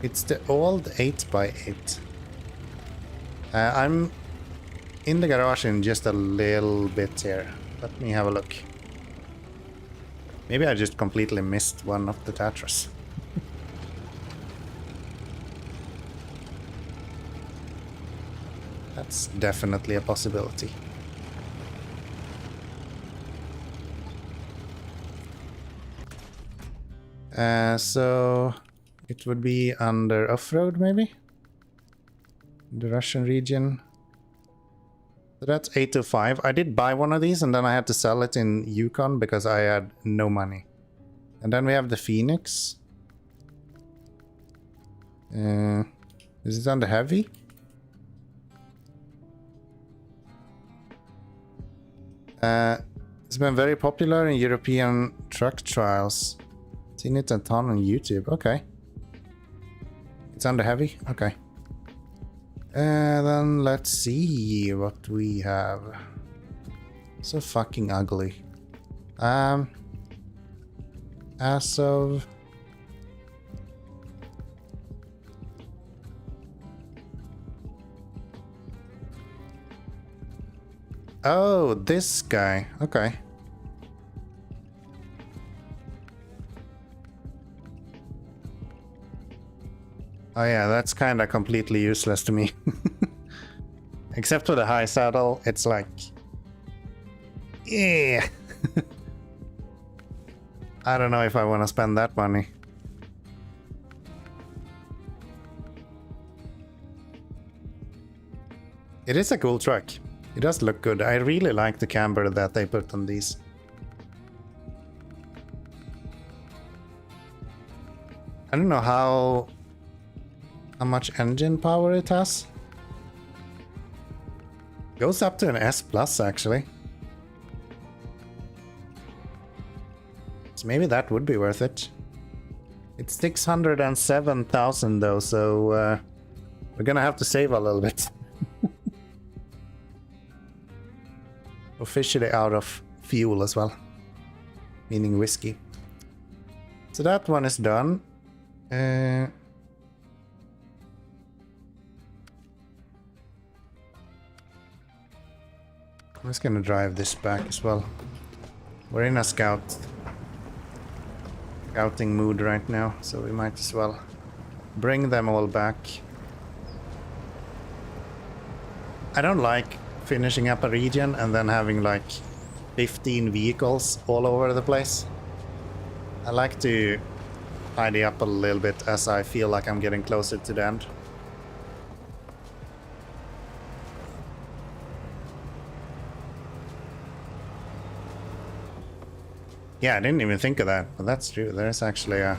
It's the old 8x8. I'm in the garage in just a little bit here. Let me have a look. Maybe I just completely missed one of the Tatras. That's definitely a possibility. So it would be under off-road maybe? The Russian region. So that's 805. I did buy one of these and then I had to sell it in Yukon because I had no money. And then we have the Phoenix. Is it under heavy? It's been very popular in European truck trials. Seen it a ton on YouTube. Okay. It's under heavy? Okay. Then let's see what we have. So fucking ugly. As of... Oh, this guy. Okay. Oh yeah, that's kind of completely useless to me. Except for the high saddle, it's like... Yeah. I don't know if I want to spend that money. It is a cool truck. It does look good. I really like the camber that they put on these. I don't know how much engine power it has. Goes up to an S plus actually. So maybe that would be worth it. It's 607,000 though, so we're gonna have to save a little bit. Officially out of fuel as well, meaning whiskey. So that one is done. I'm just gonna drive this back as well. We're in a scouting mood right now, so we might as well bring them all back. I don't like finishing up a region and then having like 15 vehicles all over the place. I like to tidy up a little bit as I feel like I'm getting closer to the end. Yeah, I didn't even think of that, but that's true. There's actually a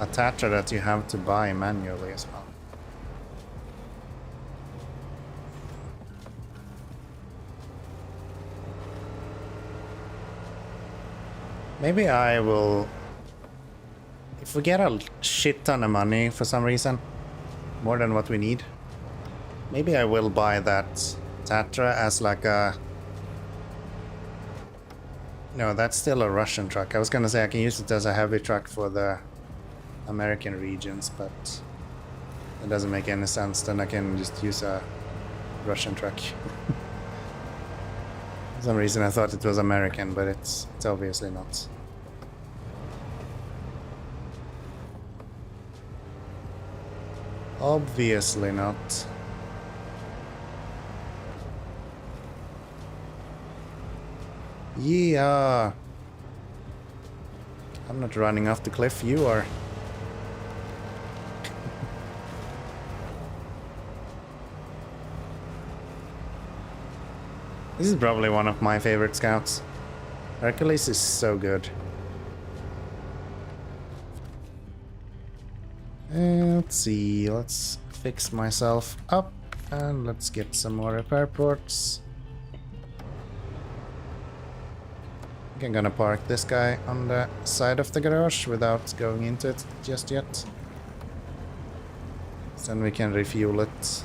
Tatra that you have to buy manually as well. Maybe I will... If we get a shit ton of money for some reason, more than what we need, maybe I will buy that Tatra as like a... No, that's still a Russian truck. I was gonna say I can use it as a heavy truck for the American regions, but it doesn't make any sense. Then I can just use a Russian truck. For some reason I thought it was American, but it's obviously not. Obviously not. Yeah. I'm not running off the cliff, you are. This is probably one of my favorite scouts. Hercules is so good. Let's see, let's fix myself up and let's get some more repair ports. I think I'm gonna park this guy on the side of the garage without going into it just yet. Then we can refuel it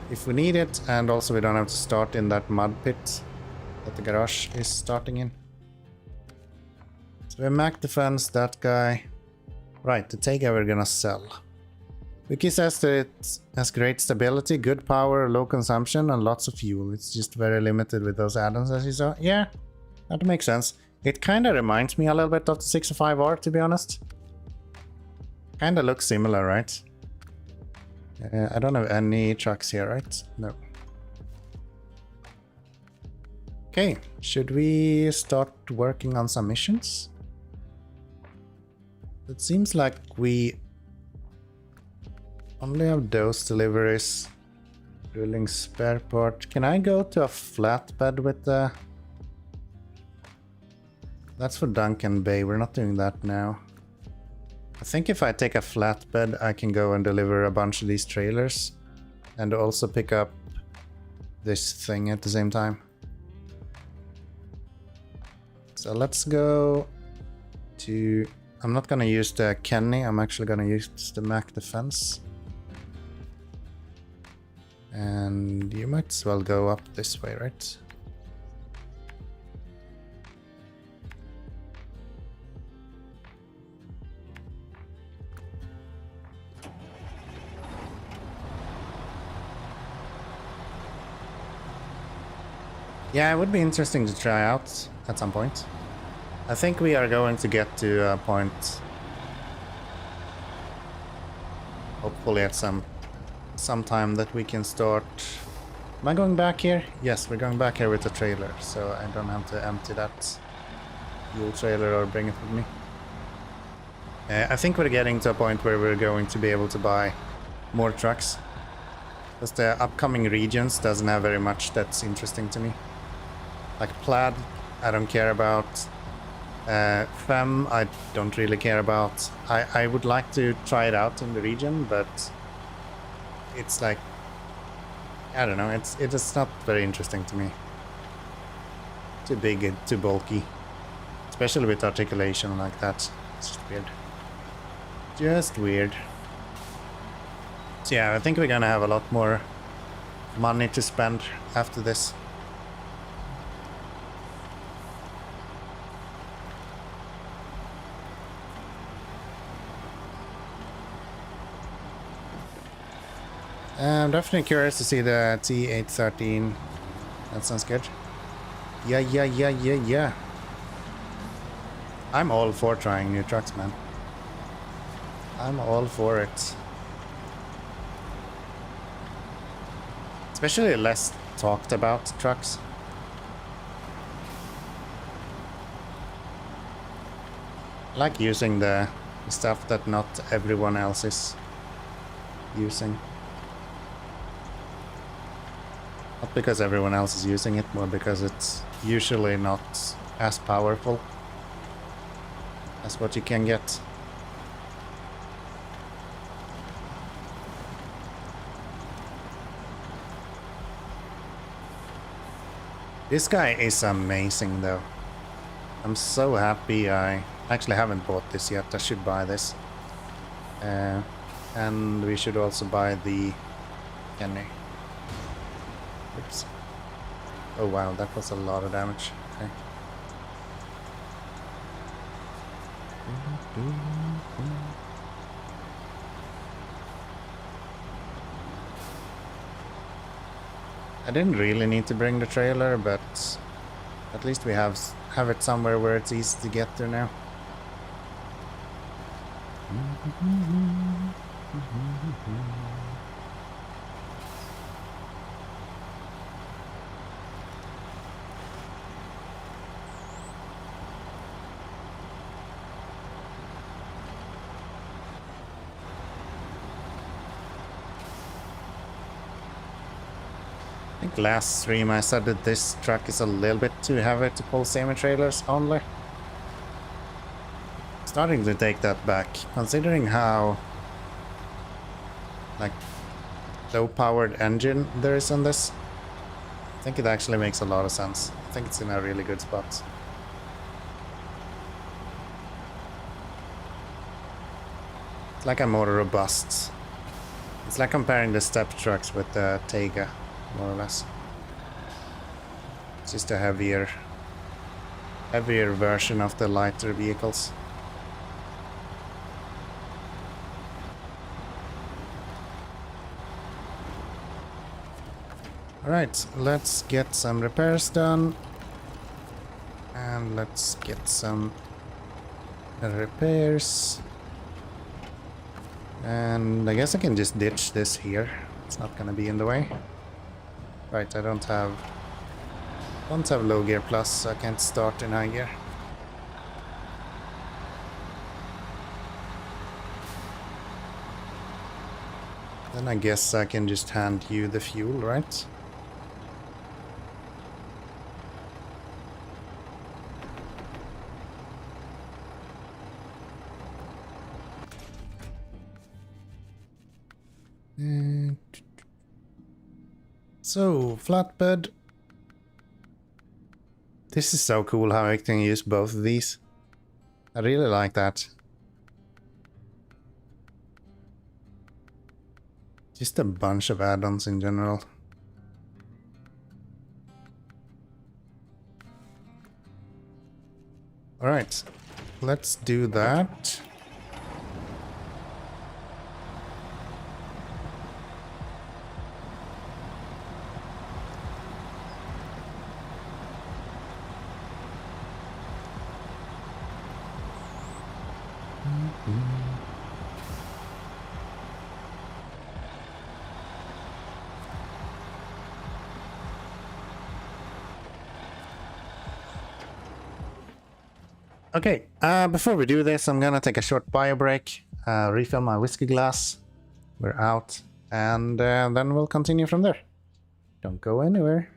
if we need it, and also we don't have to start in that mud pit that the garage is starting in. So we have Mac Defense, that guy. Right, the Tega we're gonna sell. Wiki says that it has great stability, good power, low consumption, and lots of fuel. It's just very limited with those add-ons, as you saw. Yeah, that makes sense. It kind of reminds me a little bit of the 605R, to be honest. Kind of looks similar, right? I don't have any trucks here, right? No. Okay, should we start working on some missions? It seems like we only have those deliveries. Drilling spare part. Can I go to a flatbed with the... That's for Duncan Bay. We're not doing that now. I think if I take a flatbed, I can go and deliver a bunch of these trailers. And also pick up this thing at the same time. So let's go to... I'm not gonna use the Kenny, I'm actually gonna use the Mac Defense. And you might as well go up this way, right? Yeah, it would be interesting to try out at some point. I think we are going to get to a point, hopefully at some time, that we can start. Am I going back here? Yes, we're going back here with the trailer, so I don't have to empty that fuel trailer or bring it with me. I think we're getting to a point where we're going to be able to buy more trucks. Because the upcoming regions doesn't have very much that's interesting to me. Like Plaid, I don't care about. Fem, I don't really care about. I would like to try it out in the region, but it's like, I don't know, it's not very interesting to me. Too big and too bulky. Especially with articulation like that. It's just weird. Just weird. So yeah, I think we're gonna have a lot more money to spend after this. I'm definitely curious to see the T813. That sounds good. Yeah. I'm all for trying new trucks, man. I'm all for it. Especially less talked about trucks. I like using the stuff that not everyone else is using. Not because everyone else is using it, more because it's usually not as powerful as what you can get. This guy is amazing though. I'm so happy I actually haven't bought this yet. I should buy this. And we should also buy the Kenny. Oops. Oh wow, that was a lot of damage. Okay. I didn't really need to bring the trailer, but at least we have it somewhere where it's easy to get to now. I think last stream I said that this truck is a little bit too heavy to pull semi-trailers only. Starting to take that back, considering how like low-powered engine there is on this. I think it actually makes a lot of sense. I think it's in a really good spot. It's like a more robust. It's like comparing the step trucks with the Tega, more or less. It's just a heavier version of the lighter vehicles. Alright, let's get some repairs done. And let's get some repairs. And I guess I can just ditch this here. It's not gonna be in the way. Right, I don't have low gear plus, so I can't start in high gear. Then I guess I can just hand you the fuel, right? So, flatbed. This is so cool how I can use both of these. I really like that. Just a bunch of add-ons in general. Alright, let's do that. Okay, before we do this, I'm gonna take a short bio break, refill my whiskey glass. We're out, and then we'll continue from there. Don't go anywhere.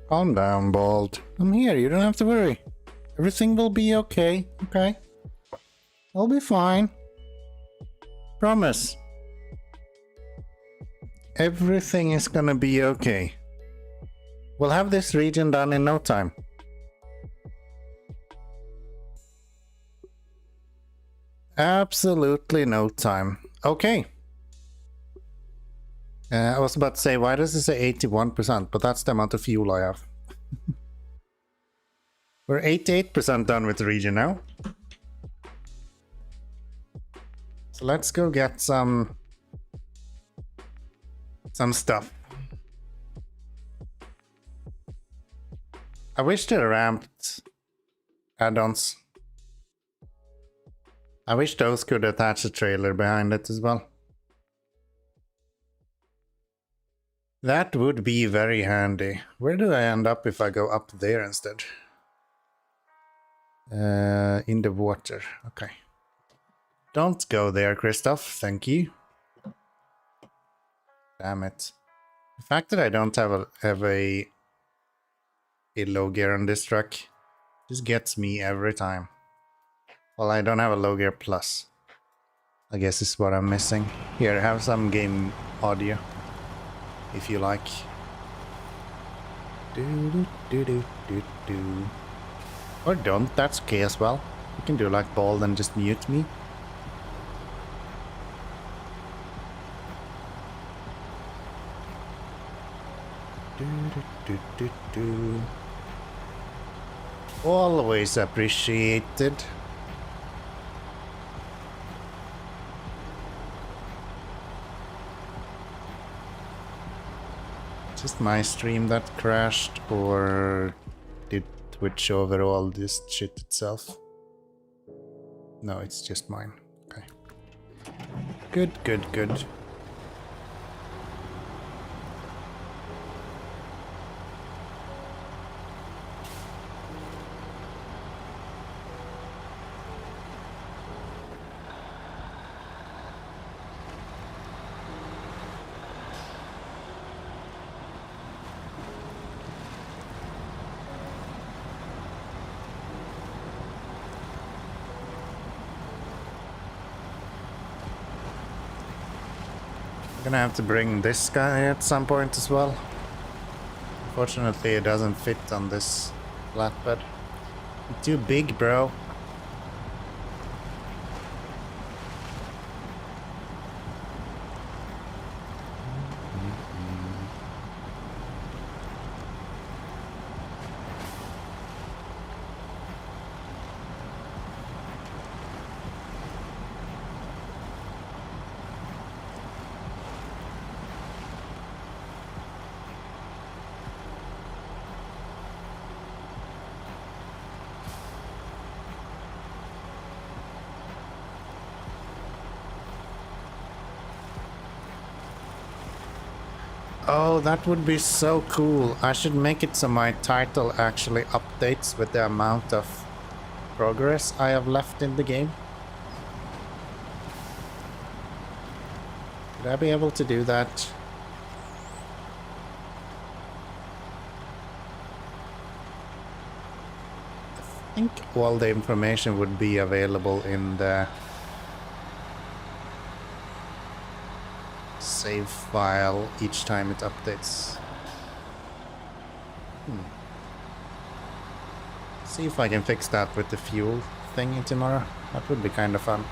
Calm down, Bald. I'm here, you don't have to worry. Everything will be okay, okay? I'll be fine. Promise. Everything is gonna be okay. We'll have this region done in no time. Absolutely no time. Okay. I was about to say, why does it say 81%? But that's the amount of fuel I have. We're 88% done with the region now. So let's go get some stuff. I wish they ramped add-ons. I wish those could attach a trailer behind it as well. That would be very handy. Where do I end up if I go up there instead? In the water. Okay. Don't go there, Christoph. Thank you. Damn it. The fact that I don't have a low gear on this truck just gets me every time. Well, I don't have a low gear plus. I guess is what I'm missing. Here, have some game audio. If you like. Or don't, that's okay as well. You can do like Bald and just mute me. Always appreciated. Just my stream that crashed, or did Twitch overall this shit itself? No, it's just mine. Okay. Good, good, good. Gonna have to bring this guy at some point as well. Unfortunately, it doesn't fit on this flatbed. You're too big, bro. Oh, that would be so cool. I should make it so my title actually updates with the amount of progress I have left in the game. Would I be able to do that? I think all the information would be available in the save file each time it updates. See if I can fix that with the fuel thing tomorrow. That would be kind of fun.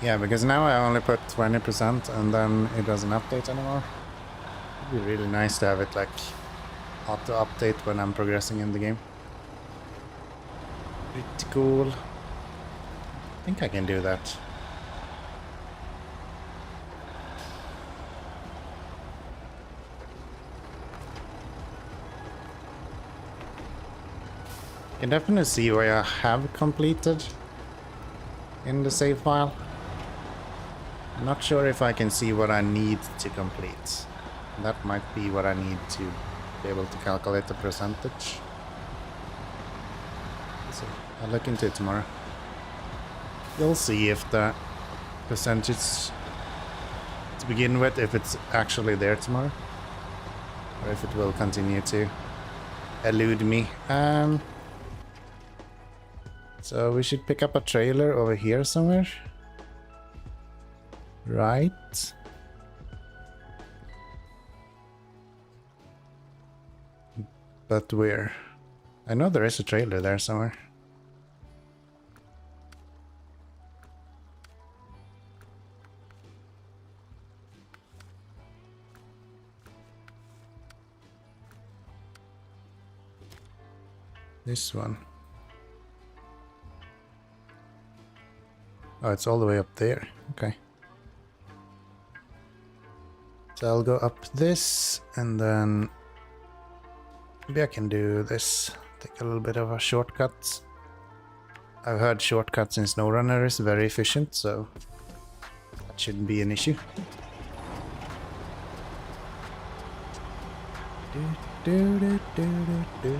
Yeah, because now I only put 20% and then it doesn't update anymore. It'd be really nice to have it like auto update when I'm progressing in the game. Pretty cool. think I can do that. You can definitely see what I have completed in the save file. I'm not sure if I can see what I need to complete. That might be what I need to be able to calculate the percentage. So I'll look into it tomorrow. You'll see if the percentage to begin with, if it's actually there tomorrow, or if it will continue to elude me. So we should pick up a trailer over here somewhere. Right. But where? I know there is a trailer there somewhere. This one. Oh, it's all the way up there. Okay. So I'll go up this, and then maybe I can do this. Take a little bit of a shortcut. I've heard shortcuts in SnowRunner is very efficient, so that shouldn't be an issue. Do, do, do, do, do.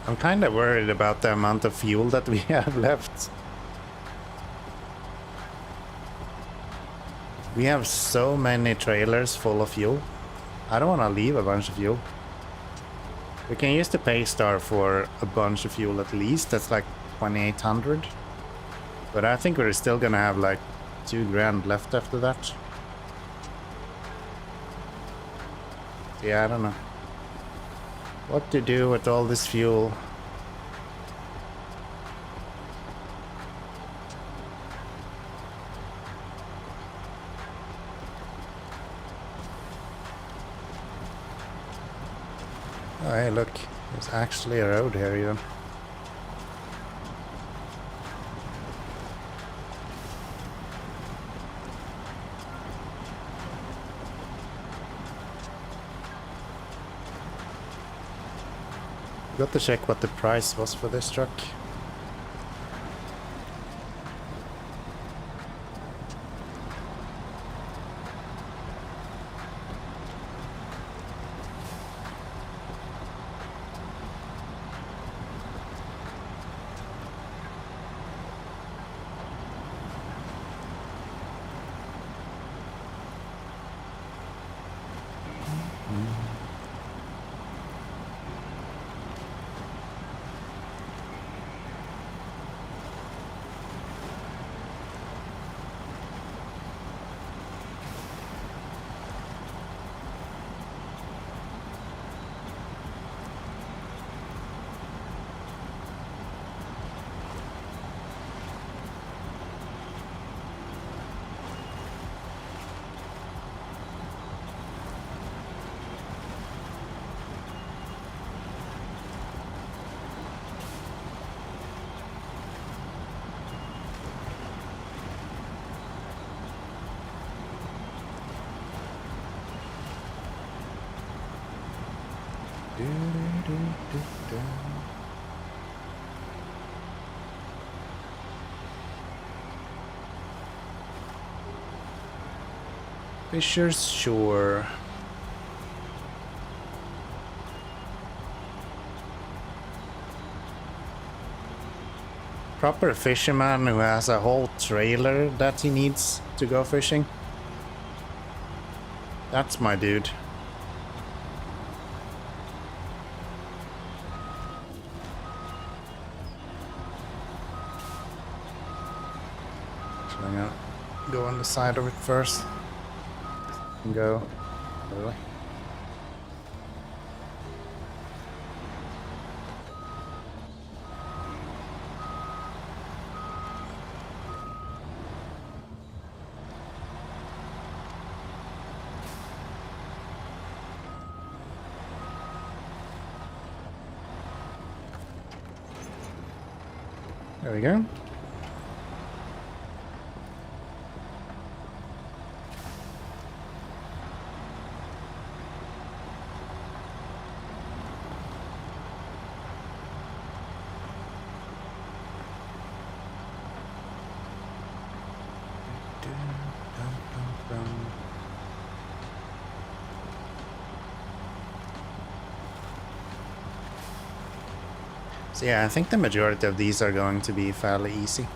I'm kind of worried about the amount of fuel that we have left. We have so many trailers full of fuel. I don't want to leave a bunch of fuel. We can use the pay star for a bunch of fuel at least. That's like 2,800. But I think we're still gonna have like 2 grand left after that. Yeah, I don't know what to do with all this fuel. Oh, hey, look, there's actually a road here even. Got to check what the price was for this truck. Fisher's Shore. Proper fisherman who has a whole trailer that he needs to go fishing. That's my dude. Actually, I'm gonna go on the side of it first. and go. Really? There we go. So yeah, I think the majority of these are going to be fairly easy.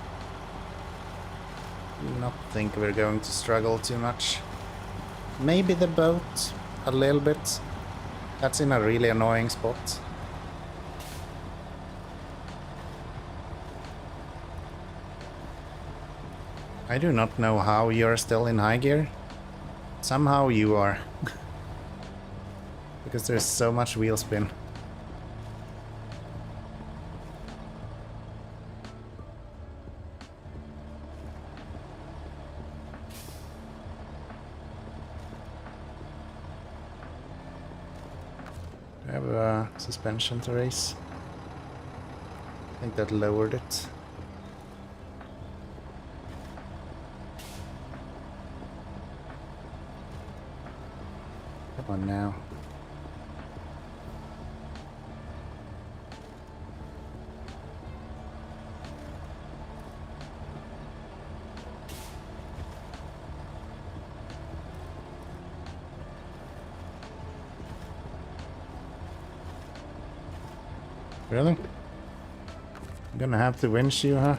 Do not think we're going to struggle too much. Maybe the boat a little bit. That's in a really annoying spot. I do not know how you're still in high gear. Somehow you are. Because there's so much wheel spin. I have a suspension to raise. I think that lowered it. Come on now. Really? I'm gonna have to winch you, huh?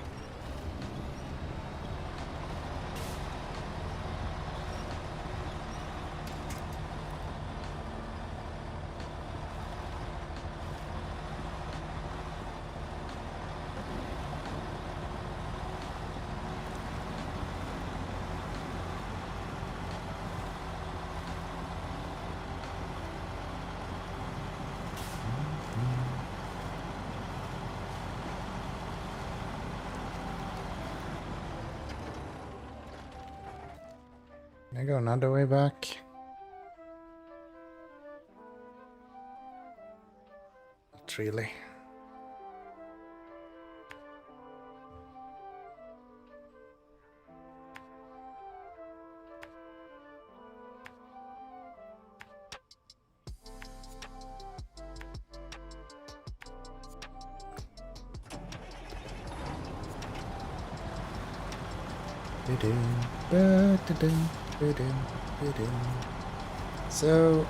Can I go another way back? Not really. So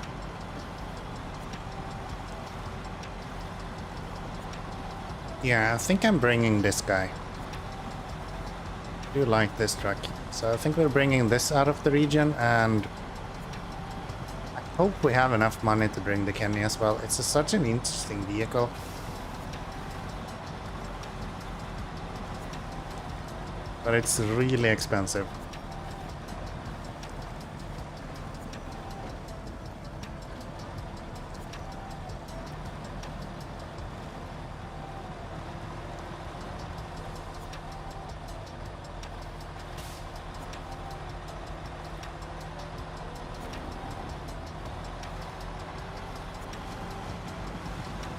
yeah, I think I'm bringing this guy. I do like this truck. So I think we're bringing this out of the region, and I hope we have enough money to bring the Kenny as well. It's such an interesting vehicle. But it's really expensive.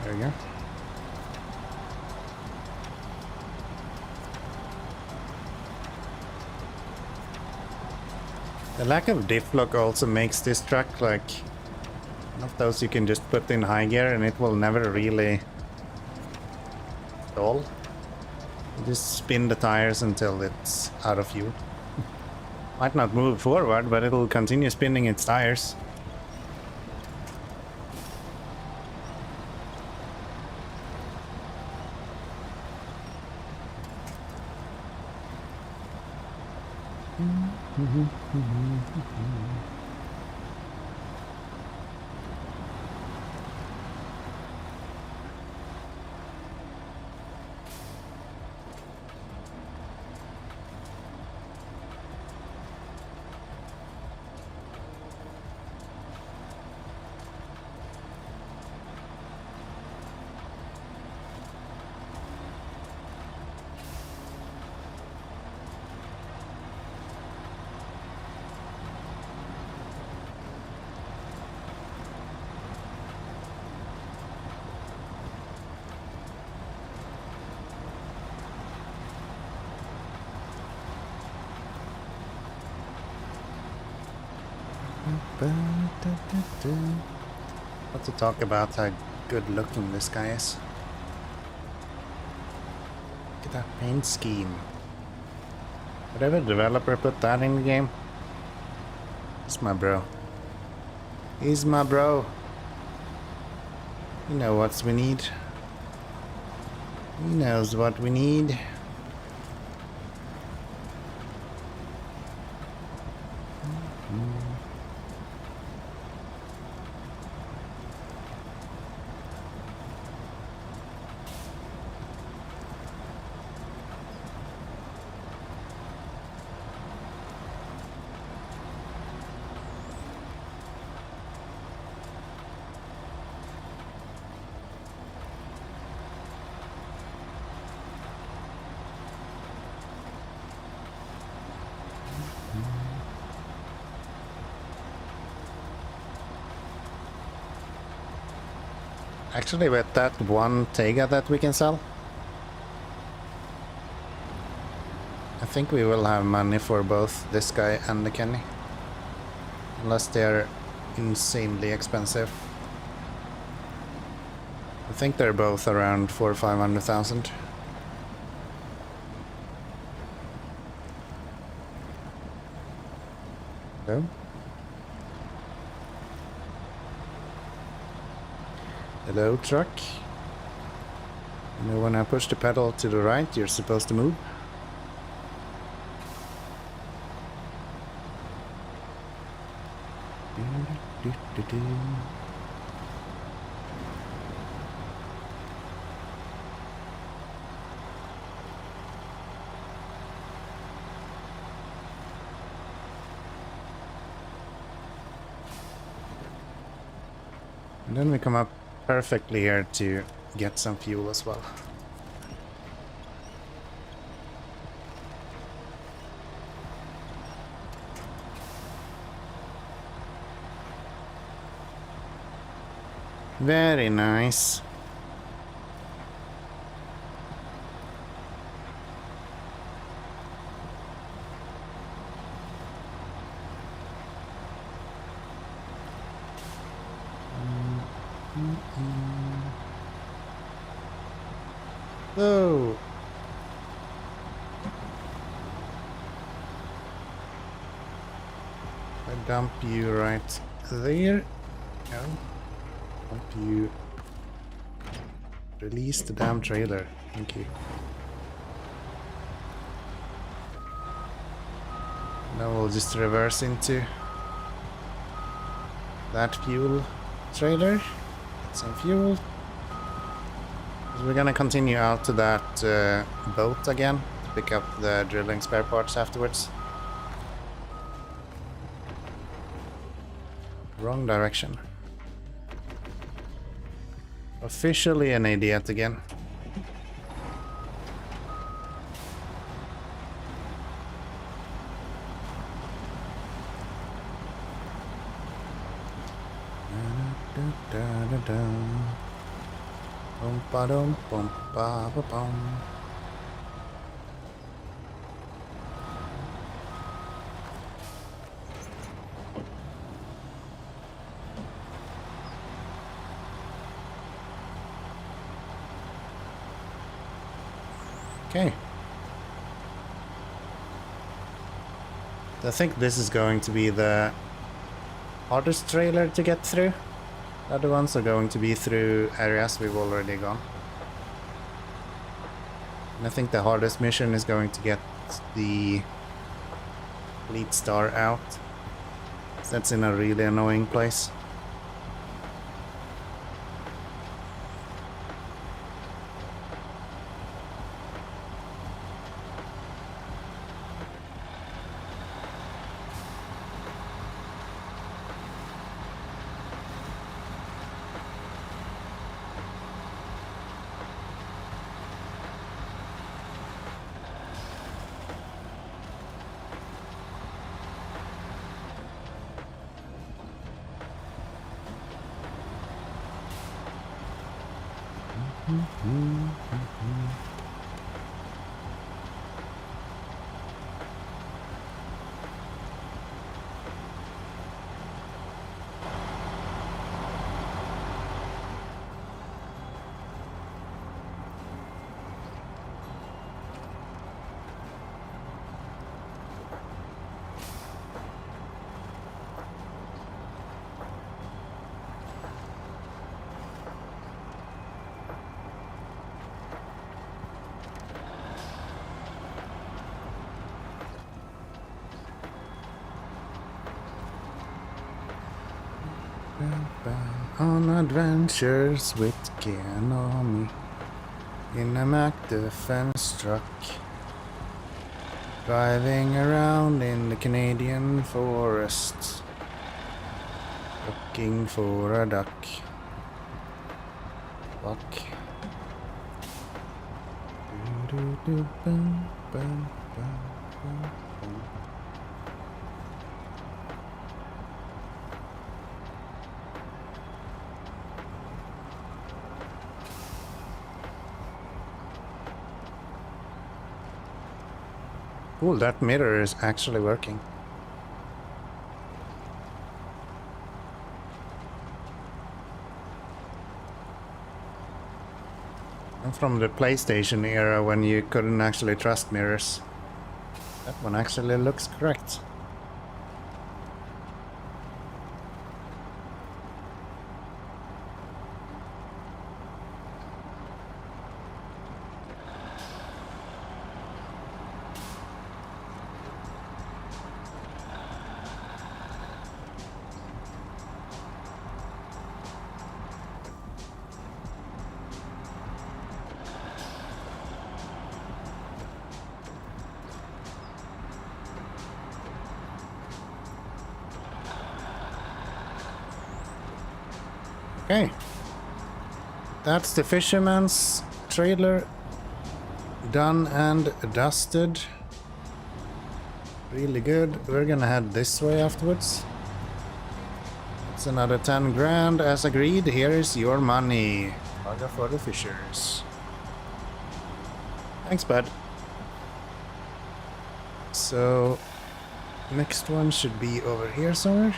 There we go. The lack of diff lock also makes this truck like one of those you can just put in high gear and it will never really stall. You just spin the tires until it's out of fuel. Might not move forward, but it'll continue spinning its tires. What to talk about how good looking this guy is. Look at that paint scheme. Whatever developer put that in the game. It's my bro. He's my bro. You know what we need. He knows what we need. Actually, with that one Tega that we can sell, I think we will have money for both this guy and the Kenny. Unless they're insanely expensive. I think they're both around 400,000 or 500,000. Hello? Hello, truck. You know, when I push the pedal to the right, you're supposed to move. And then we come up perfectly here to get some fuel as well. Very nice. Oh. I dump you right there. No. Dump you. Release the damn trailer. Thank you. Now we'll just reverse into that fuel trailer. Get some fuel. We're gonna continue out to that boat again to pick up the drilling spare parts afterwards. Wrong direction. Officially an idiot again. Bum bum ba ba bum. Okay. I think this is going to be the hardest trailer to get through. The other ones are going to be through areas we've already gone. And I think the hardest mission is going to get the Fleet Star out. That's in a really annoying place. On adventures with Kianomi in a Mac defense truck, driving around in the Canadian forest, looking for a duck. Fuck. Cool, that mirror is actually working. I'm from the PlayStation era when you couldn't actually trust mirrors. That one actually looks correct. Okay, that's the fisherman's trailer done and dusted. Really good. We're gonna head this way afterwards. It's another 10 grand as agreed. Here is your money. Paga for the fishers. Thanks, bud. So, next one should be over here somewhere.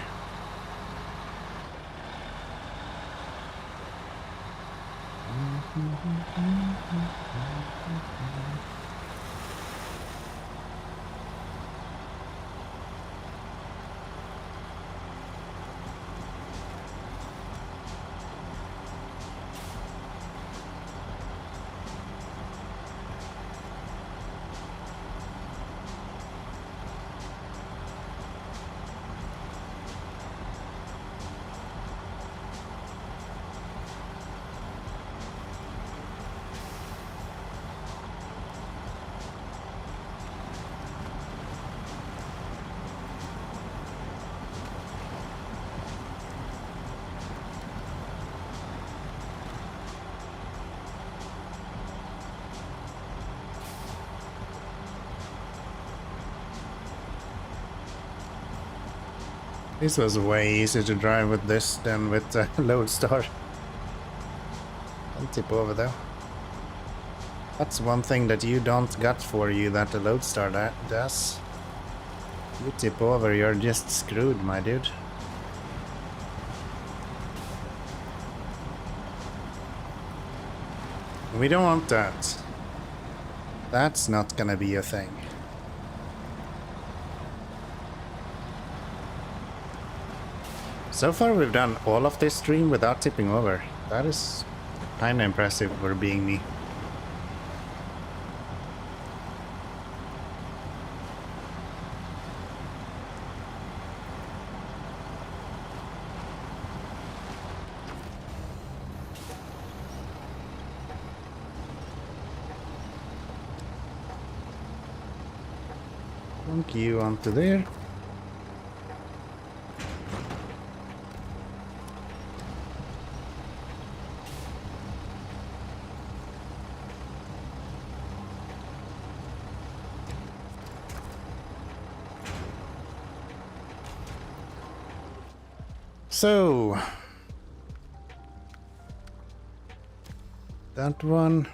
This was way easier to drive with this than with the Lodestar. Don't tip over though. That's one thing that you don't got for you that the Lodestar does. You tip over, you're just screwed, my dude. We don't want that. That's not gonna be a thing. So far we've done all of this stream without tipping over. That is kinda impressive for being me. Plunk you onto there. So, that one.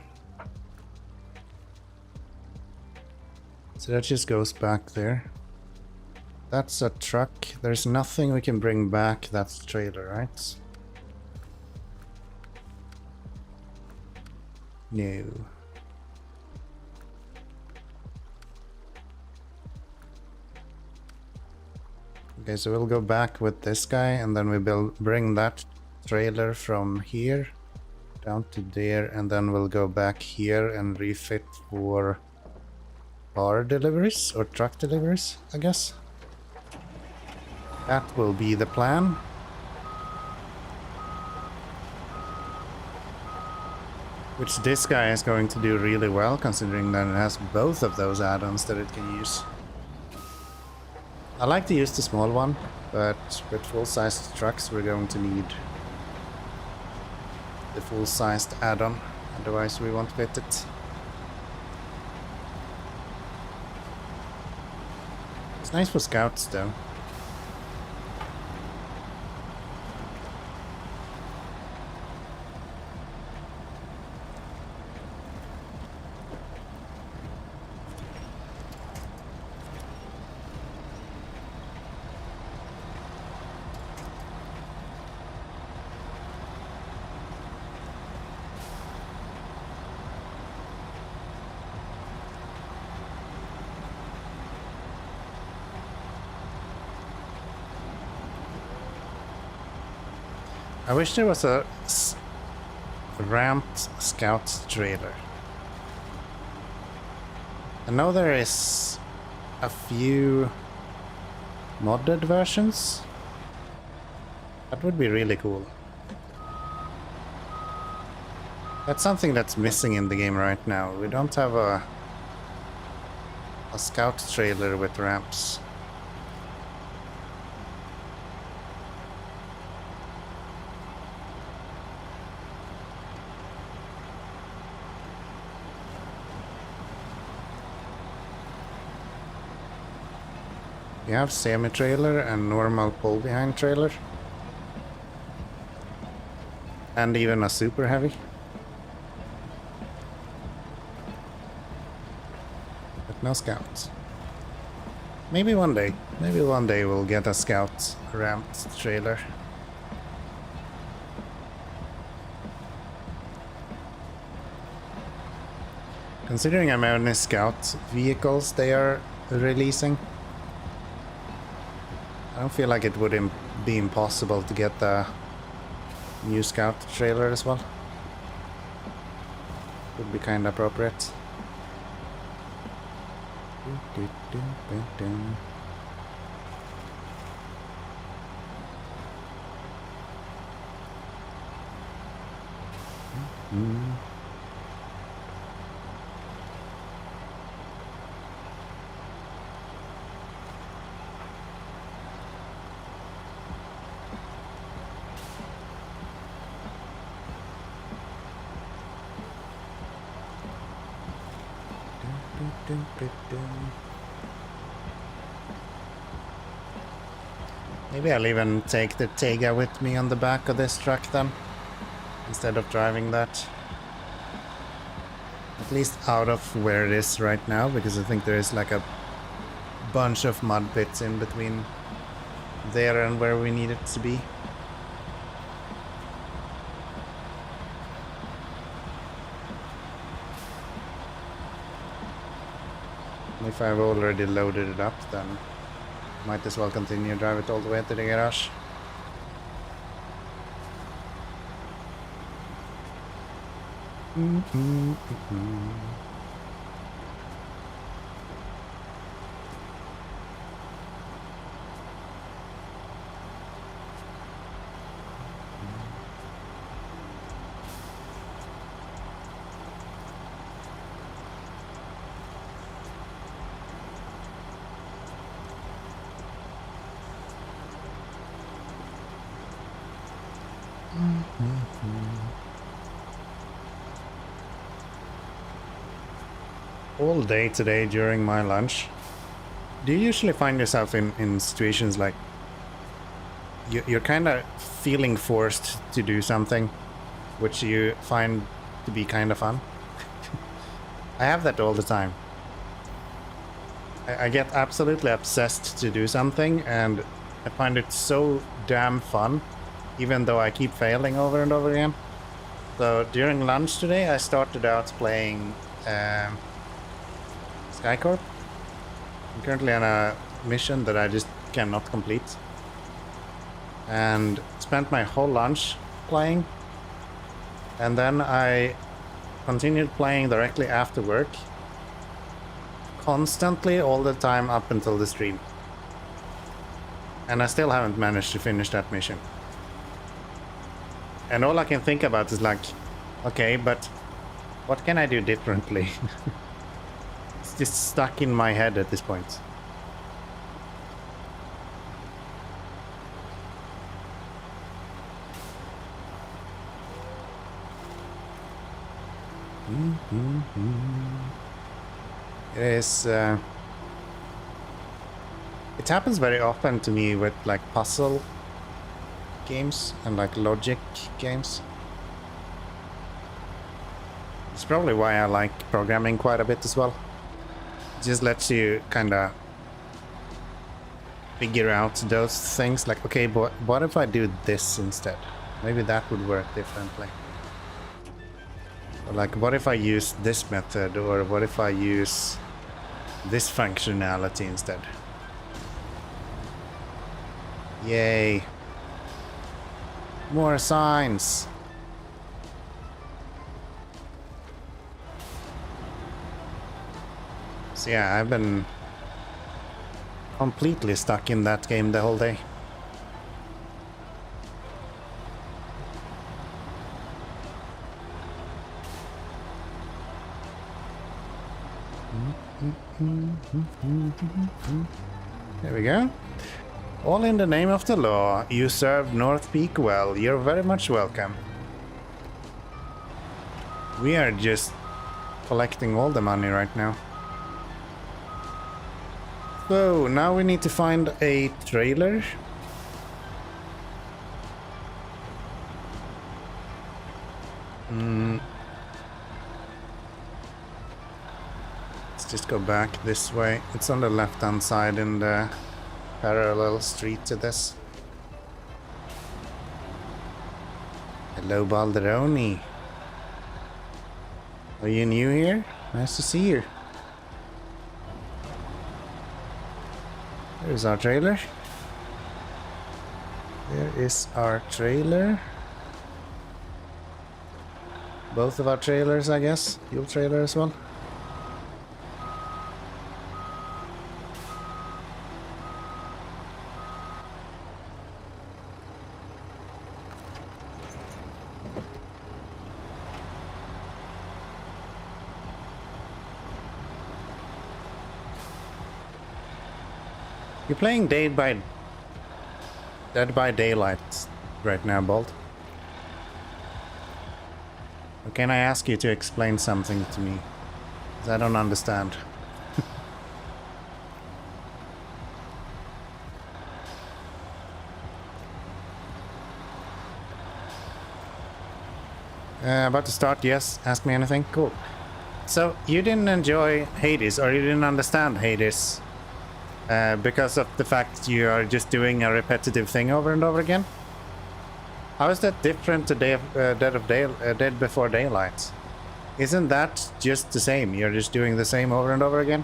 So that just goes back there. That's a truck. There's nothing we can bring back. That's the trailer, right? No. Okay, so we'll go back with this guy and then we bring that trailer from here down to there, and then we'll go back here and refit for car deliveries or truck deliveries, I guess. That will be the plan. Which this guy is going to do really well, considering that it has both of those add-ons that it can use. I like to use the small one, but with full-sized trucks we're going to need the full-sized add-on, otherwise we won't fit it. It's nice for scouts though. I wish there was a ramped scout trailer. I know there is a few modded versions. That would be really cool. That's something that's missing in the game right now. We don't have a scout trailer with ramps. You have semi-trailer and normal pull-behind trailer. And even a super heavy. But no scouts. Maybe one day we'll get a scout ramped trailer. Considering how many scout vehicles they are releasing, I don't feel like it would be impossible to get the new scout trailer as well. Would be kind of appropriate. Maybe I'll even take the Tega with me on the back of this truck then, instead of driving that. At least out of where it is right now, because I think there is like a bunch of mud pits in between there and where we need it to be. If I've already loaded it up, then might as well continue to drive it all the way to the garage. All day today during my lunch. Do you usually find yourself in situations like you're kind of feeling forced to do something which you find to be kind of fun? I have that all the time. I get absolutely obsessed to do something and I find it so damn fun, even though I keep failing over and over again. So during lunch today I started out playing Skycorp. I'm currently on a mission that I just cannot complete. And spent my whole lunch playing. And then I continued playing directly after work. Constantly, all the time up until the stream. And I still haven't managed to finish that mission. And all I can think about is like, okay, but What can I do differently? It's just stuck in my head at this point. It is... it happens very often to me with like puzzle games and like logic games. It's probably why I like programming quite a bit as well. It just lets you kind of figure out those things like, okay, but what if I do this instead? Maybe that would work differently. Or like, what if I use this method, or what if I use this functionality instead? Yay. More signs. So yeah, I've been completely stuck in that game the whole day. There we go. All in the name of the law. You served North Peak well. You're very much welcome. We are just collecting all the money right now. So now we need to find a trailer. Let's just go back this way. It's on the left-hand side in the parallel street to this. Hello, Balderoni. Are you new here? Nice to see you. There's our trailer. There is our trailer. Both of our trailers, I guess. Your trailer as well. You're playing Dead by Daylight right now, Bolt. Or can I ask you to explain something to me? 'Cause I don't understand. About to start, yes. Ask me anything? Cool. So, you didn't enjoy Hades, or you didn't understand Hades? Because of the fact you are just doing a repetitive thing over and over again? How is that different to Dead Before Daylight? Isn't that just the same? You're just doing the same over and over again?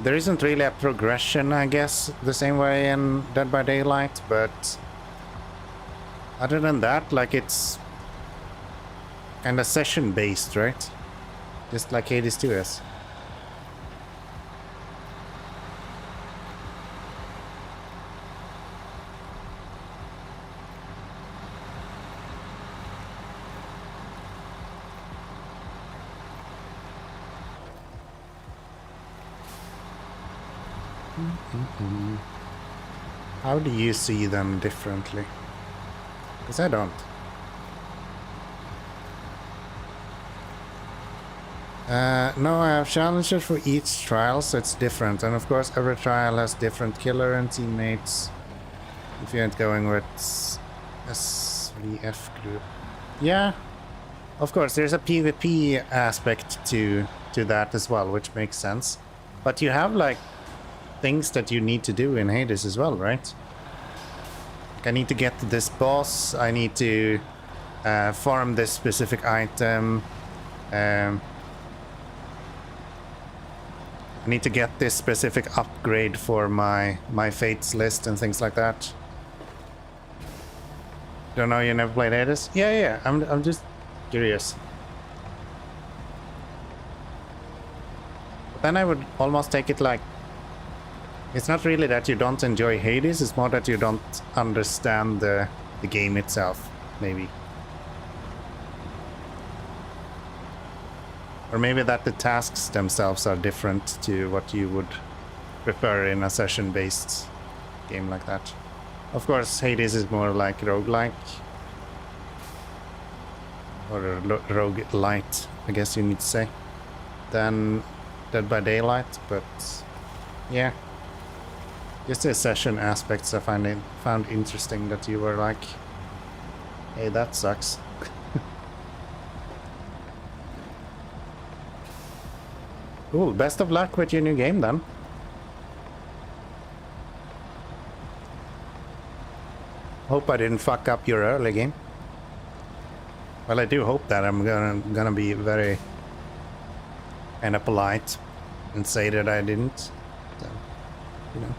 There isn't really a progression, I guess, the same way in Dead by Daylight, but other than that, like, it's kind of session-based, right? Just like Hades 2 is. How do you see them differently? Because I don't. No, I have challenges for each trial, so it's different. And of course, every trial has different killer and teammates. If you aren't going with S3F group. Yeah, of course, there's a PvP aspect to that as well, which makes sense. But you have, like, things that you need to do in Hades as well, right? I need to get to this boss, I need to farm this specific item, I need to get this specific upgrade for my fates list and things like that. Don't know, you never played Hades? Yeah, I'm just curious. But then I would almost take it like It's not really that you don't enjoy Hades, it's more that you don't understand the game itself, maybe. Or maybe that the tasks themselves are different to what you would prefer in a session-based game like that. Of course, Hades is more like roguelike. Or roguelite, I guess you need to say. Than Dead by Daylight, but yeah. Just the session aspects I found interesting that you were like, hey, that sucks. Cool, best of luck with your new game then. Hope I didn't fuck up your early game. Well, I do hope that. I'm gonna be very kind of polite and say that I didn't. So, you know.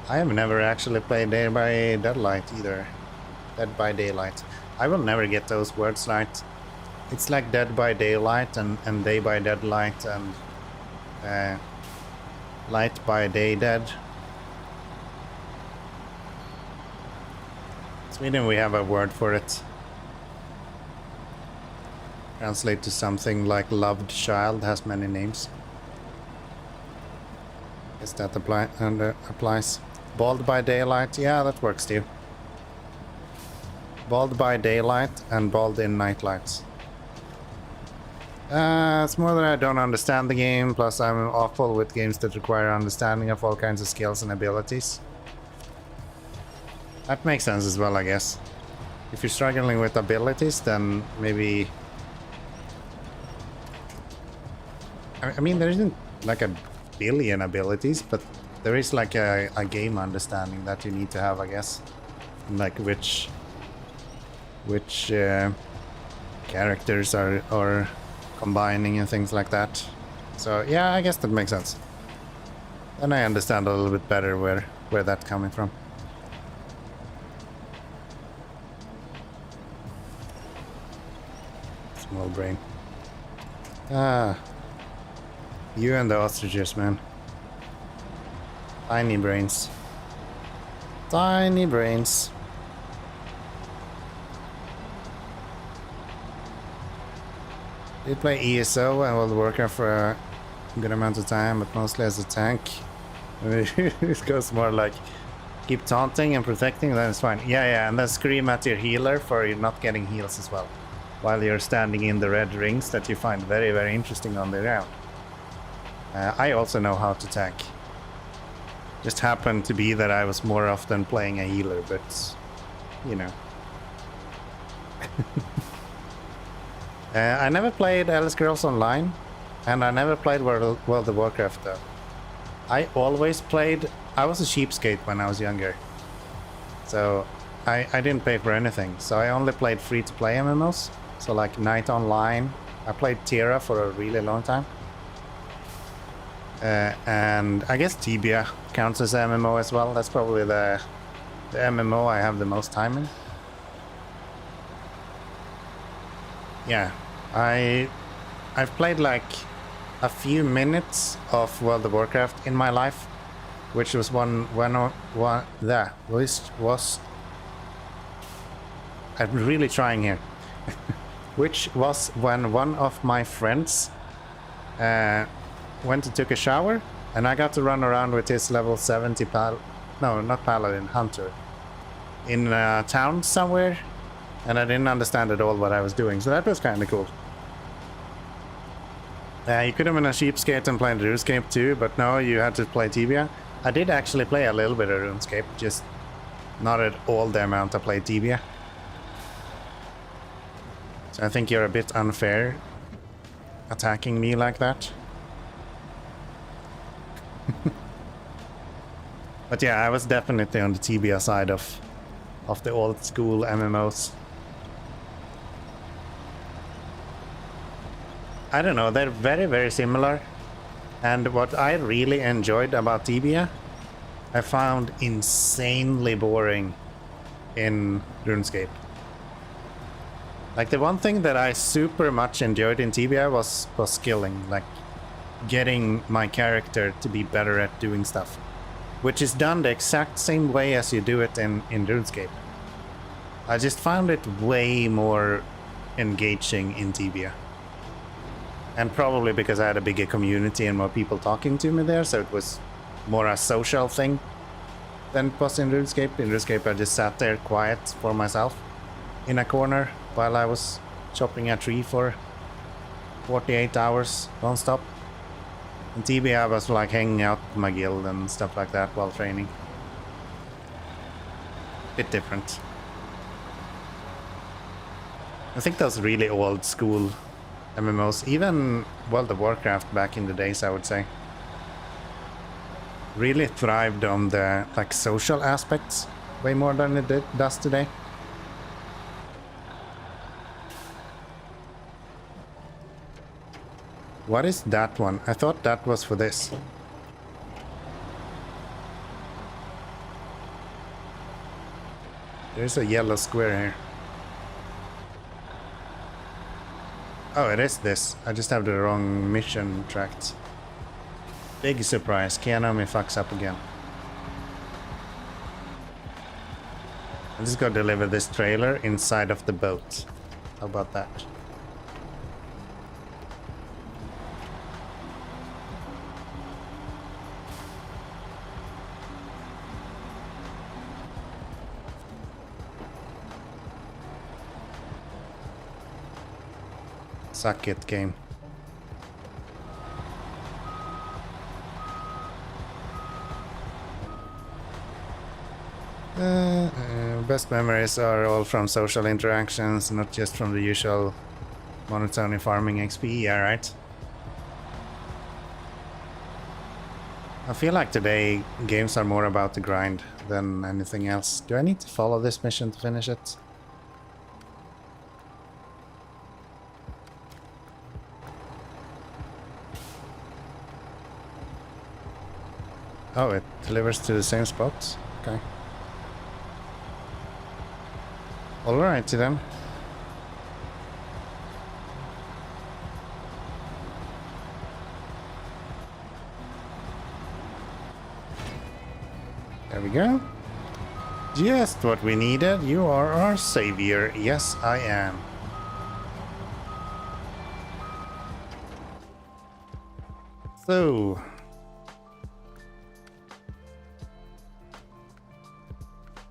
I have never actually played Dead by Daylight either. Dead by Daylight. I will never get those words right. It's like Dead by Daylight and Day by Deadlight and Light by Day Dead. Sweden, we have a word for it. Translate to something like loved child, has many names. Guess that applies. Bald by Daylight, yeah, that works too. Bald by Daylight and bald in Nightlights. It's more that I don't understand the game, plus I'm awful with games that require understanding of all kinds of skills and abilities. That makes sense as well, I guess. If you're struggling with abilities, then maybe... I mean, there isn't like a billion abilities, but there is like a game understanding that you need to have, I guess. Like which characters are combining and things like that. So yeah, I guess that makes sense. Then I understand a little bit better where that's coming from. Small brain. Ah. You and the ostriches, man. Tiny brains. Tiny brains. Did play ESO and World of Warcraft for a good amount of time, but mostly as a tank. It goes more like keep taunting and protecting, then it's fine. Yeah, and then scream at your healer for you not getting heals as well. While you're standing in the red rings that you find very, very interesting on the ground. I also know how to tank. Just happened to be that I was more often playing a healer, but you know. I never played Elder Scrolls Online, and I never played World of Warcraft though. I always played... I was a cheapskate when I was younger. So I didn't pay for anything. So I only played free-to-play MMOs. So like Night Online. I played Tierra for a really long time. And I guess Tibia counts as MMO as well. That's probably the MMO I have the most time in. Yeah, I've played like a few minutes of World of Warcraft in my life, which was I'm really trying here. Which was when one of my friends went and took a shower, and I got to run around with his level 70 hunter in a town somewhere, and I didn't understand at all what I was doing, so that was kind of cool. You could have been a cheapskate and played RuneScape too, but no, you had to play Tibia. I did actually play a little bit of RuneScape, just not at all the amount I played Tibia. So I think you're a bit unfair attacking me like that. But yeah, I was definitely on the Tibia side of the old school MMOs. I don't know, they're very, very similar. And what I really enjoyed about Tibia I found insanely boring in RuneScape. Like the one thing that I super much enjoyed in TBI was skilling, like getting my character to be better at doing stuff, which is done the exact same way as you do it in RuneScape. I just found it way more engaging in TBI. And probably because I had a bigger community and more people talking to me there, so it was more a social thing than it was in RuneScape. In RuneScape I just sat there quiet for myself in a corner while I was chopping a tree for 48 hours non-stop. In TBI I was like hanging out with my guild and stuff like that while training. Bit different. I think those really old school MMOs, even World of Warcraft back in the days, I would say, really thrived on the like social aspects way more than it does today. What is that one? I thought that was for this. There's a yellow square here. Oh, it is this. I just have the wrong mission tracked. Big surprise. Kianami fucks up again. I'm just gonna deliver this trailer inside of the boat. How about that? Suck it, game. Best memories are all from social interactions, not just from the usual monotony farming XP. Yeah, right. I feel like today games are more about the grind than anything else. Do I need to follow this mission to finish it? Oh, it delivers to the same spot? Okay. Alrighty then. There we go. Just what we needed. You are our savior. Yes, I am. So...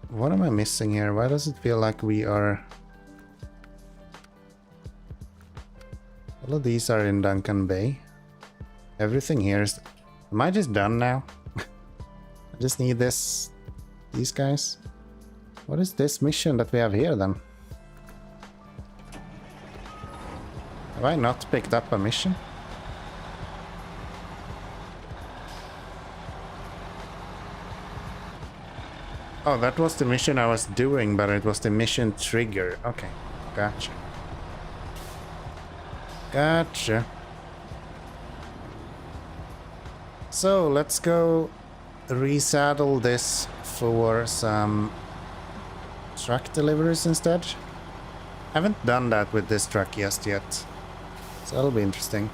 what am I missing here? Why does it feel like we are... all of these are in Duncan Bay. Everything here is... am I just done now? I just need this... these guys. What is this mission that we have here then? Have I not picked up a mission? Oh, that was the mission I was doing, but it was the mission trigger. Okay, gotcha. Gotcha. So, let's go resaddle this for some truck deliveries instead. Haven't done that with this truck just yet, so that'll be interesting.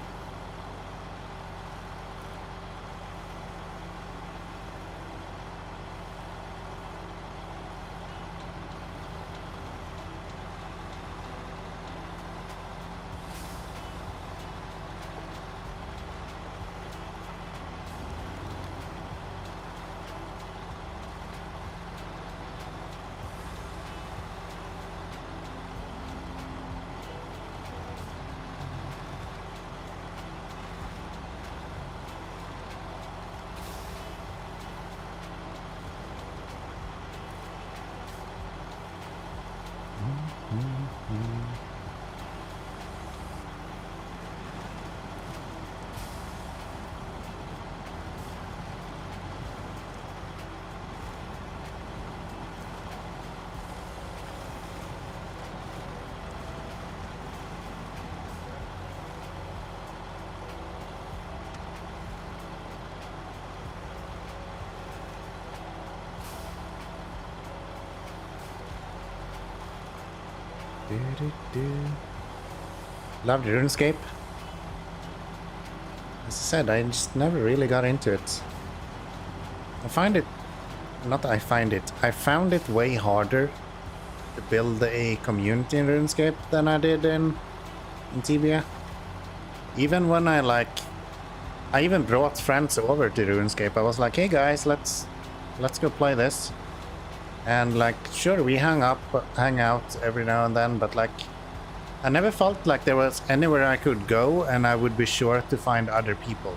Loved RuneScape. As I said, I just never really got into it. I found it way harder to build a community in RuneScape than I did in Tibia. Even when I even brought friends over to RuneScape. I was like, hey guys, let's go play this. And like, sure, we hang out every now and then, but like, I never felt like there was anywhere I could go and I would be sure to find other people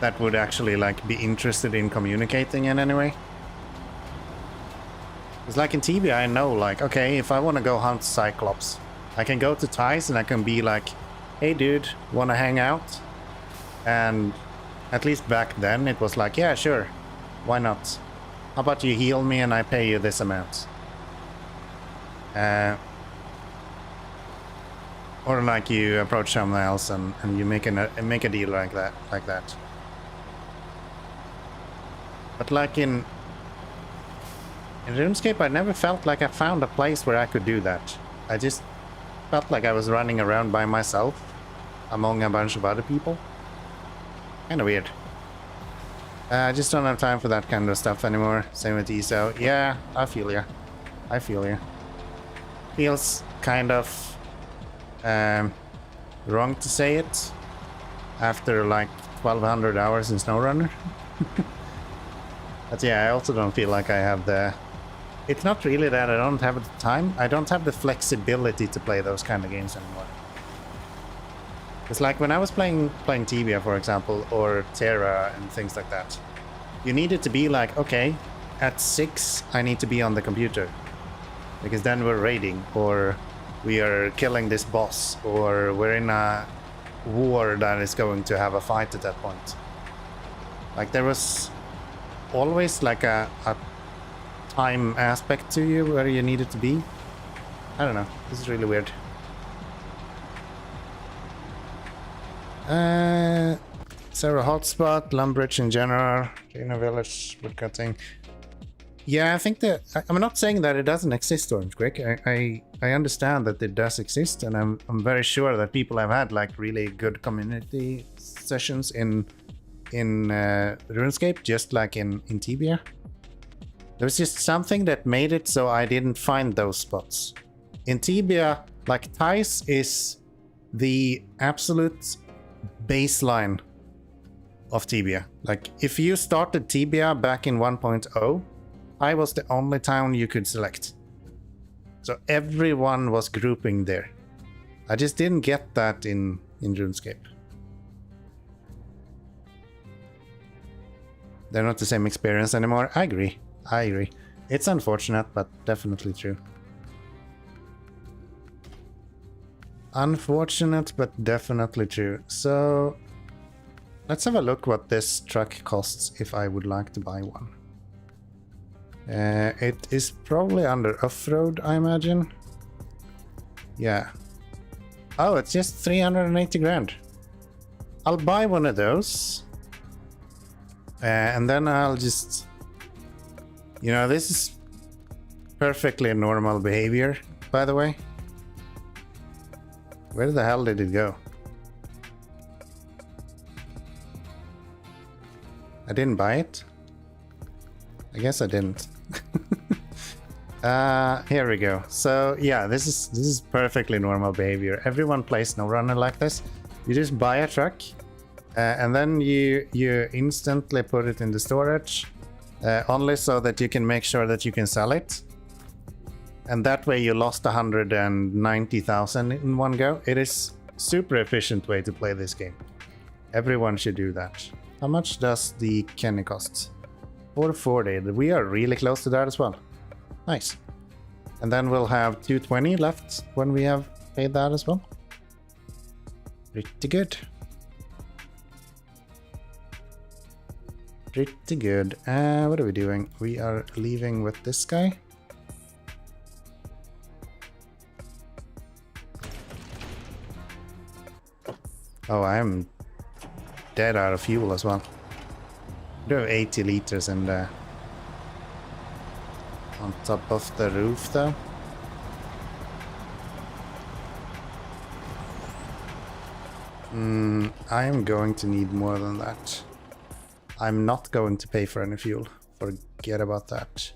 that would actually like be interested in communicating in any way. It's like in Tibia, I know like, okay, if I want to go hunt Cyclops, I can go to Thais and I can be like, hey dude, wanna hang out? And at least back then it was like, yeah, sure, why not? How about you heal me and I pay you this amount? Or like you approach someone else and you make a deal like that. But like in RuneScape, I never felt like I found a place where I could do that. I just felt like I was running around by myself among a bunch of other people. Kinda weird. I just don't have time for that kind of stuff anymore. Same with ESO. Yeah, I feel ya. Feels kind of wrong to say it after like 1200 hours in SnowRunner. But yeah, I also don't feel like I have the... It's not really that I don't have the time. I don't have the flexibility to play those kind of games anymore. It's like when I was playing Tibia, for example, or Terra and things like that. You needed to be like, okay, at 6 I need to be on the computer. Because then we're raiding, or we are killing this boss, or we're in a war that is going to have a fight at that point. Like there was always like a time aspect to you where you needed to be. I don't know, this is really weird. Sarah Hotspot, Lumbridge in general, Gina Village, woodcutting. Yeah, I think that I'm not saying that it doesn't exist, Orange Quick. I understand that it does exist, and I'm very sure that people have had like really good community sessions in RuneScape, just like in Tibia. There was just something that made it so I didn't find those spots. In Tibia, like Thais is the absolute baseline of Tibia. Like if you started Tibia back in 1.0, I was the only town you could select. So everyone was grouping there. I just didn't get that in RuneScape. They're not the same experience anymore. I agree. It's unfortunate, but definitely true. Unfortunate, but definitely true. So let's have a look what this truck costs if I would like to buy one. It is probably under off-road, I imagine. Yeah. Oh, it's just 380 grand. I'll buy one of those. And then I'll just... You know, this is perfectly normal behavior, by the way. Where the hell did it go? I didn't buy it? I guess I didn't. Here we go. So yeah, this is perfectly normal behavior. Everyone plays SnowRunner like this. You just buy a truck, and then you instantly put it in the storage, only so that you can make sure that you can sell it. And that way you lost 190,000 in one go. It is super efficient way to play this game. Everyone should do that. How much does the Kenny cost? 440. We are really close to that as well. Nice. And then we'll have 220 left when we have paid that as well. Pretty good. Pretty good. What are we doing? We are leaving with this guy. Oh, I'm dead out of fuel as well. I do have 80 liters in the on top of the roof though. I am going to need more than that. I'm not going to pay for any fuel. Forget about that.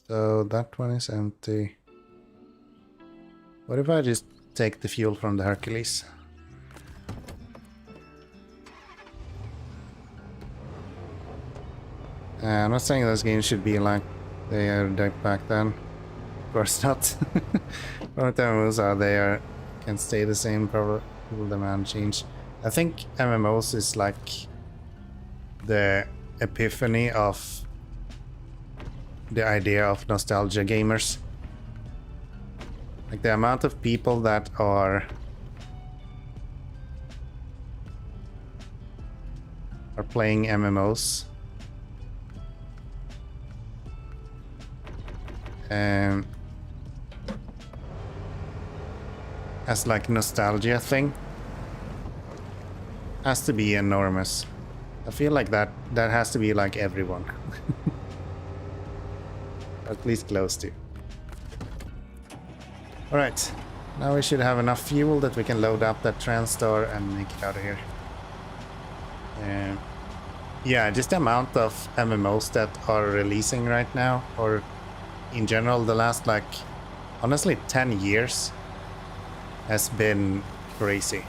So that one is empty. What if I just take the fuel from the Hercules? I'm not saying those games should be like they are back then. Of course not. From the MMOs are they can stay the same, probably will demand change. I think MMOs is like the epiphany of the idea of nostalgia gamers. Like the amount of people that are playing MMOs as like nostalgia thing has to be enormous. I feel like that has to be like everyone. At least close to. Alright, now we should have enough fuel that we can load up that Transstar and make it out of here. Yeah, just the amount of MMOs that are releasing right now, or in general the last like, honestly 10 years has been crazy.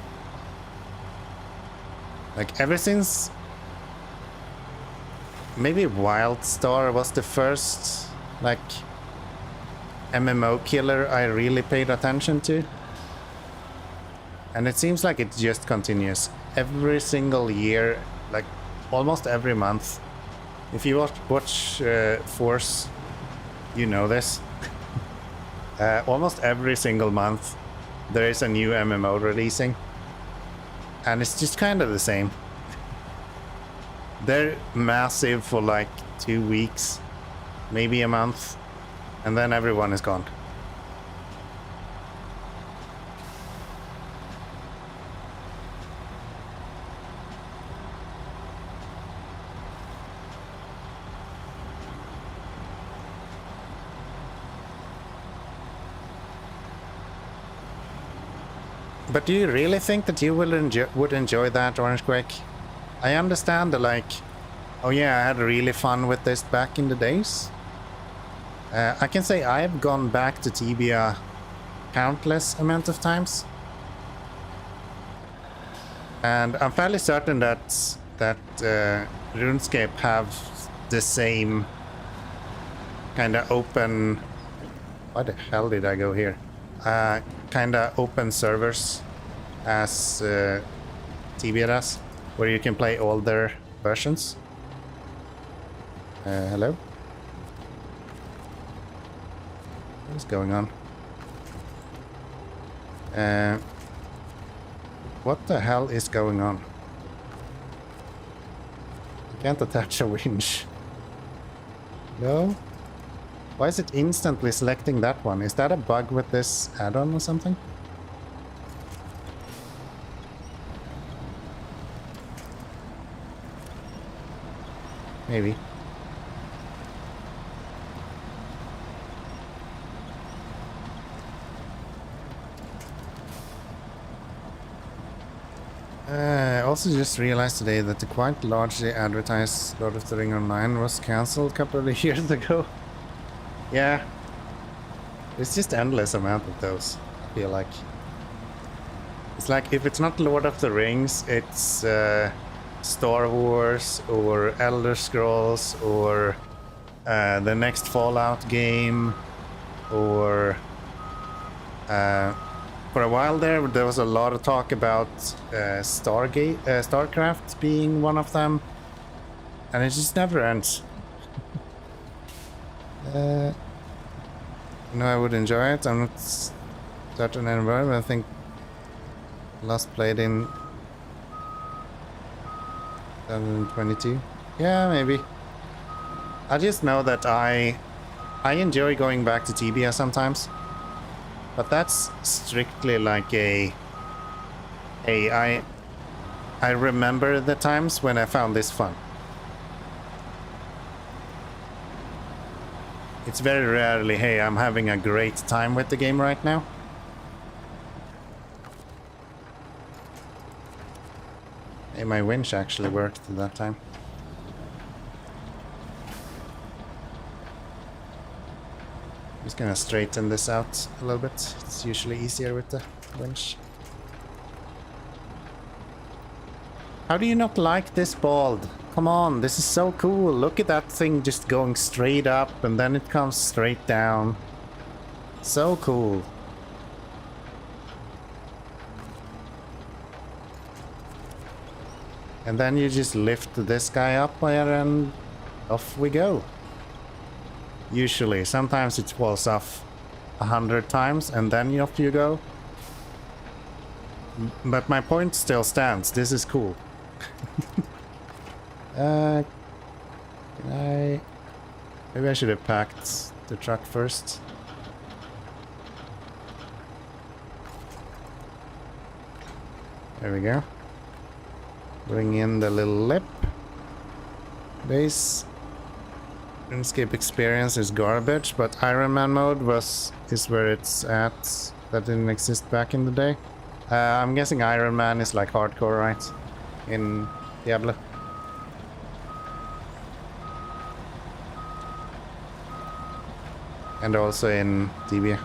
Like ever since maybe WildStar was the first like MMO killer I really paid attention to, and it seems like it just continues every single year, like almost every month. If you watch Force, you know this. Almost every single month there is a new MMO releasing, and it's just kind of the same. They're massive for like 2 weeks, maybe a month, and then everyone is gone. But do you really think that you would enjoy that, Orangequake? I understand the like, oh yeah, I had really fun with this back in the days. I can say I've gone back to Tibia countless amount of times, and I'm fairly certain that RuneScape have the same kind of open. Why the hell did I go here? Kind of open servers as Tibia does, where you can play all their versions. Hello? What is going on? What the hell is going on? I can't attach a winch. No? Why is it instantly selecting that one? Is that a bug with this add-on or something? Maybe. Also just realized today that the quite largely advertised Lord of the Ring Online was cancelled a couple of years ago. Yeah. It's just endless amount of those, I feel like. It's like, if it's not Lord of the Rings, it's Star Wars or Elder Scrolls or the next Fallout game, or for a while there was a lot of talk about StarCraft being one of them, and it just never ends. No, I would enjoy it. I'm not certain anymore, but I think last played in 2022. Yeah, maybe. I just know that I enjoy going back to Tibia sometimes, but that's strictly like I remember the times when I found this fun. It's very rarely, hey, I'm having a great time with the game right now. Hey, my winch actually worked at that time. I'm just gonna straighten this out a little bit. It's usually easier with the winch. How do you not like this bald? Come on, this is so cool. Look at that thing just going straight up and then it comes straight down. So cool. And then you just lift this guy up there and off we go. Usually, sometimes it falls off 100 times and then off you go. But my point still stands. This is cool. Can I... Maybe I should have packed the truck first. There we go. Bring in the little lip. Base. RuneScape experience is garbage, but Iron Man mode is where it's at. That didn't exist back in the day. I'm guessing Iron Man is like hardcore, right? In Diablo. And also in Tibia.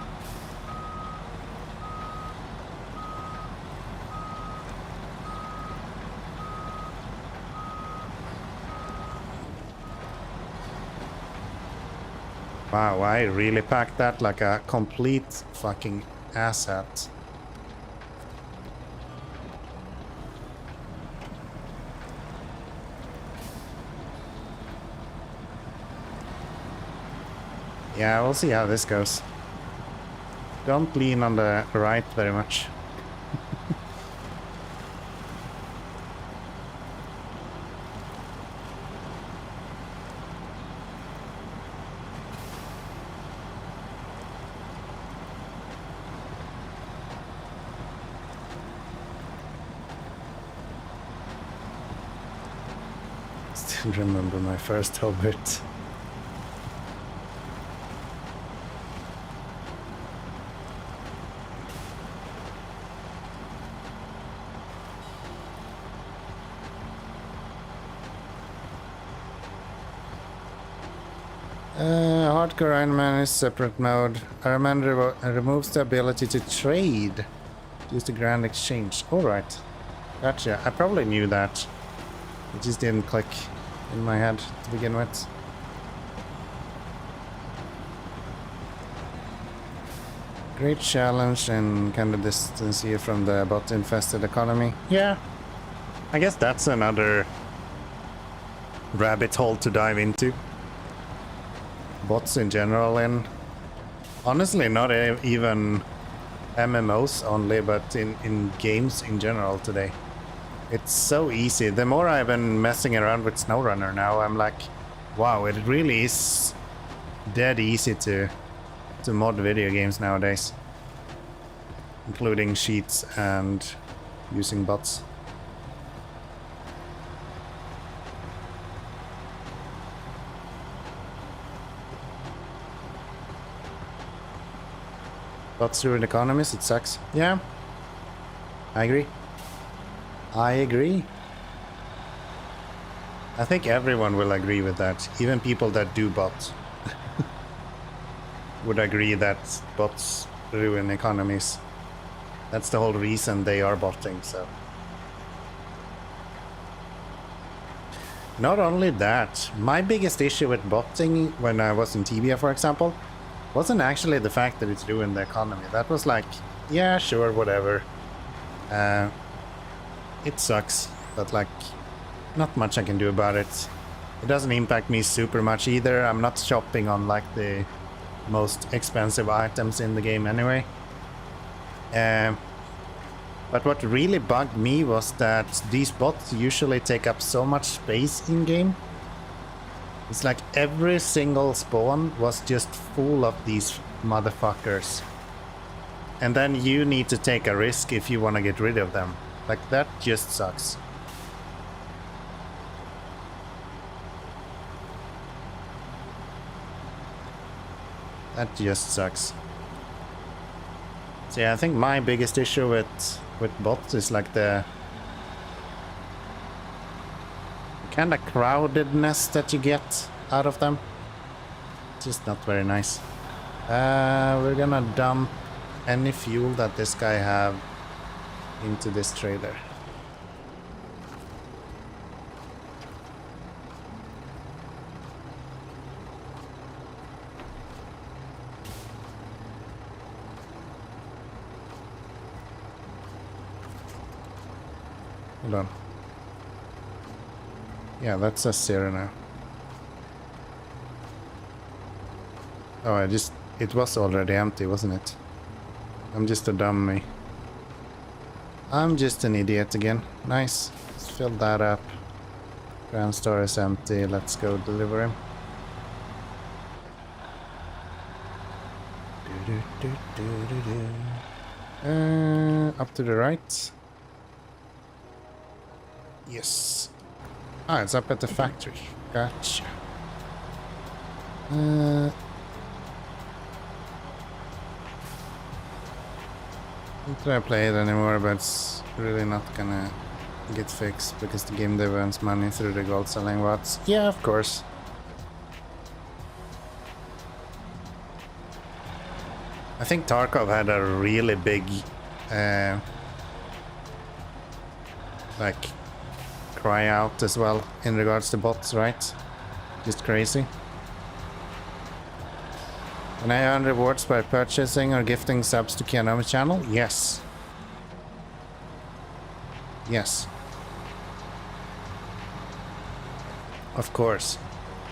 Wow, I really packed that like a complete fucking asshat. Yeah, we'll see how this goes. Don't lean on the right very much. Still remember my first Hobbit. Hardcore Iron Man is separate mode. Iron Man removes the ability to trade. Use the grand exchange. Alright. Gotcha. I probably knew that. It just didn't click in my head to begin with. Great challenge and kind of distance here from the bot-infested economy. Yeah. I guess that's another rabbit hole to dive into. Bots in general, and honestly not even MMOs only, but in games in general today. It's so easy. The more I've been messing around with SnowRunner now, I'm like, wow, it really is dead easy to mod video games nowadays. Including cheats and using bots. Bots ruin economies, it sucks. Yeah. I agree. I agree. I think everyone will agree with that. Even people that do bots would agree that bots ruin economies. That's the whole reason they are botting, so. Not only that, my biggest issue with botting when I was in Tibia, for example, wasn't actually the fact that it's ruined the economy. That was like, yeah, sure, whatever. It sucks, but like, not much I can do about it. It doesn't impact me super much either. I'm not shopping on like the most expensive items in the game anyway. But what really bugged me was that these bots usually take up so much space in game. It's like every single spawn was just full of these motherfuckers. And then you need to take a risk if you want to get rid of them. Like, that just sucks. That just sucks. So yeah, I think my biggest issue with bots is like the kind of crowdedness that you get out of them. Just not very nice. We're gonna dump any fuel that this guy have into this trailer. Hold on. Yeah, that says 0 now. Oh, it was already empty, wasn't it? I'm just a dummy. I'm just an idiot again. Nice. Let's fill that up. Ground store is empty. Let's go deliver him. Up to the right. Yes. Ah, it's up at the factory. Gotcha. Not gonna play it anymore, but it's really not gonna get fixed because the game dev earns money through the gold selling bots. Yeah, of course. I think Tarkov had a really big like cry out as well in regards to bots, right? Just crazy. Can I earn rewards by purchasing or gifting subs to Kianomi channel? Yes. Yes. Of course.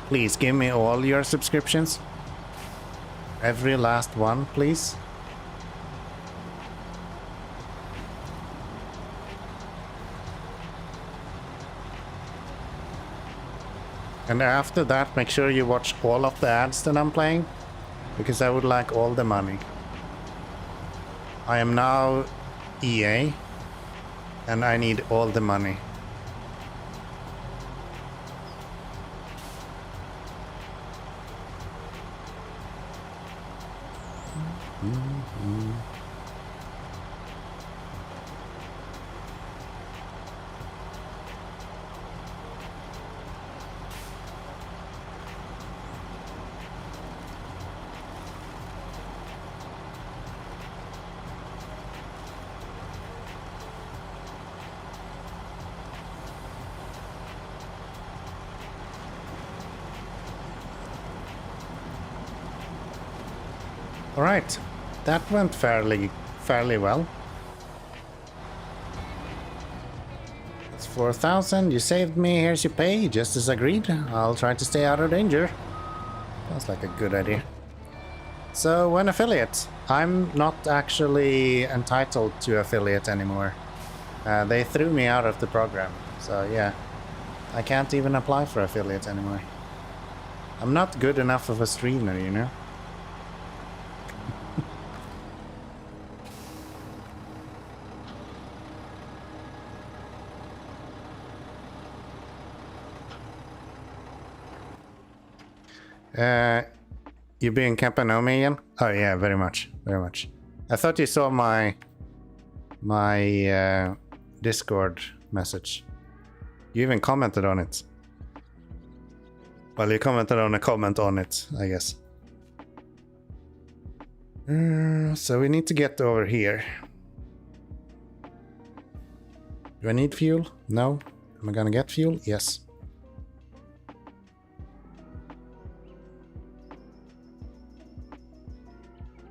Please give me all your subscriptions. Every last one, please. And after that, make sure you watch all of the ads that I'm playing, because I would like all the money. I am now EA, and I need all the money. Alright, that went fairly well. It's 4,000, you saved me, here's your pay, just as agreed. I'll try to stay out of danger. Sounds like a good idea. So, an affiliate. I'm not actually entitled to affiliate anymore. They threw me out of the program, so yeah. I can't even apply for affiliate anymore. I'm not good enough of a streamer, you know? You being Campanomi again? Oh yeah, very much, very much. I thought you saw my Discord message. You even commented on it. Well, you commented on a comment on it, I guess. So we need to get over here. Do I need fuel? No. Am I gonna get fuel? Yes.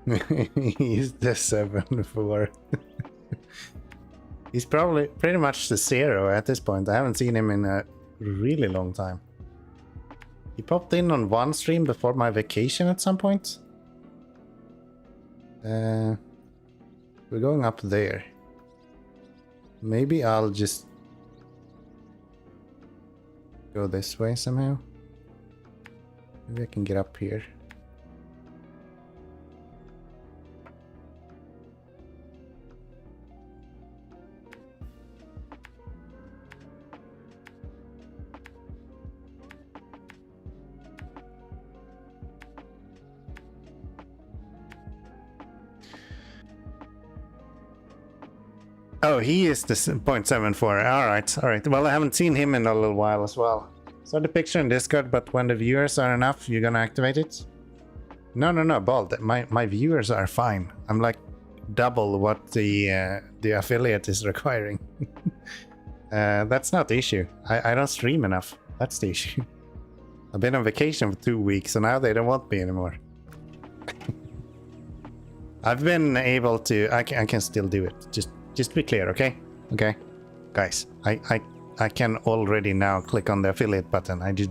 He's the 7-4. He's probably pretty much the 0 at this point. I haven't seen him in a really long time. He popped in on one stream before my vacation at some point. We're going up there. Maybe I'll just go this way somehow. Maybe I can get up here. Oh, he is the 0.74. All right. Well, I haven't seen him in a little while as well. Saw the picture in Discord, but when the viewers are enough, you're gonna activate it? No, Bald. My viewers are fine. I'm like double what the affiliate is requiring. That's not the issue. I don't stream enough. That's the issue. I've been on vacation for 2 weeks, so now they don't want me anymore. I've been able to. I can still do it. Just be clear, okay? Okay, guys. I can already now click on the affiliate button. I just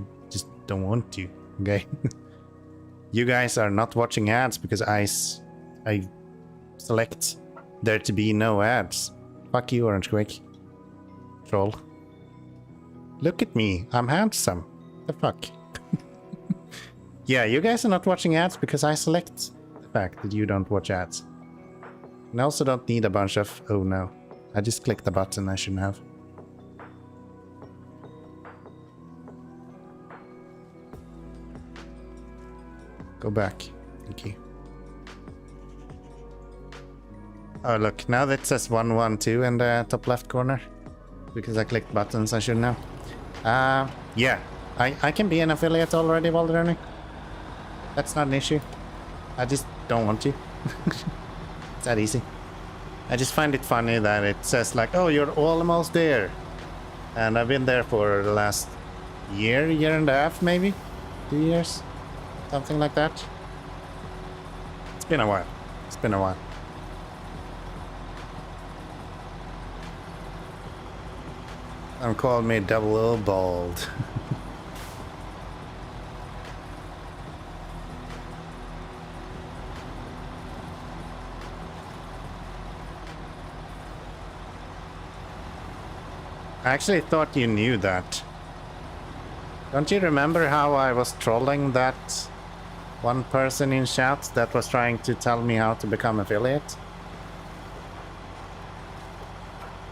don't want to. Okay. You guys are not watching ads because I select there to be no ads. Fuck you, Orange Quake. Troll. Look at me. I'm handsome. The fuck? Yeah, you guys are not watching ads because I select the fact that you don't watch ads. And I also don't need a bunch of... Oh no. I just clicked the button I shouldn't have. Go back. Thank you. Oh look, now that says 112 in the top left corner. Because I clicked buttons I shouldn't have. Yeah. I can be an affiliate already, Valderoni. That's not an issue. I just don't want to. It's that easy. I just find it funny that it says like, oh, you're almost there. And I've been there for the last year and a half maybe? 2 years? Something like that. It's been a while. It's been a while. Some call me Double O Bald. I actually thought you knew that. Don't you remember how I was trolling that one person in chat that was trying to tell me how to become affiliate?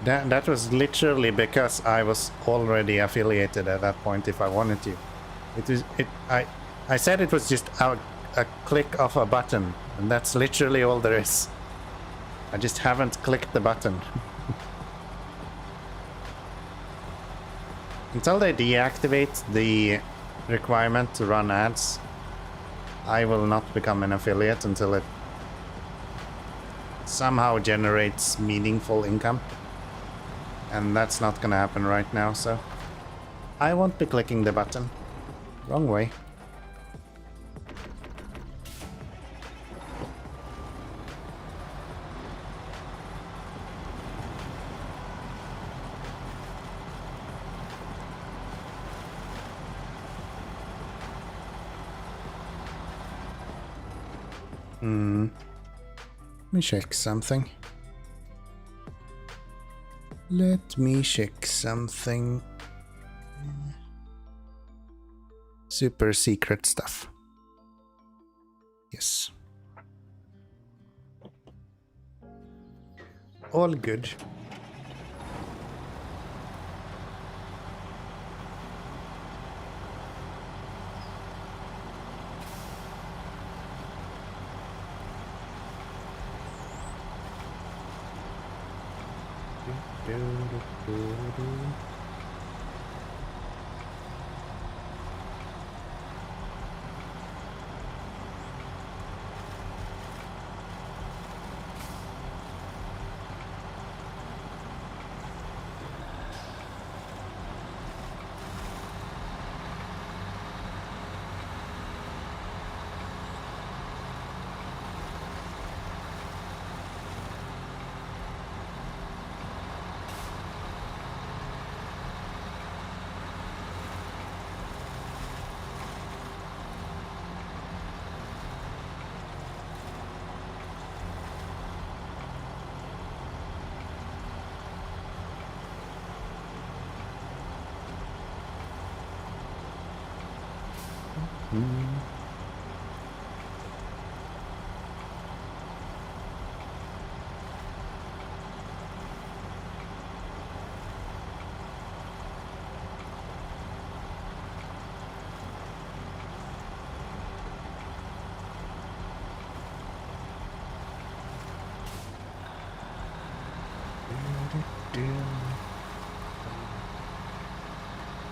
That was literally because I was already affiliated at that point if I wanted to. I said it was just a click of a button, and that's literally all there is. I just haven't clicked the button. Until they deactivate the requirement to run ads, I will not become an affiliate until it somehow generates meaningful income. And that's not gonna happen right now, so I won't be clicking the button. Wrong way. Let me check something. Let me check something. Super secret stuff. Yes. All good.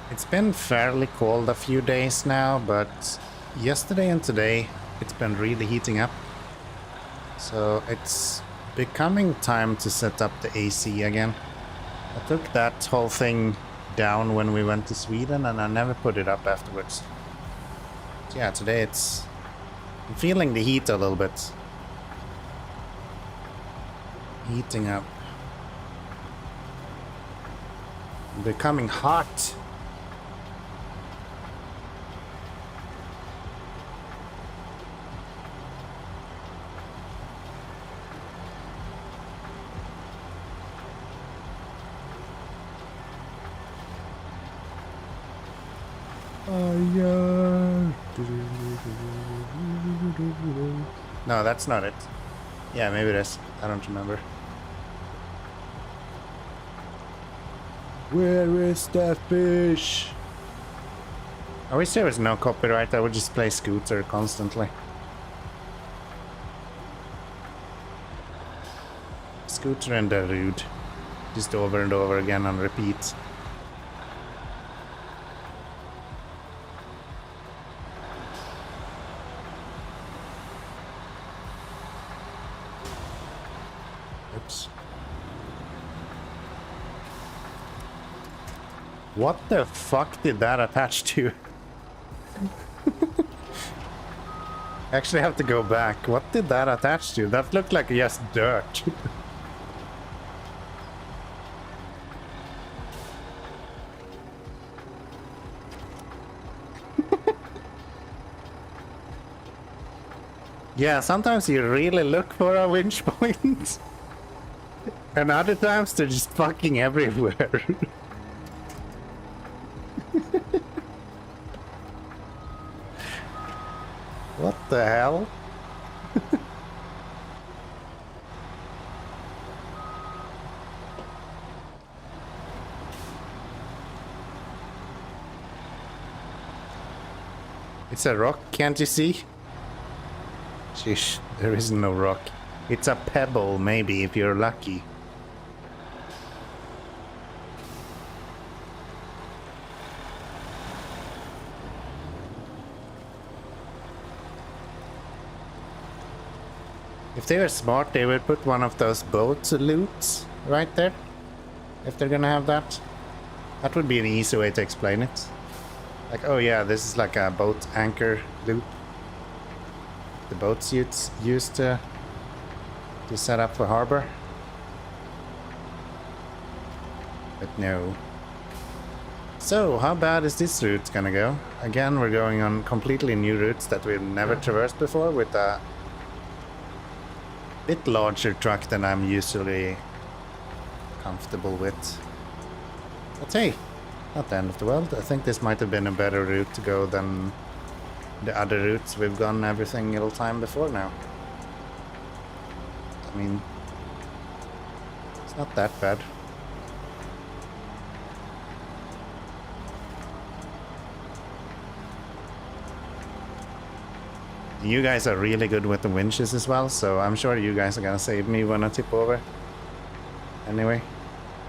It's been fairly cold a few days now, but yesterday and today it's been really heating up. So it's becoming time to set up the AC again. I took that whole thing down when we went to Sweden and I never put it up afterwards. So yeah, today I'm feeling the heat a little bit. Heating up. Becoming hot. No, that's not it. Yeah, maybe it is. I don't remember. Where is that fish? I wish there was no copyright. I would just play Scooter constantly. Scooter and Darude. Just over and over again on repeat. Oops. What the fuck did that attach to? Actually, I have to go back. What did that attach to? That looked like just dirt. Yeah, sometimes you really look for a winch point. And other times they're just fucking everywhere. What the hell? It's a rock, can't you see? Sheesh, there is no rock. It's a pebble, maybe, if you're lucky. If they were smart, they would put one of those boat loops right there. If they're gonna have that. That would be an easy way to explain it. Like, oh yeah, this is like a boat anchor loop. The boats used to set up for harbor. But no. So, how bad is this route gonna go? Again, we're going on completely new routes that we've never traversed before with a bit larger truck than I'm usually comfortable with. But hey, not the end of the world. I think this might have been a better route to go than the other routes we've gone every single time before now. I mean, it's not that bad. You guys are really good with the winches as well, so I'm sure you guys are gonna save me when I tip over. Anyway,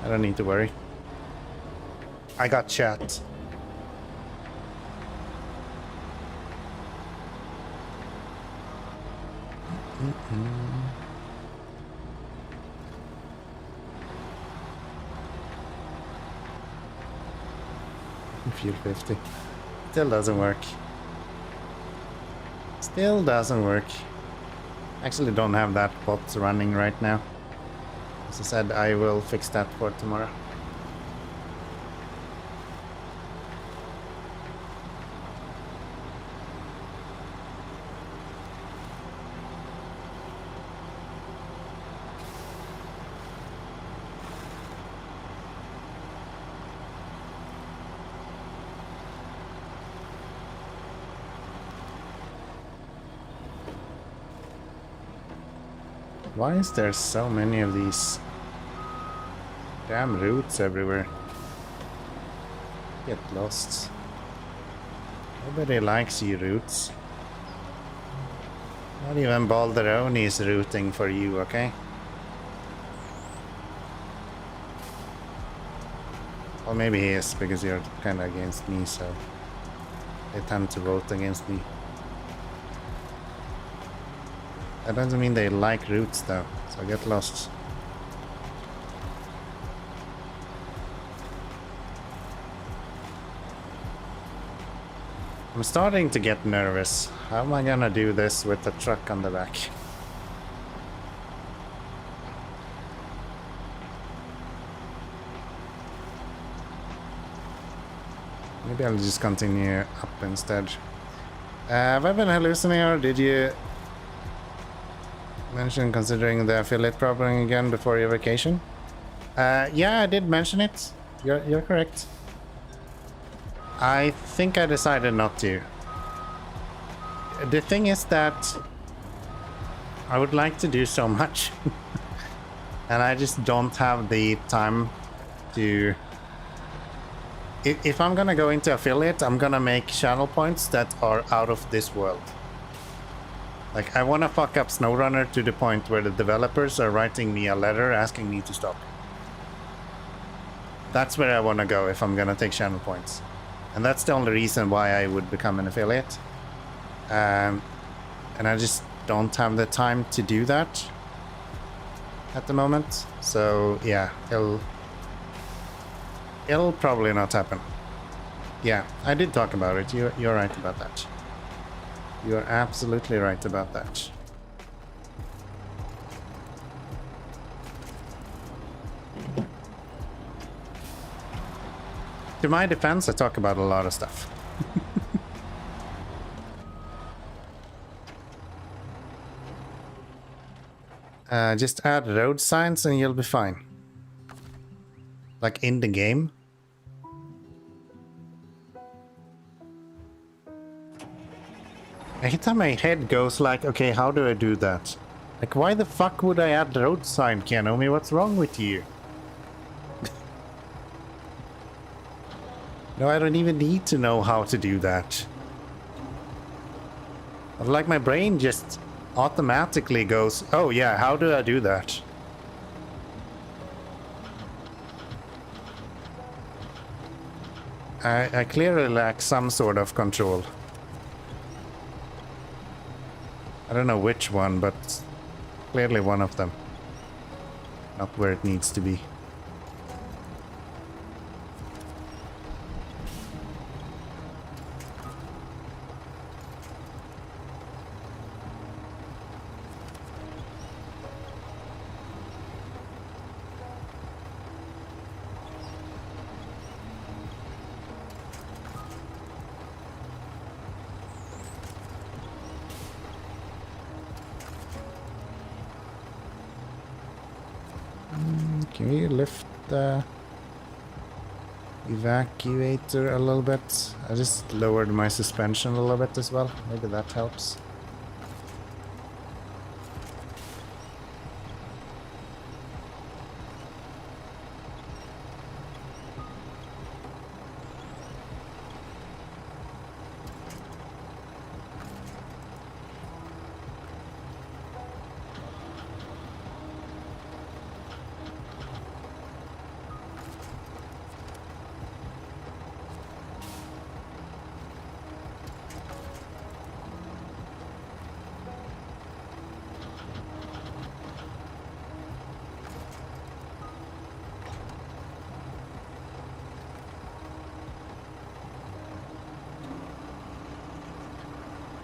I don't need to worry. I got chat. Fuel 50. Still doesn't work. Still doesn't work. Actually don't have that bot running right now. As I said, I will fix that for tomorrow. Why is there so many of these damn routes everywhere? Get lost. Nobody likes you routes. Not even Balderoni is rooting for you, okay? Well, maybe he is, because you're kind of against me, so they tend to vote against me. That doesn't mean they like roots, though, so get lost. I'm starting to get nervous. How am I gonna do this with the truck on the back? Maybe I'll just continue up instead. Have I been hallucinating, or did you mention considering the affiliate problem again before your vacation? Yeah, I did mention it. You're correct. I think I decided not to. The thing is that I would like to do so much. And I just don't have the time to... If I'm gonna go into affiliate, I'm gonna make channel points that are out of this world. Like, I wanna fuck up SnowRunner to the point where the developers are writing me a letter asking me to stop. That's where I wanna go if I'm gonna take channel points. And that's the only reason why I would become an affiliate. And I just don't have the time to do that at the moment. So yeah, it'll probably not happen. Yeah, I did talk about it. You're right about that. You're absolutely right about that. To my defense, I talk about a lot of stuff. Just add road signs and you'll be fine. Like in the game. Every time my head goes like, okay, how do I do that? Like, why the fuck would I add the road sign, Kenomi? What's wrong with you? No, I don't even need to know how to do that. Like, my brain just automatically goes, oh yeah, how do I do that? I clearly lack some sort of control. I don't know which one, but clearly one of them. Not where it needs to be. Can we lift the evacuator a little bit? I just lowered my suspension a little bit as well. Maybe that helps.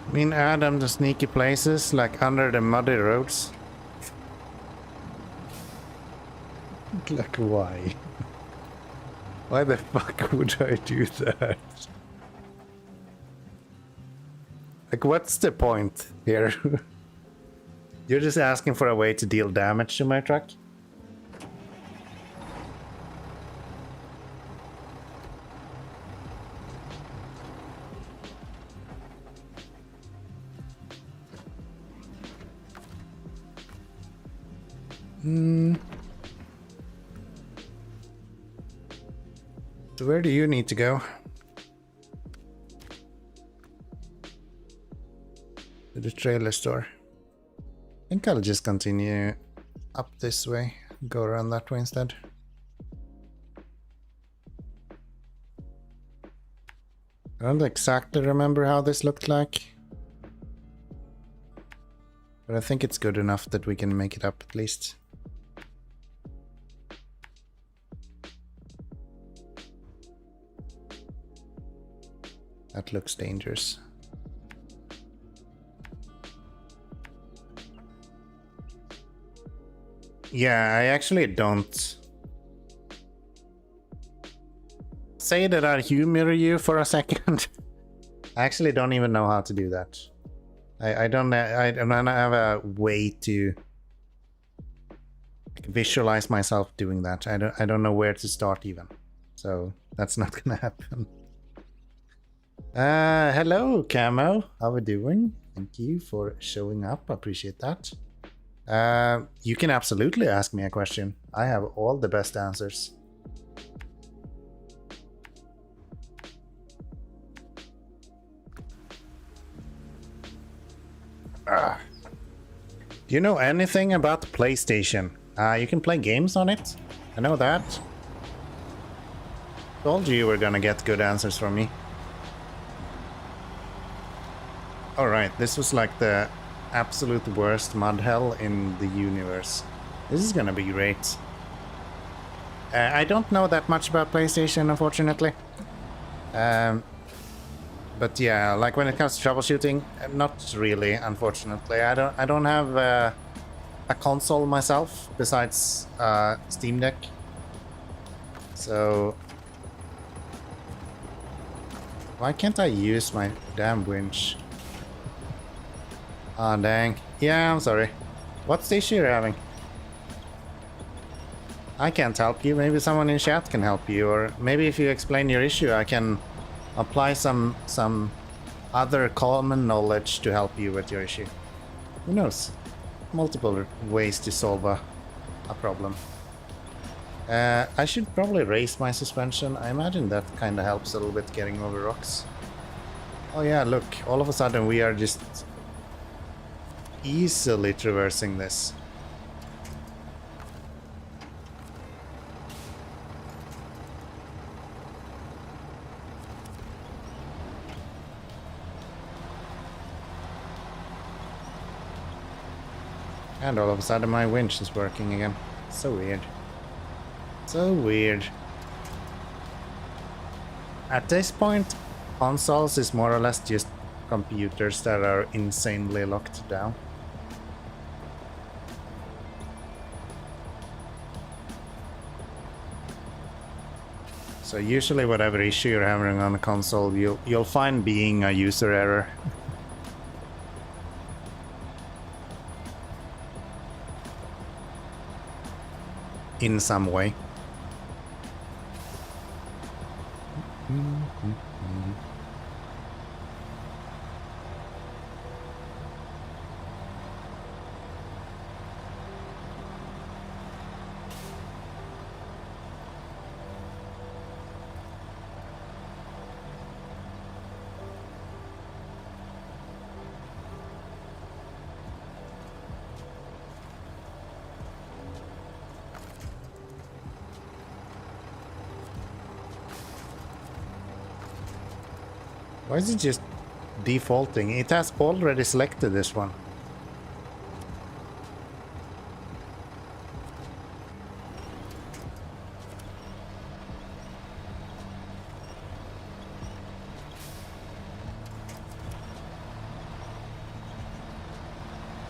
I mean, add them to sneaky places, like under the muddy roads. Like, why? Why the fuck would I do that? Like, what's the point here? You're just asking for a way to deal damage to my truck? So where do you need to go? To the trailer store. I think I'll just continue up this way. Go around that way instead. I don't exactly remember how this looked like. But I think it's good enough that we can make it up at least. That looks dangerous. Yeah, I actually don't say that I humor you for a second. I actually don't even know how to do that. I don't have a way to visualize myself doing that. I don't know where to start even. So that's not gonna happen. Hello Camo, how are we doing? Thank you for showing up, I appreciate that. You can absolutely ask me a question. I have all the best answers. Do you know anything about the PlayStation? You can play games on it. I know that. Told you were gonna get good answers from me. Alright, this was like the absolute worst mud hell in the universe. This is gonna be great. I don't know that much about PlayStation, unfortunately. But yeah, like when it comes to troubleshooting, not really, unfortunately. I don't have a console myself besides Steam Deck. So why can't I use my damn winch? Ah, dang. Yeah, I'm sorry. What's the issue you're having? I can't help you. Maybe someone in chat can help you, or maybe if you explain your issue, I can apply some other common knowledge to help you with your issue. Who knows? Multiple ways to solve a problem. I should probably raise my suspension. I imagine that kind of helps a little bit getting over rocks. Oh yeah, look, all of a sudden we are just easily traversing this. And all of a sudden my winch is working again. So weird. So weird. At this point, consoles is more or less just computers that are insanely locked down. So usually whatever issue you're having on a console, you'll find being a user error. In some way. Why is it just defaulting? It has already selected this one.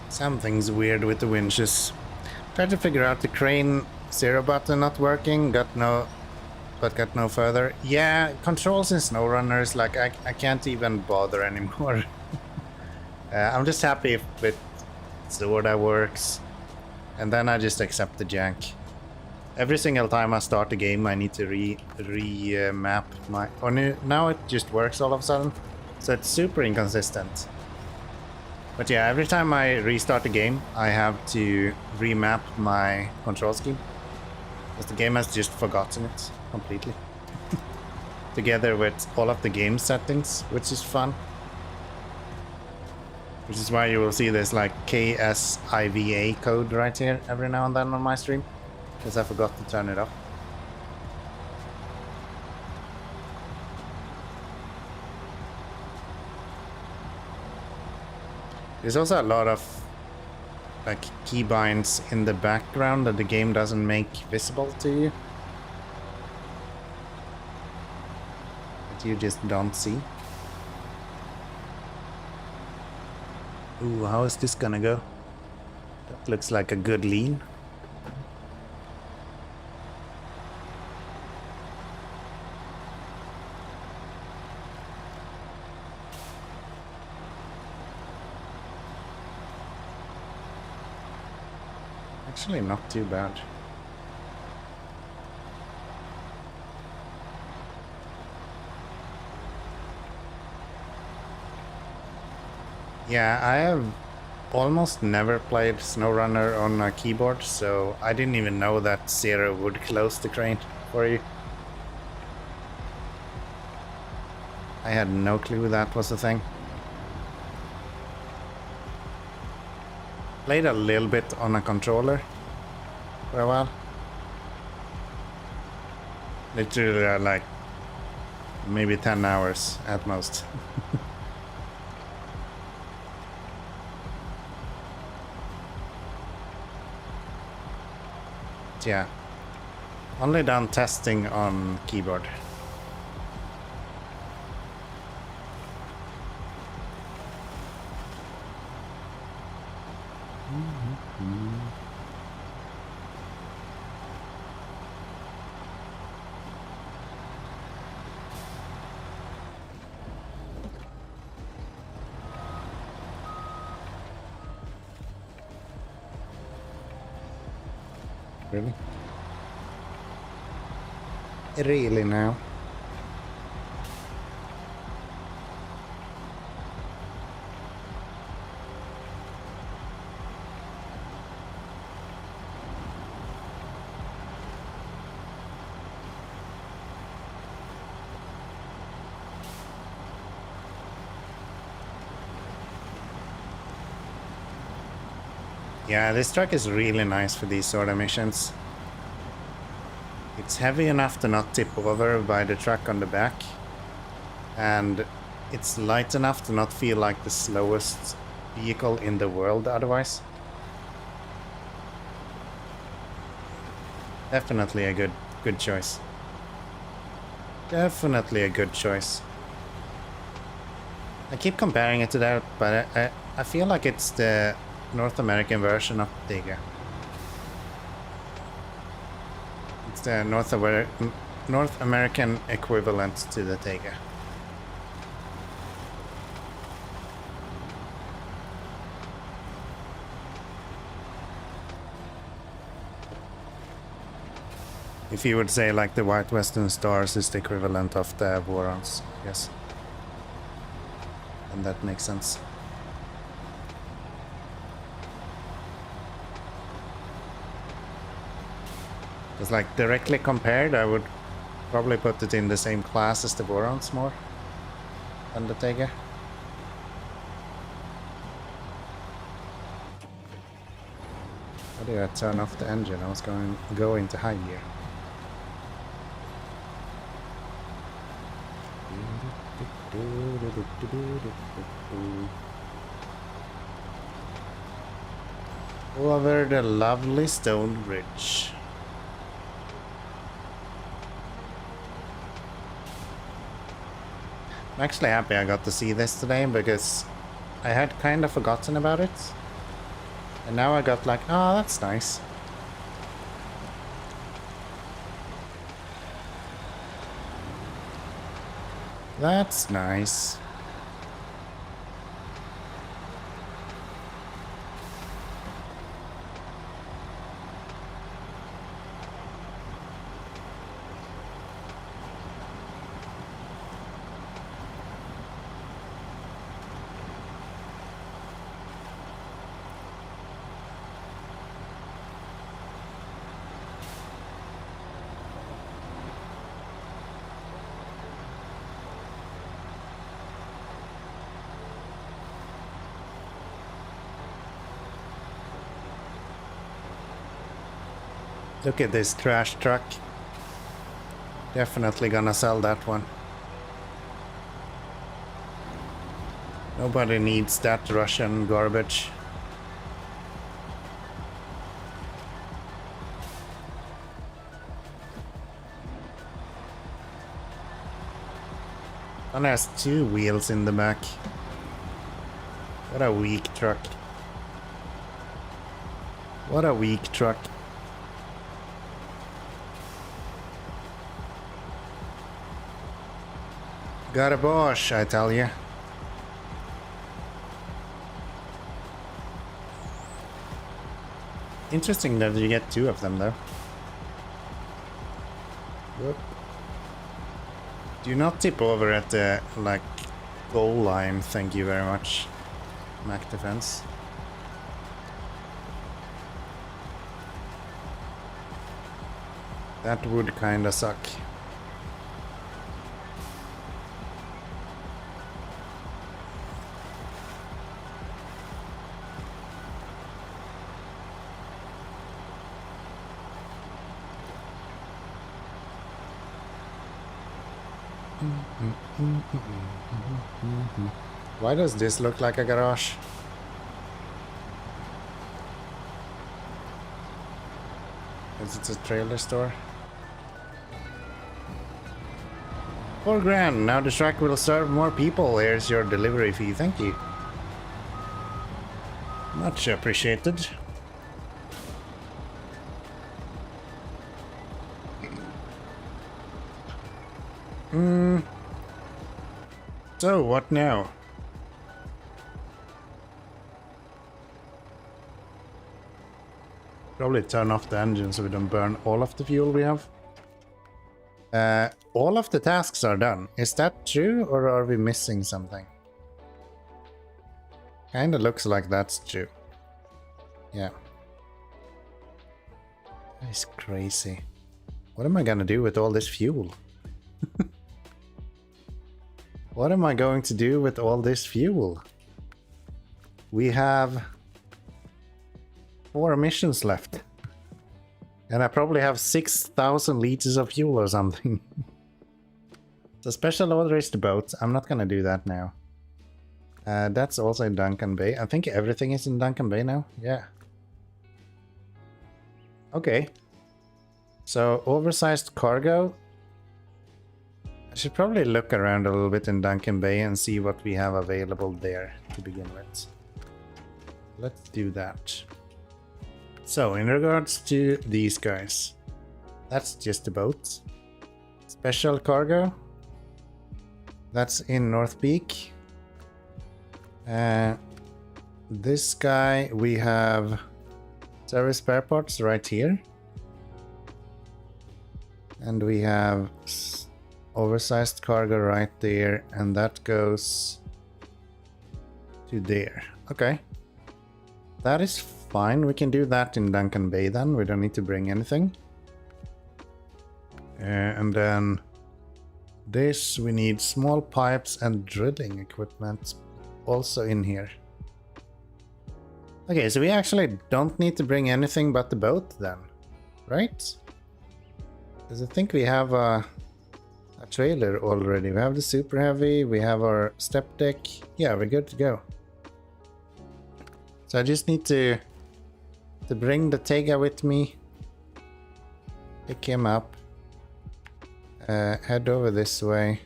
Something's weird with the winches. Tried to figure out the crane 0 button not working, got no further. Yeah, controls in SnowRunner is like I can't even bother anymore. I'm just happy if it sort of works, and then I just accept the jank. Every single time I start a game, I need to map my. Oh, now it just works all of a sudden, so it's super inconsistent. But yeah, every time I restart a game, I have to remap my control scheme, because the game has just forgotten it completely. Together with all of the game settings, which is fun. Which is why you will see this like KSIVA code right here every now and then on my stream, because I forgot to turn it off. There's also a lot of like keybinds in the background that the game doesn't make visible to you. That you just don't see. Ooh, how is this gonna go? That looks like a good lean. Actually, not too bad. Yeah, I have almost never played SnowRunner on a keyboard, so I didn't even know that 0 would close the crane for you. I had no clue that was a thing. Played a little bit on a controller for a while. Literally like maybe 10 hours at most. Yeah, only done testing on keyboard. Really? Really now? Yeah, this truck is really nice for these sort of missions. It's heavy enough to not tip over by the truck on the back, and it's light enough to not feel like the slowest vehicle in the world otherwise. Definitely a good choice. Definitely a good choice. I keep comparing it to that, but I feel like it's the North American version of the Tiger. It's the North American equivalent to the Tiger. If you would say like the White Western Stars is the equivalent of the Poghrims, yes. And that makes sense. Because like directly compared, I would probably put it in the same class as the Poghrims more than the Tiger. How did I turn off the engine? I was going to go into high gear. Over the lovely stone bridge. I'm actually happy I got to see this today because I had kind of forgotten about it. And now I got like, oh, that's nice. That's nice. Look at this trash truck. Definitely gonna sell that one. Nobody needs that Russian garbage. One has 2 wheels in the back. What a weak truck. What a weak truck. Got a Bosch, I tell you. Interesting that you get 2 of them though. Whoop. Do not tip over at the like goal line, thank you very much. Mac defense. That would kinda suck. Why does this look like a garage? Is it a trailer store? 4 grand. Now the track will serve more people. Here's your delivery fee. Thank you. Much appreciated. So, what now? Probably turn off the engine so we don't burn all of the fuel we have. All of the tasks are done. Is that true, or are we missing something? Kinda looks like that's true. Yeah. That is crazy. What am I gonna do with all this fuel? What am I going to do with all this fuel? We have 4 missions left. And I probably have 6,000 liters of fuel or something. So special order is the boat. I'm not gonna do that now. That's also in Duncan Bay. I think everything is in Duncan Bay now. Yeah. Okay. So oversized cargo. I should probably look around a little bit in Duncan Bay and see what we have available there to begin with. Let's do that. So, in regards to these guys, that's just a boat. Special cargo. That's in North Peak. This guy, we have service spare parts right here. And we have oversized cargo right there, and that goes to there. Okay. That is fine. We can do that in Duncan Bay then. We don't need to bring anything. And then this, we need small pipes and drilling equipment also in here. Okay, so we actually don't need to bring anything but the boat then, right? Because I think we have a trailer already. We have the super heavy, we have our step deck. Yeah, we're good to go. So I just need to bring the Tega with me, pick him up, head over this way.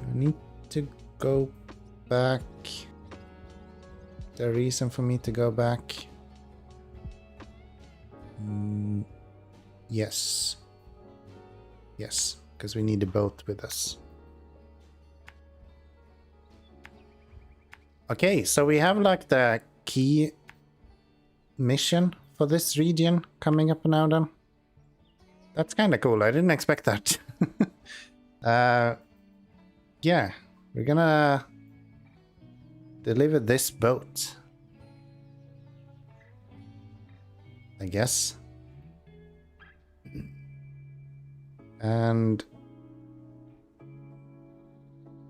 I need to go back. The reason for me to go back? Yes. Yes, because we need a boat with us. Okay, so we have like the key mission for this region coming up now then. That's kind of cool. I didn't expect that. Yeah, we're gonna deliver this boat, I guess. And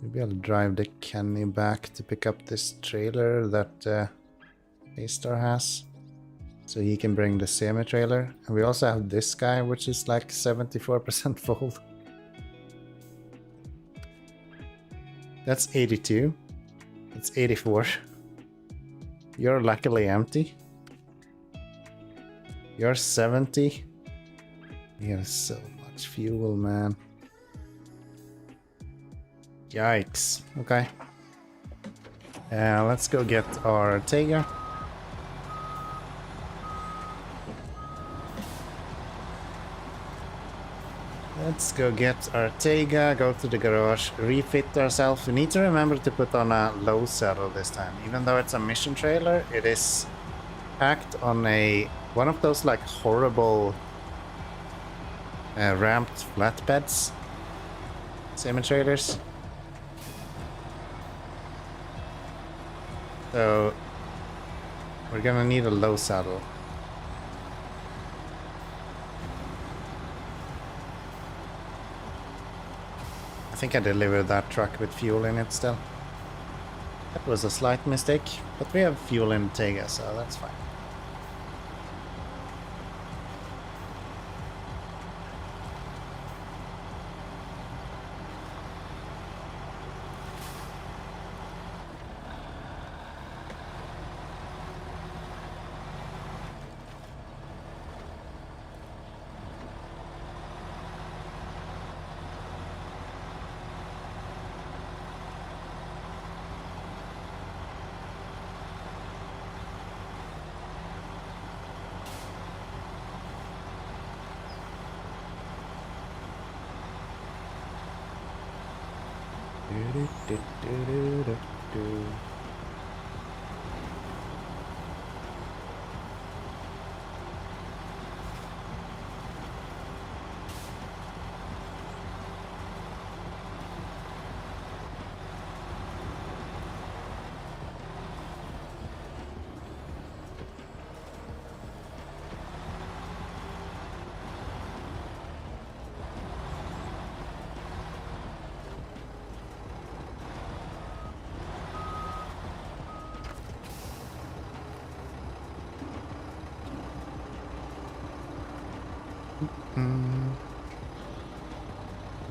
maybe I'll drive the Kenny back to pick up this trailer that A-Star has. So he can bring the semi-trailer. And we also have this guy, which is like 74% full. That's 82. It's 84. You're luckily empty. You're 70. You have so much fuel, man. Yikes. Okay. Let's go get our Tega. Let's go get our Tega, go to the garage, refit ourselves. We need to remember to put on a low saddle this time. Even though it's a mission trailer, it is packed on one of those like horrible ramped flatbeds. Semi-trailers. So we're gonna need a low saddle. I think I delivered that truck with fuel in it still. That was a slight mistake, but we have fuel in Tega, so that's fine.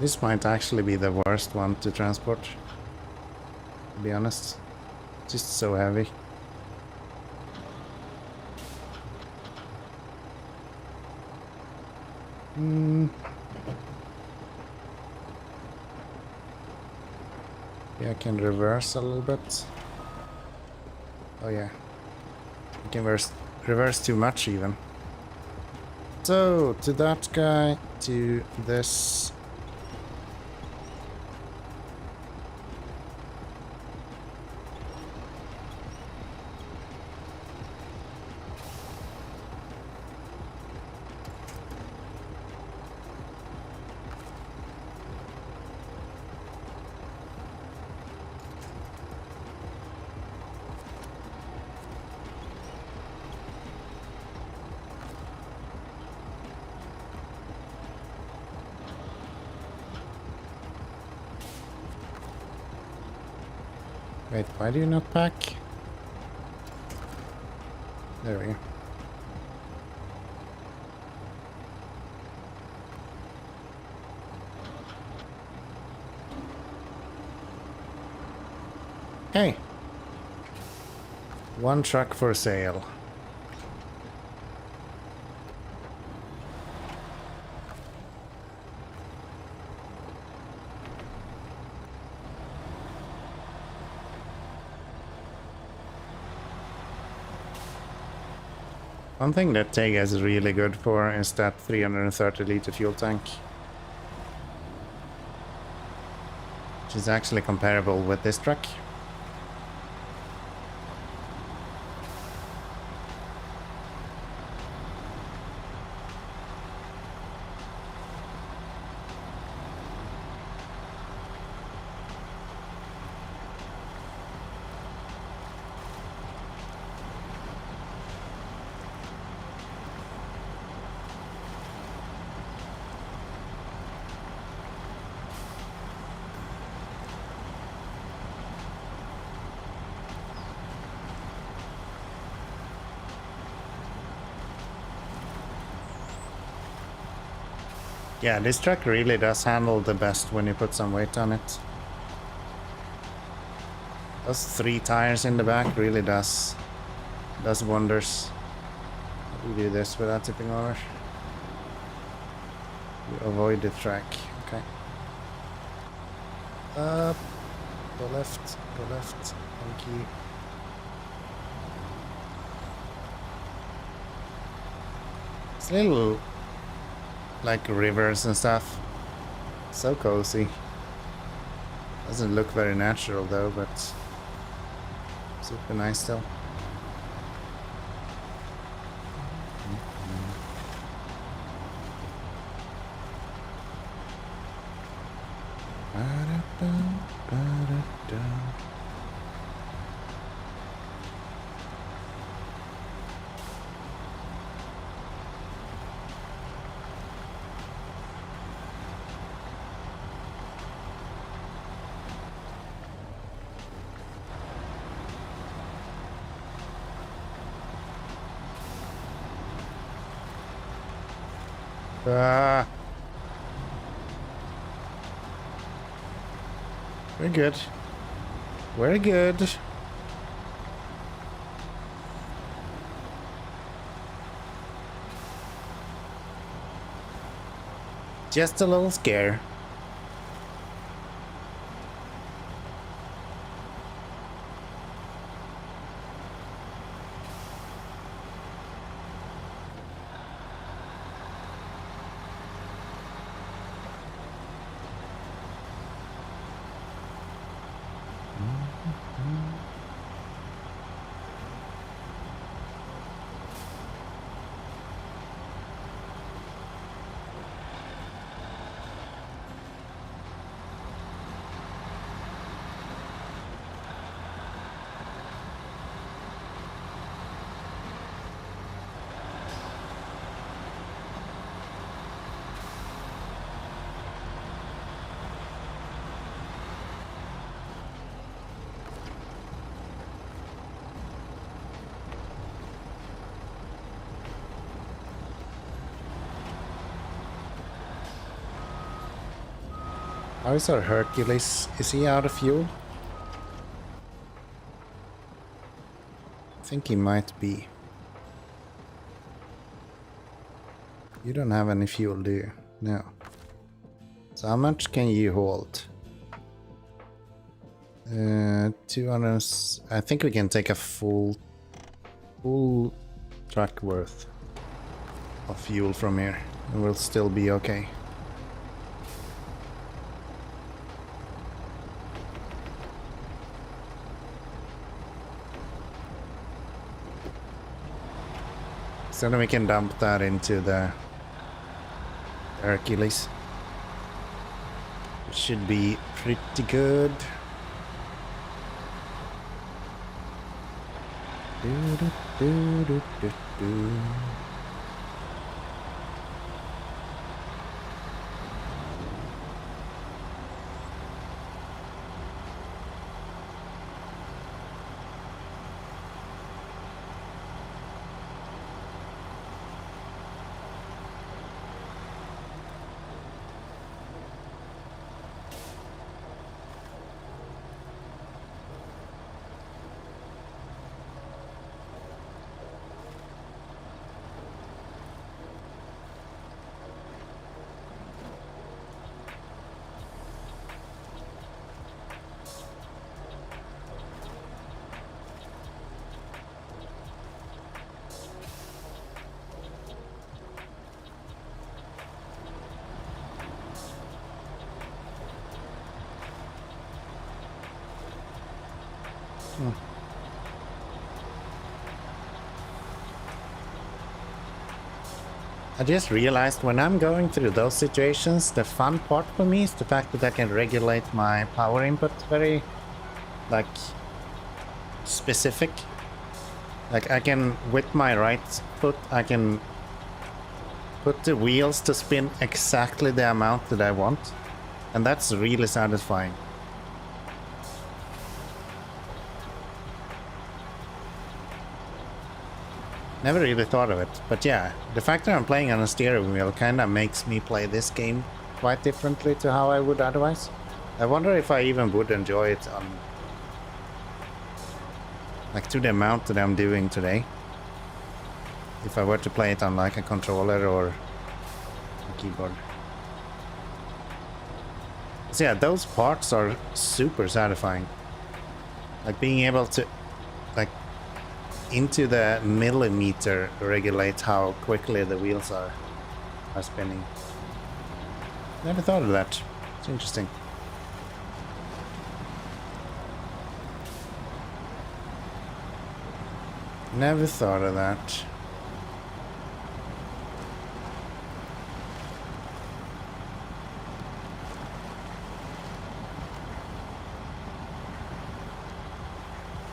This might actually be the worst one to transport, to be honest. Just so heavy. Yeah, I can reverse a little bit. Oh yeah. I can reverse too much even. So, to that guy, to this. Wait, why do you not pack? There we go. Hey! One truck for sale. One thing that Tega is really good for is that 330 liter fuel tank. Which is actually comparable with this truck. Yeah, this truck really does handle the best when you put some weight on it. Those 3 tires in the back really does wonders. We do this without tipping over. You avoid the track. Okay. Up. Go left. Go left. Thank you. It's little like rivers and stuff. So cozy. Doesn't look very natural though, but super nice still. We're good. We're good. Just a little scare. How is our Hercules? Is he out of fuel? I think he might be. You don't have any fuel, do you? No. So how much can you hold? 200. I think we can take a full truck worth of fuel from here, and we'll still be okay. So then we can dump that into the Hercules. It should be pretty good. I just realized when I'm going through those situations, the fun part for me is the fact that I can regulate my power input very, like, specific. Like I can, with my right foot, I can put the wheels to spin exactly the amount that I want. And that's really satisfying. Never really thought of it, but yeah, the fact that I'm playing on a steering wheel kind of makes me play this game quite differently to how I would otherwise. I wonder if I even would enjoy it on, like, to the amount that I'm doing today. If I were to play it on like a controller or a keyboard. So yeah, those parts are super satisfying. Like being able to, like, into the millimeter regulate how quickly the wheels are spinning. Never thought of that. It's interesting. Never thought of that.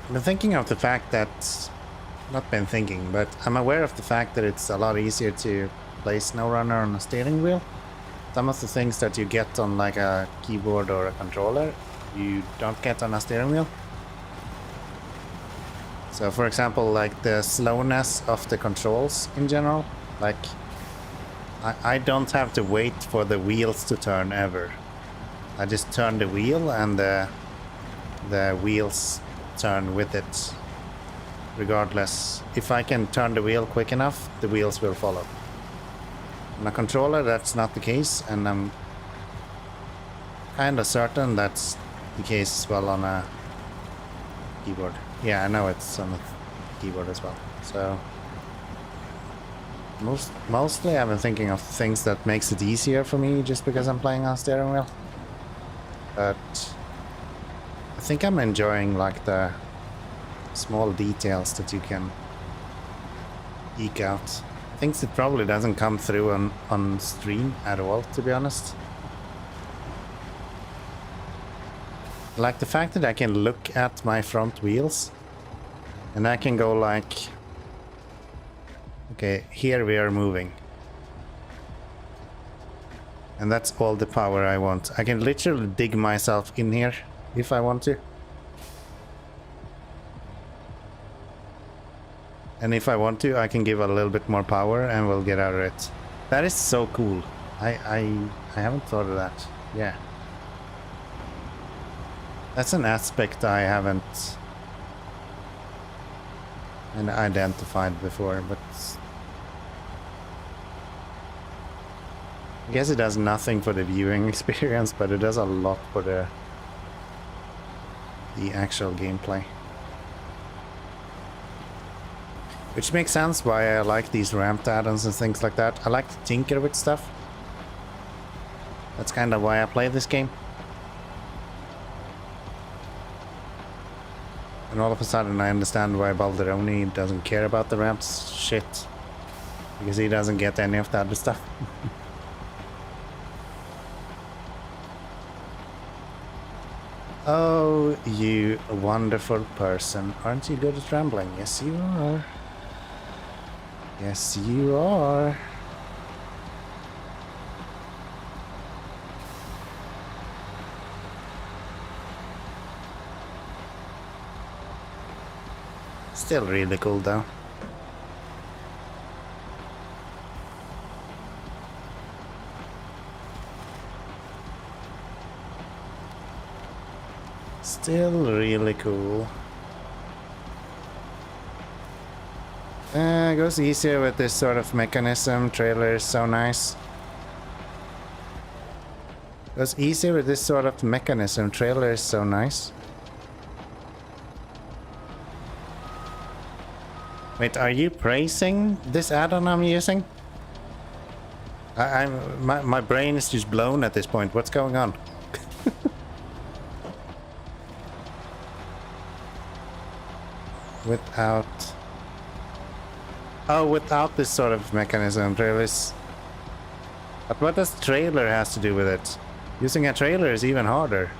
I've been thinking of the fact that, not been thinking, but I'm aware of the fact that it's a lot easier to play SnowRunner on a steering wheel. Some of the things that you get on like a keyboard or a controller, you don't get on a steering wheel. So for example, like the slowness of the controls in general, like I don't have to wait for the wheels to turn ever. I just turn the wheel and the wheels turn with it. Regardless, if I can turn the wheel quick enough, the wheels will follow. On a controller, that's not the case, and I'm kind of certain that's the case as well on a keyboard. Yeah, I know it's on the keyboard as well. So mostly I've been thinking of things that makes it easier for me just because I'm playing on a steering wheel. But I think I'm enjoying like the small details that you can eke out. Things that probably doesn't come through on stream at all, to be honest. Like the fact that I can look at my front wheels and I can go like, okay, here we are moving. And that's all the power I want. I can literally dig myself in here if I want to. And if I want to, I can give a little bit more power and we'll get out of it. That is so cool. I haven't thought of that. Yeah. That's an aspect I haven't identified before, but I guess it does nothing for the viewing experience, but it does a lot for the actual gameplay. Which makes sense why I like these ramped add-ons and things like that. I like to tinker with stuff. That's kind of why I play this game. And all of a sudden I understand why Balderoni doesn't care about the ramps shit. Because he doesn't get any of the other stuff. Oh, you wonderful person. Aren't you good at rambling? Yes, you are. Yes, you are. Still really cool though. Still really cool. Goes easier with this sort of mechanism. Trailer is so nice. Goes easier with this sort of mechanism. Trailer is so nice. Wait, are you praising this add-on I'm using? My brain is just blown at this point. What's going on? Without... Oh, without this sort of mechanism, trailers. But what does trailer has to do with it? Using a trailer is even harder.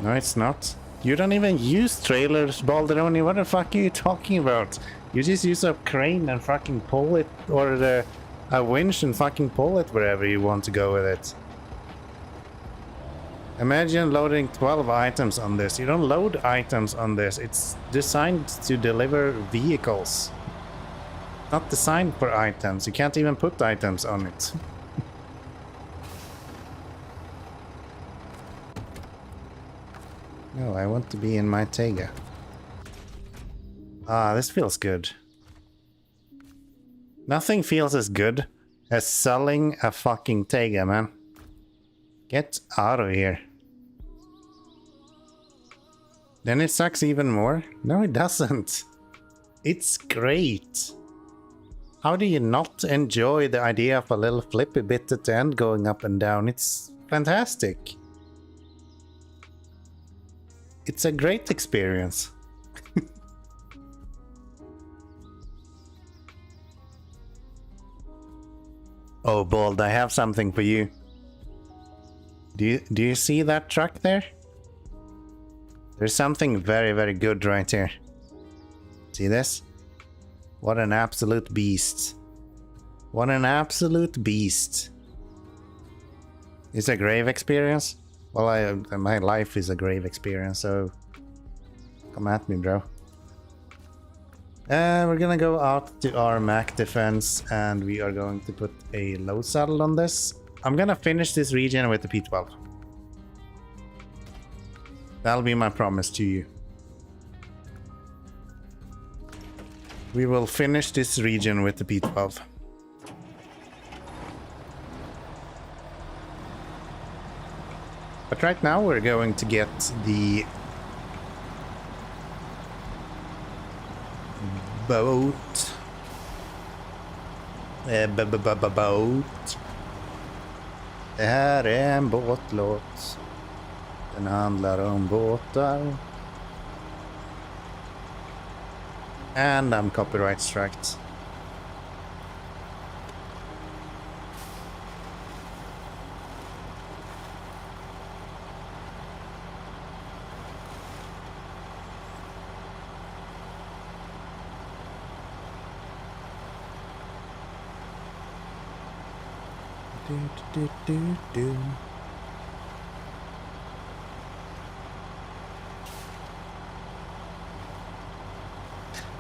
No, it's not. You don't even use trailers, Balderoni. What the fuck are you talking about? You just use a crane and fucking pull it, or a winch and fucking pull it wherever you want to go with it. Imagine loading 12 items on this. You don't load items on this. It's designed to deliver vehicles. Not designed for items. You can't even put items on it. No, I want to be in my Tega. Ah, this feels good. Nothing feels as good as selling a fucking Tega, man. Get out of here. Then it sucks even more? No, it doesn't. It's great. How do you not enjoy the idea of a little flippy bit at the end going up and down? It's fantastic. It's a great experience. Oh, Bald, I have something for you. Do you see that truck there? There's something very, very good right here. See this? What an absolute beast. What an absolute beast. It's a grave experience? Well, my life is a grave experience, so come at me, bro. We're gonna go out to our Mac defense and we are going to put a low saddle on this. I'm gonna finish this region with the P12. That'll be my promise to you. We will finish this region with the P12. But right now we're going to get the boat. Boat. Det här är en båtlåt. Den handlar om båtar. And I'm copyright striked.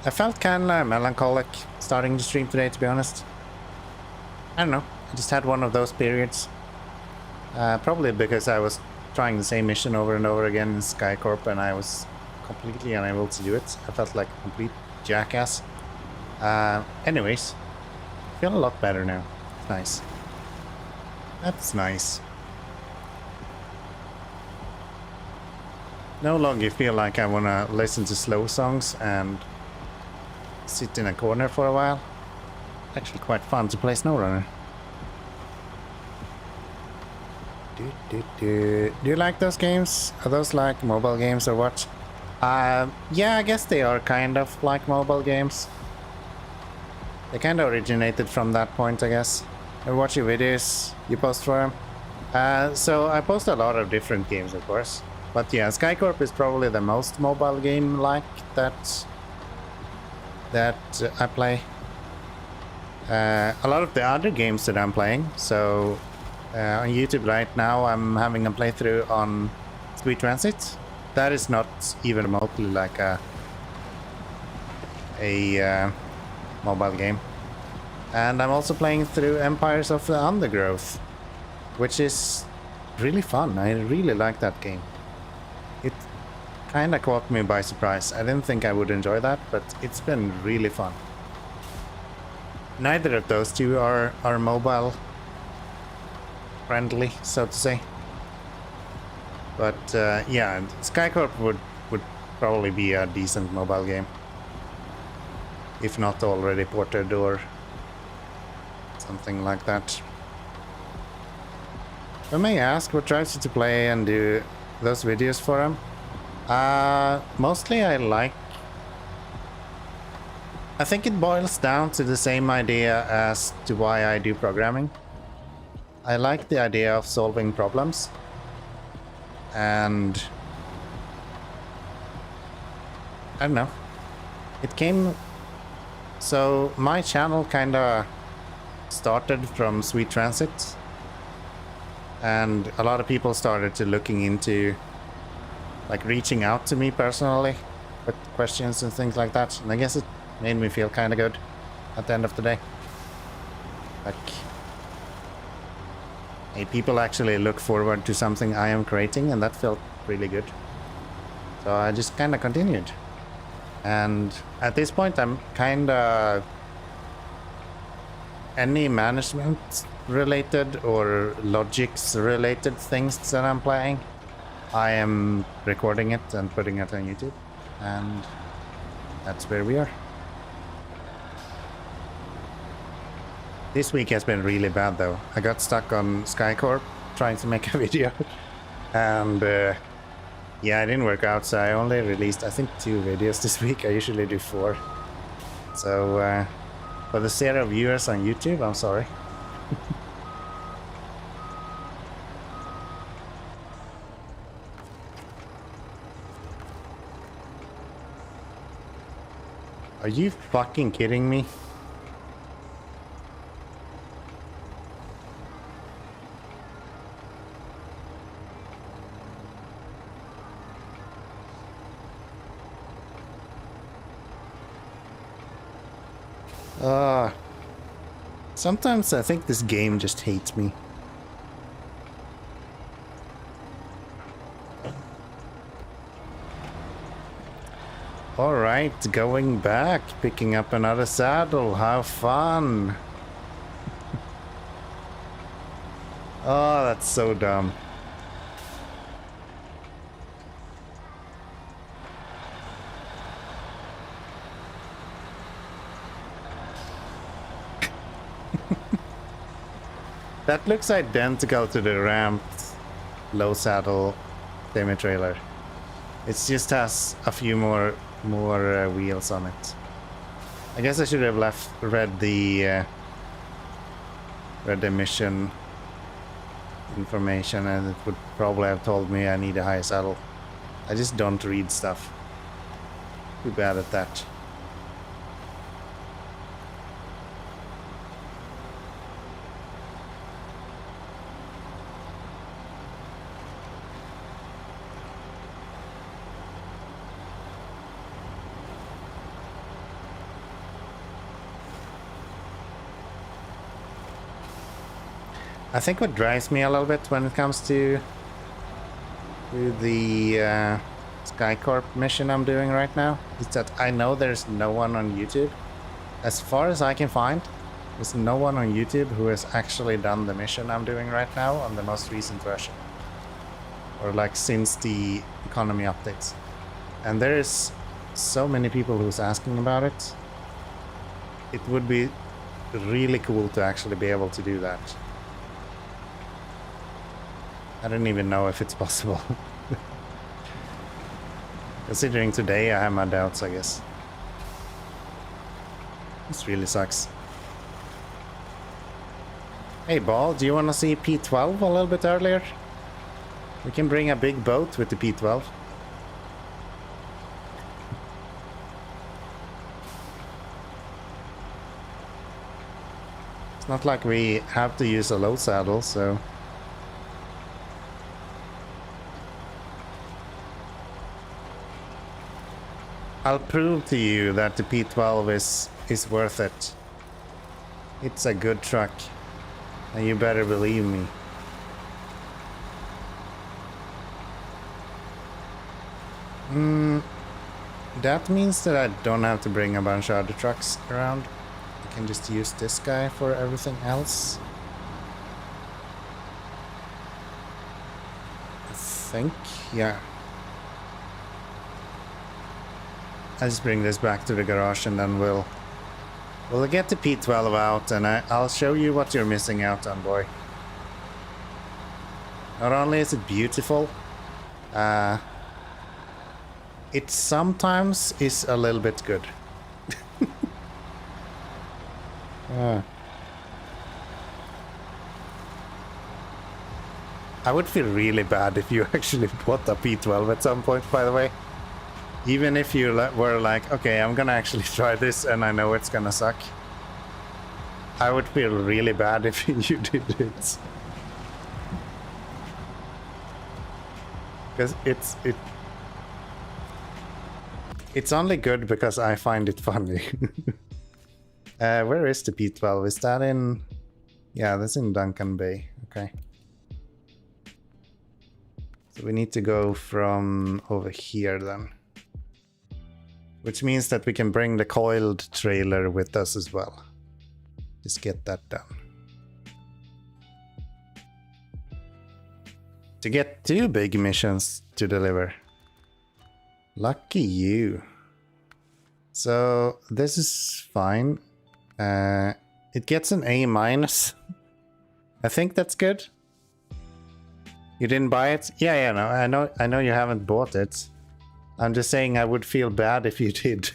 I felt kind of melancholic starting the stream today, to be honest. I don't know, I just had one of those periods. Probably because I was trying the same mission over and over again in SkyCorp and I was completely unable to do it. I felt like a complete jackass. Anyways, I feel a lot better now. It's nice. That's nice. No longer feel like I want to listen to slow songs and sit in a corner for a while. Actually quite fun to play SnowRunner. Do you like those games? Are those like mobile games or what? Yeah, I guess they are kind of like mobile games. They kind of originated from that point, I guess. I watch your videos you post for them. So I post a lot of different games, of course. But yeah, SkyCorp is probably the most mobile game like that I play. A lot of the other games that I'm playing. So on YouTube right now I'm having a playthrough on Sweet Transit. That is not even remotely like a mobile game. And I'm also playing through Empires of the Undergrowth, which is really fun. I really like that game. It kind of caught me by surprise. I didn't think I would enjoy that, but it's been really fun. Neither of those two are mobile friendly, so to say. But yeah, SkyCorp would probably be a decent mobile game, if not already ported or something like that. I may ask what drives you to play and do those videos for them. Mostly I think it boils down to the same idea as to why I do programming. I like the idea of solving problems and I don't know. It came... So my channel kinda started from Sweet Transit. And a lot of people started to looking into, like, reaching out to me personally with questions and things like that. And I guess it made me feel kinda good at the end of the day. Like, hey, people actually look forward to something I am creating, and that felt really good. So I just kinda continued. And at this point, I'm kinda... Any management related or logics related things that I'm playing, I am recording it and putting it on YouTube. And that's where we are. This week has been really bad though. I got stuck on SkyCorp trying to make a video. And yeah, it didn't work out, so I only released, I think, 2 videos this week. I usually do 4. So for the 0 viewers on YouTube, I'm sorry. Are you fucking kidding me? Sometimes I think this game just hates me. Alright, going back, picking up another saddle, how fun! Oh, that's so dumb. That looks identical to the ramped low saddle semi-trailer. It just has a few more wheels on it. I guess I should have read the mission information, and it would probably have told me I need a higher saddle. I just don't read stuff. Too bad at that. I think what drives me a little bit when it comes to the SkyCorp mission I'm doing right now is that I know there's no one on YouTube. As far as I can find, there's no one on YouTube who has actually done the mission I'm doing right now on the most recent version. Or like since the economy updates. And there is so many people who's asking about it. It would be really cool to actually be able to do that. I don't even know if it's possible. Considering today I have my doubts, I guess. This really sucks. Hey Ball, do you want to see P12 a little bit earlier? We can bring a big boat with the P12. It's not like we have to use a low saddle, so... I'll prove to you that the P12 is worth it. It's a good truck. And you better believe me. That means that I don't have to bring a bunch of other trucks around. I can just use this guy for everything else. I think, yeah. I'll just bring this back to the garage and then we'll get the P12 out, and I'll show you what you're missing out on, boy. Not only is it beautiful, it sometimes is a little bit good. I would feel really bad if you actually bought a P12 at some point, by the way. Even if you were like, okay, I'm gonna actually try this and I know it's gonna suck, I would feel really bad if you did it. Because it's only good because I find it funny. Where is the P12? Is that in... Yeah, that's in Duncan Bay. Okay. So we need to go from over here then. Which means that we can bring the coiled trailer with us as well. Just get that done. To get 2 big missions to deliver. Lucky you. So this is fine. It gets an A-. I think that's good. You didn't buy it? Yeah, no, I know you haven't bought it. I'm just saying I would feel bad if you did.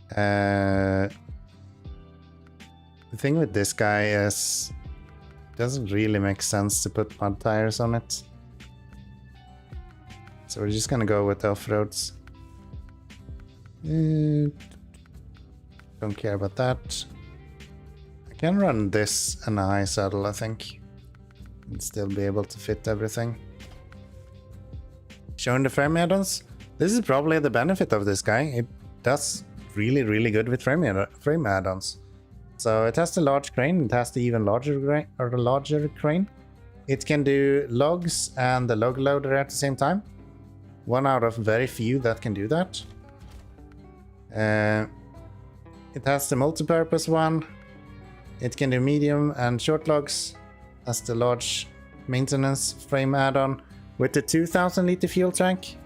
The thing with this guy is it doesn't really make sense to put mud tires on it. So we're just gonna go with off-roads. Don't care about that. I can run this and a high saddle, I think. And still be able to fit everything. Showing the frame add-ons. This is probably the benefit of this guy. It does really good with frame add-ons. So it has the large crane, it has the even larger crane. It can do logs and the log loader at the same time. One out of very few that can do that. It has the multi-purpose one. It can do medium and short logs. Has the large maintenance frame add-on with the 2000 liter fuel tank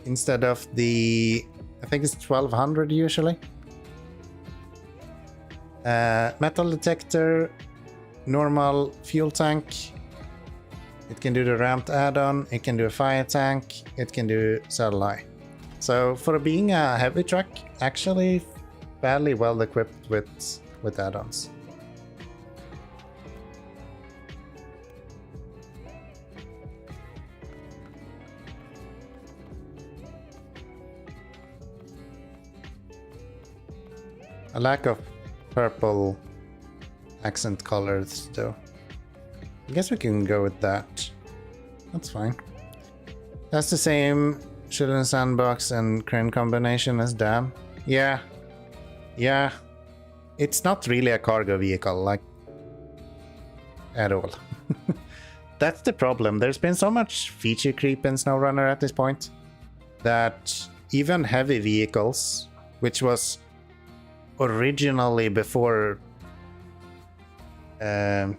instead of the, I think it's 1200 usually. Metal detector, normal fuel tank. It can do the ramped add-on, it can do a fire tank, it can do saddle high. So for being a heavy truck, actually fairly well equipped with add-ons. A lack of purple accent colors though. I guess we can go with that. That's fine. That's the same shooting sandbox and crane combination as Dan. Yeah. Yeah. It's not really a cargo vehicle, like, at all. That's the problem. There's been so much feature creep in SnowRunner at this point that even heavy vehicles, which was originally before when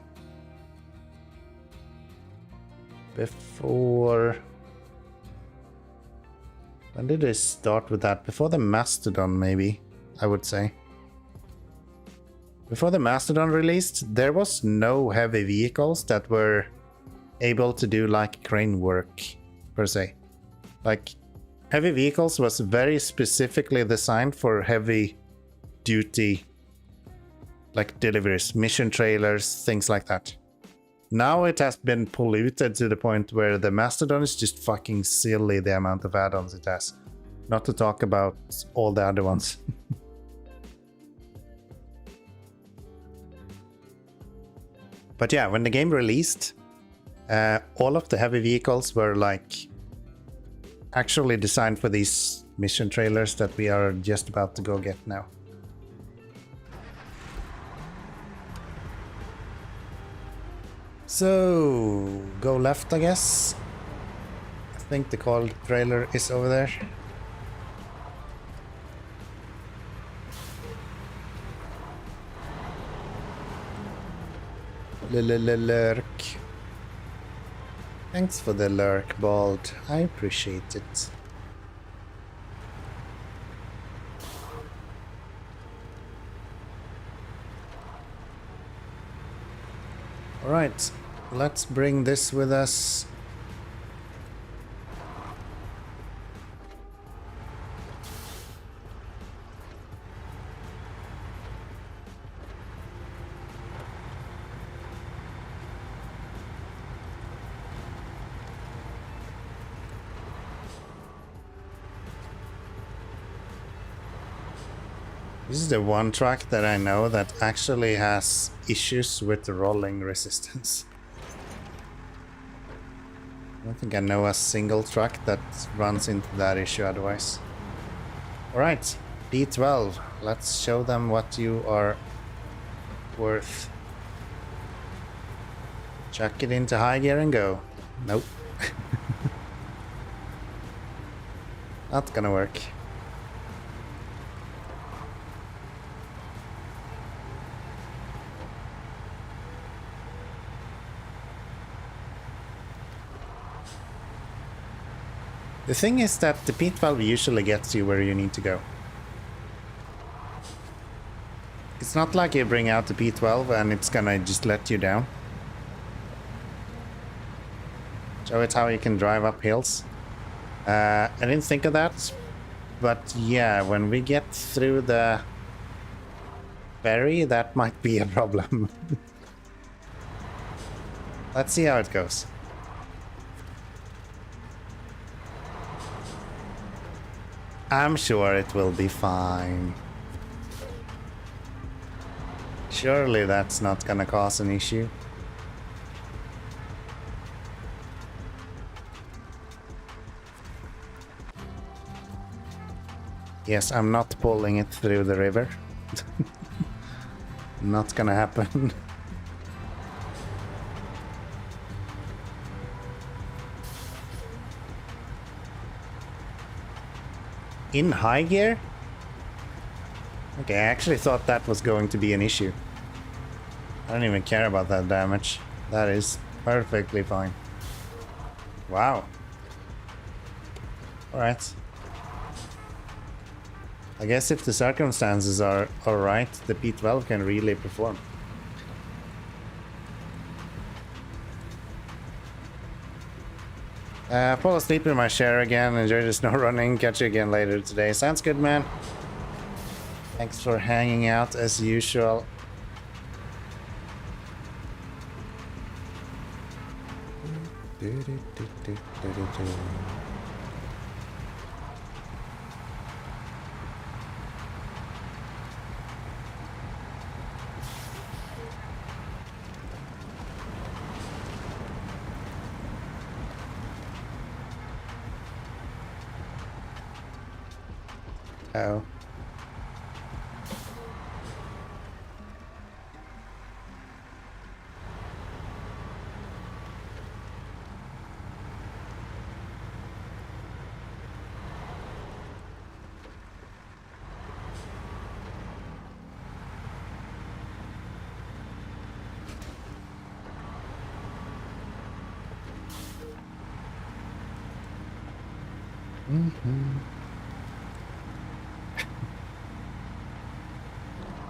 did they start with that? Before the Mastodon, maybe, I would say. Before the Mastodon released, there was no heavy vehicles that were able to do like crane work per se. Like, heavy vehicles was very specifically designed for heavy duty, like deliveries, mission trailers, things like that. Now it has been polluted to the point where the Mastodon is just fucking silly, the amount of add-ons it has. Not to talk about all the other ones. But yeah, when the game released, all of the heavy vehicles were like actually designed for these mission trailers that we are just about to go get now. So, go left, I guess. I think the coiled trailer is over there. Lurk. Thanks for the lurk, Bald. I appreciate it. Alright, let's bring this with us. This is the one truck that I know that actually has issues with the rolling resistance. I don't think I know a single truck that runs into that issue otherwise. Alright, D12. Let's show them what you are worth. Chuck it into high gear and go. Nope. Not gonna work. The thing is that the P12 usually gets you where you need to go. It's not like you bring out the P12 and it's gonna just let you down. Show it how you can drive up hills. I didn't think of that, but yeah, when we get through the ferry, that might be a problem. Let's see how it goes. I'm sure it will be fine. Surely that's not gonna cause an issue. Yes, I'm not pulling it through the river. Not gonna happen. In high gear? Okay, I actually thought that was going to be an issue. I don't even care about that damage. That is perfectly fine. Wow. Alright. I guess if the circumstances are alright, the P12 can really perform. Fall asleep in my chair again, enjoy the snow running, catch you again later today. Sounds good, man. Thanks for hanging out as usual. Oh.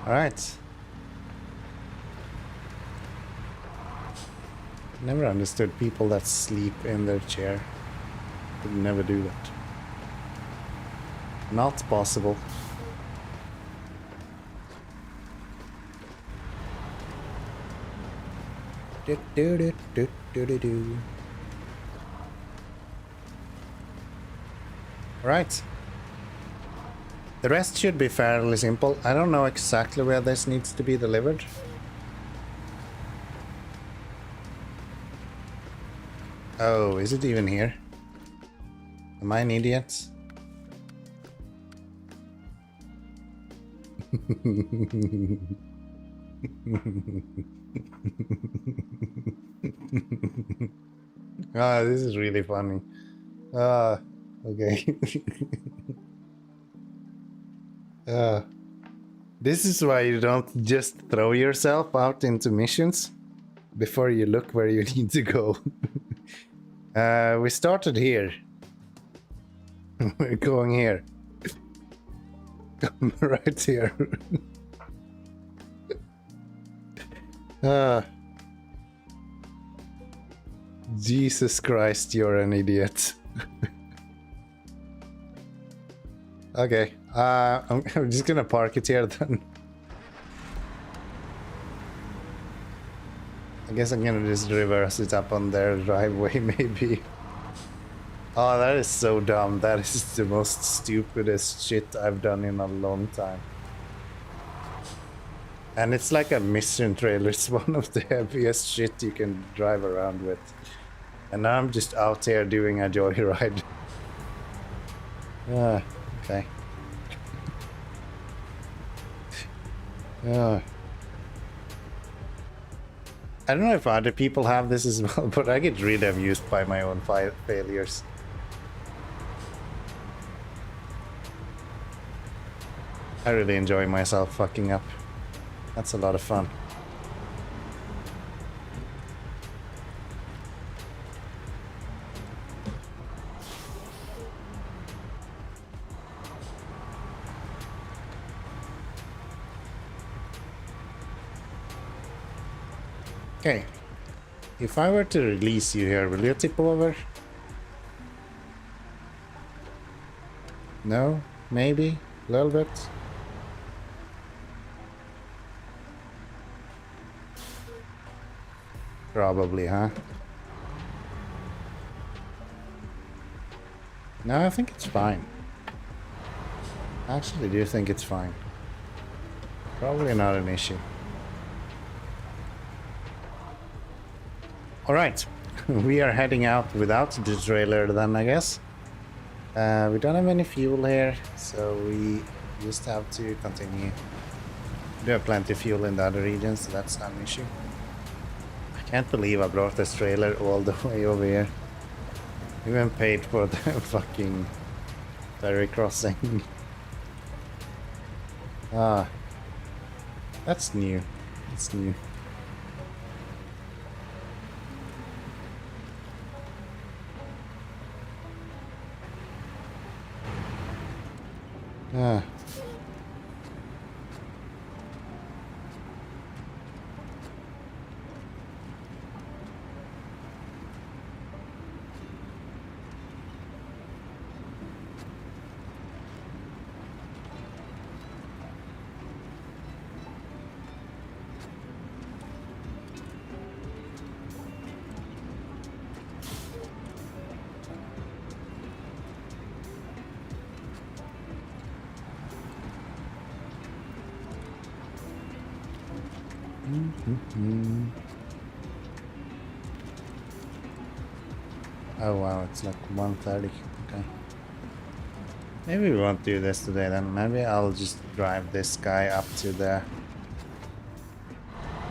All right. Never understood people that sleep in their chair. Could never do that. Not possible. Do do do do do do do. Right. The rest should be fairly simple. I don't know exactly where this needs to be delivered. Oh, is it even here? Am I an idiot? Ah, this is really funny. Ah, okay. This is why you don't just throw yourself out into missions before you look where you need to go. We started here. We're going here. Right here. Jesus Christ, you're an idiot. Okay, I'm just gonna park it here then. I guess I'm gonna just reverse it up on their driveway, maybe. Oh, that is so dumb. That is the most stupidest shit I've done in a long time. And it's like a mission trailer. It's one of the heaviest shit you can drive around with. And now I'm just out here doing a joyride. Ah, okay. Ah. I don't know if other people have this as well, but I get really amused by my own failures. I really enjoy myself fucking up. That's a lot of fun. Okay. If I were to release you here, will you tip over? No? Maybe? A little bit? Probably, huh? No, I think it's fine. I actually do think it's fine. Probably not an issue. Alright, we are heading out without the trailer then, I guess. We don't have any fuel here, so we just have to continue. We have plenty of fuel in the other regions, so that's not an issue. I can't believe I brought this trailer all the way over here. Even paid for the fucking ferry crossing. Ah, that's new. It's new. Ah. Oh wow, it's like 1:30. Okay. Maybe we won't do this today then. Maybe I'll just drive this guy up to the...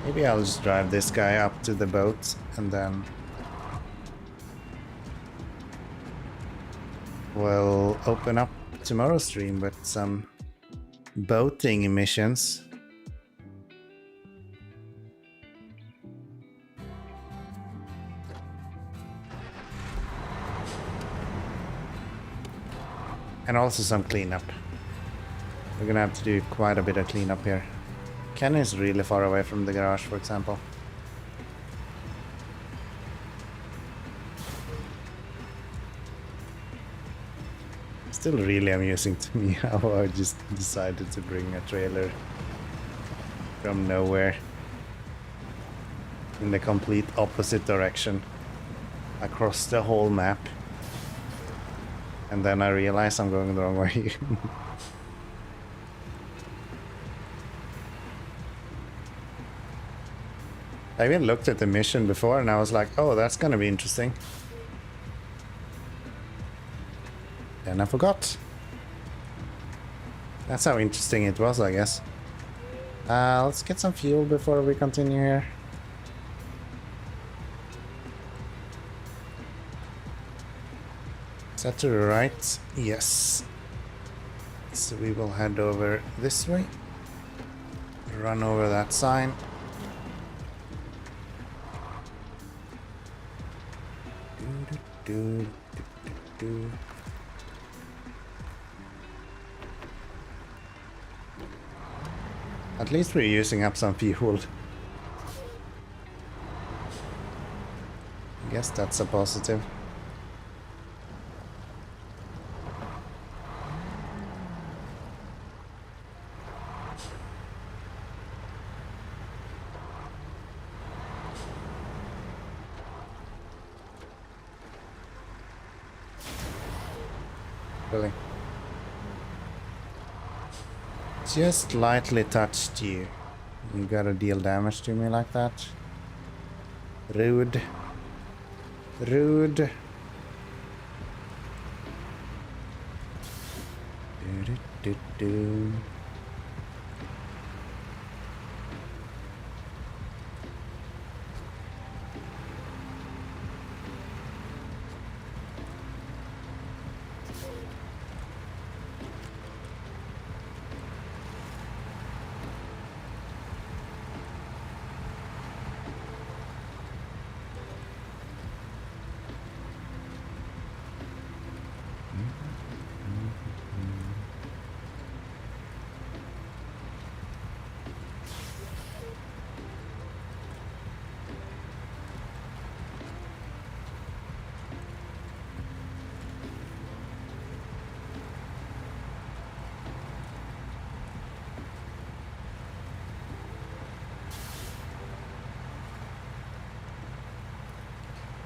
Maybe I'll just drive this guy up to the boat and then... we'll open up tomorrow's stream with some boating missions. And also some cleanup. We're gonna have to do quite a bit of cleanup here. Ken is really far away from the garage, for example. Still really amusing to me how I just decided to bring a trailer from nowhere in the complete opposite direction across the whole map. And then I realize I'm going the wrong way. I even looked at the mission before and I was like, oh, that's gonna be interesting. And I forgot. That's how interesting it was, I guess. Let's get some fuel before we continue here. Is that to the right? Yes. So we will head over this way. Run over that sign. At least we're using up some fuel. I guess that's a positive. Really. Just lightly touched you. You gotta deal damage to me like that. Rude. Rude. Do.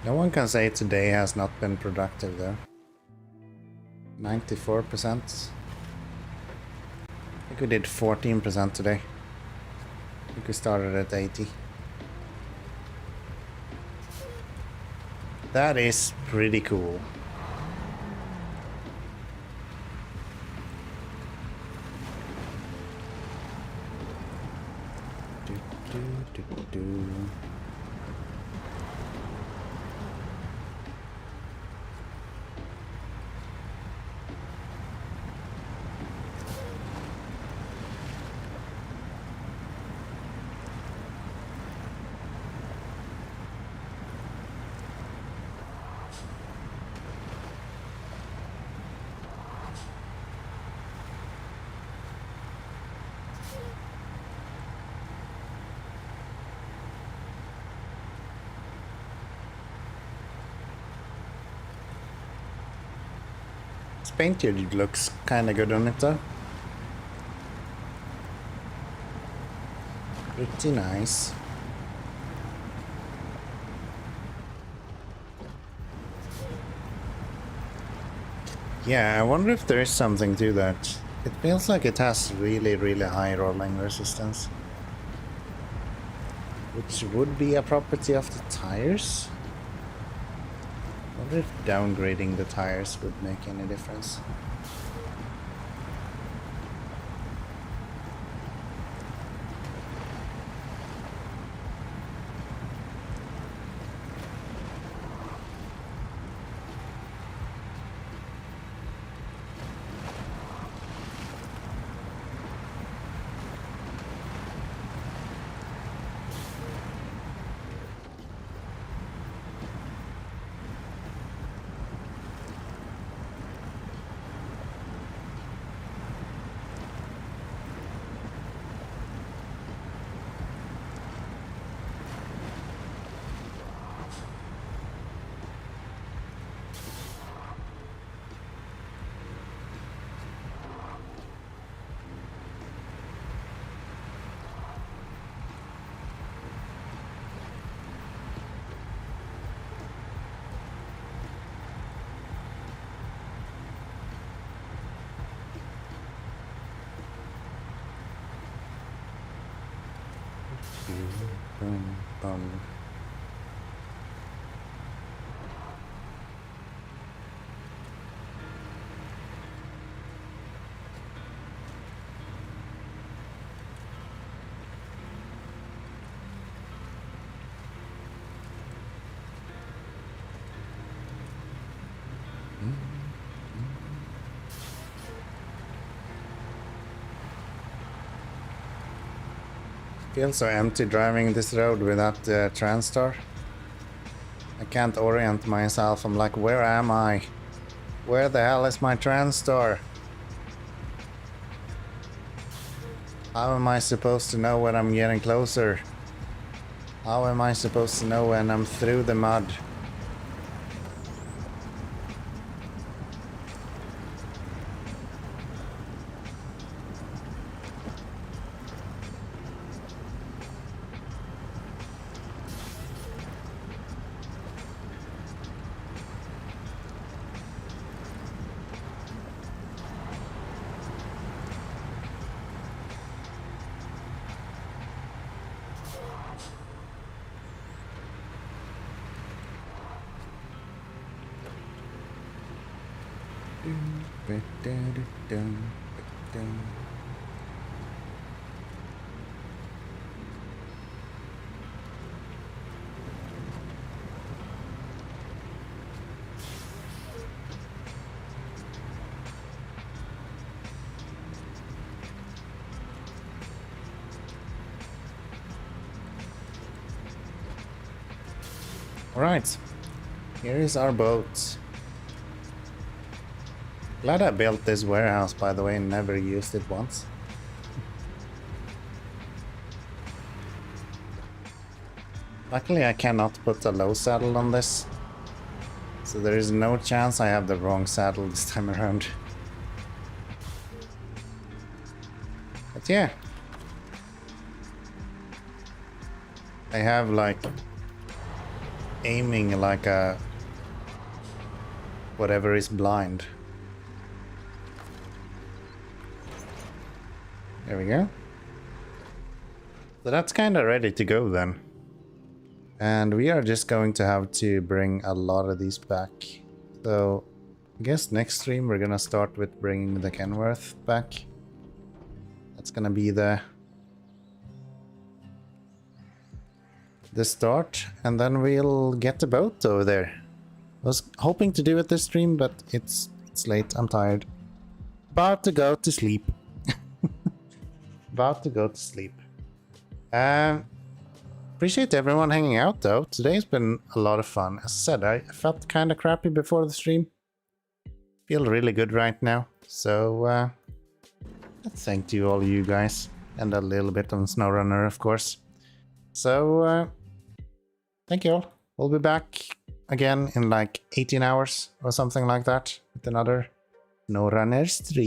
No one can say today has not been productive though. 94%. I think we did 14% today. I think we started at 80. That is pretty cool. Do. Painted looks kinda good on it though. Pretty nice. Yeah, I wonder if there is something to that. It feels like it has really, really high rolling resistance. Which would be a property of the tires. I wonder if downgrading the tires would make any difference. Boom. Feels so empty driving this road without the Transstar. I can't orient myself. I'm like, where am I? Where the hell is my Transstar? How am I supposed to know when I'm getting closer? How am I supposed to know when I'm through the mud? Alright, here is our boat. Glad I built this warehouse, by the way, and never used it once. Luckily I cannot put a low saddle on this, so there is no chance I have the wrong saddle this time around. But yeah, I have like aiming like a whatever is blind. There we go. So that's kind of ready to go then. And we are just going to have to bring a lot of these back. So I guess next stream we're gonna start with bringing the Kenworth back. That's gonna be the start, and then we'll get the boat over there. I was hoping to do it this stream, but it's late. I'm tired. About to go to sleep. About to go to sleep. Appreciate everyone hanging out though. Today's been a lot of fun. As I said, I felt kind of crappy before the stream. Feel really good right now. So thank you all you guys, and a little bit on SnowRunner of course. So thank you all. We'll be back again in like 18 hours or something like that with another SnowRunner stream.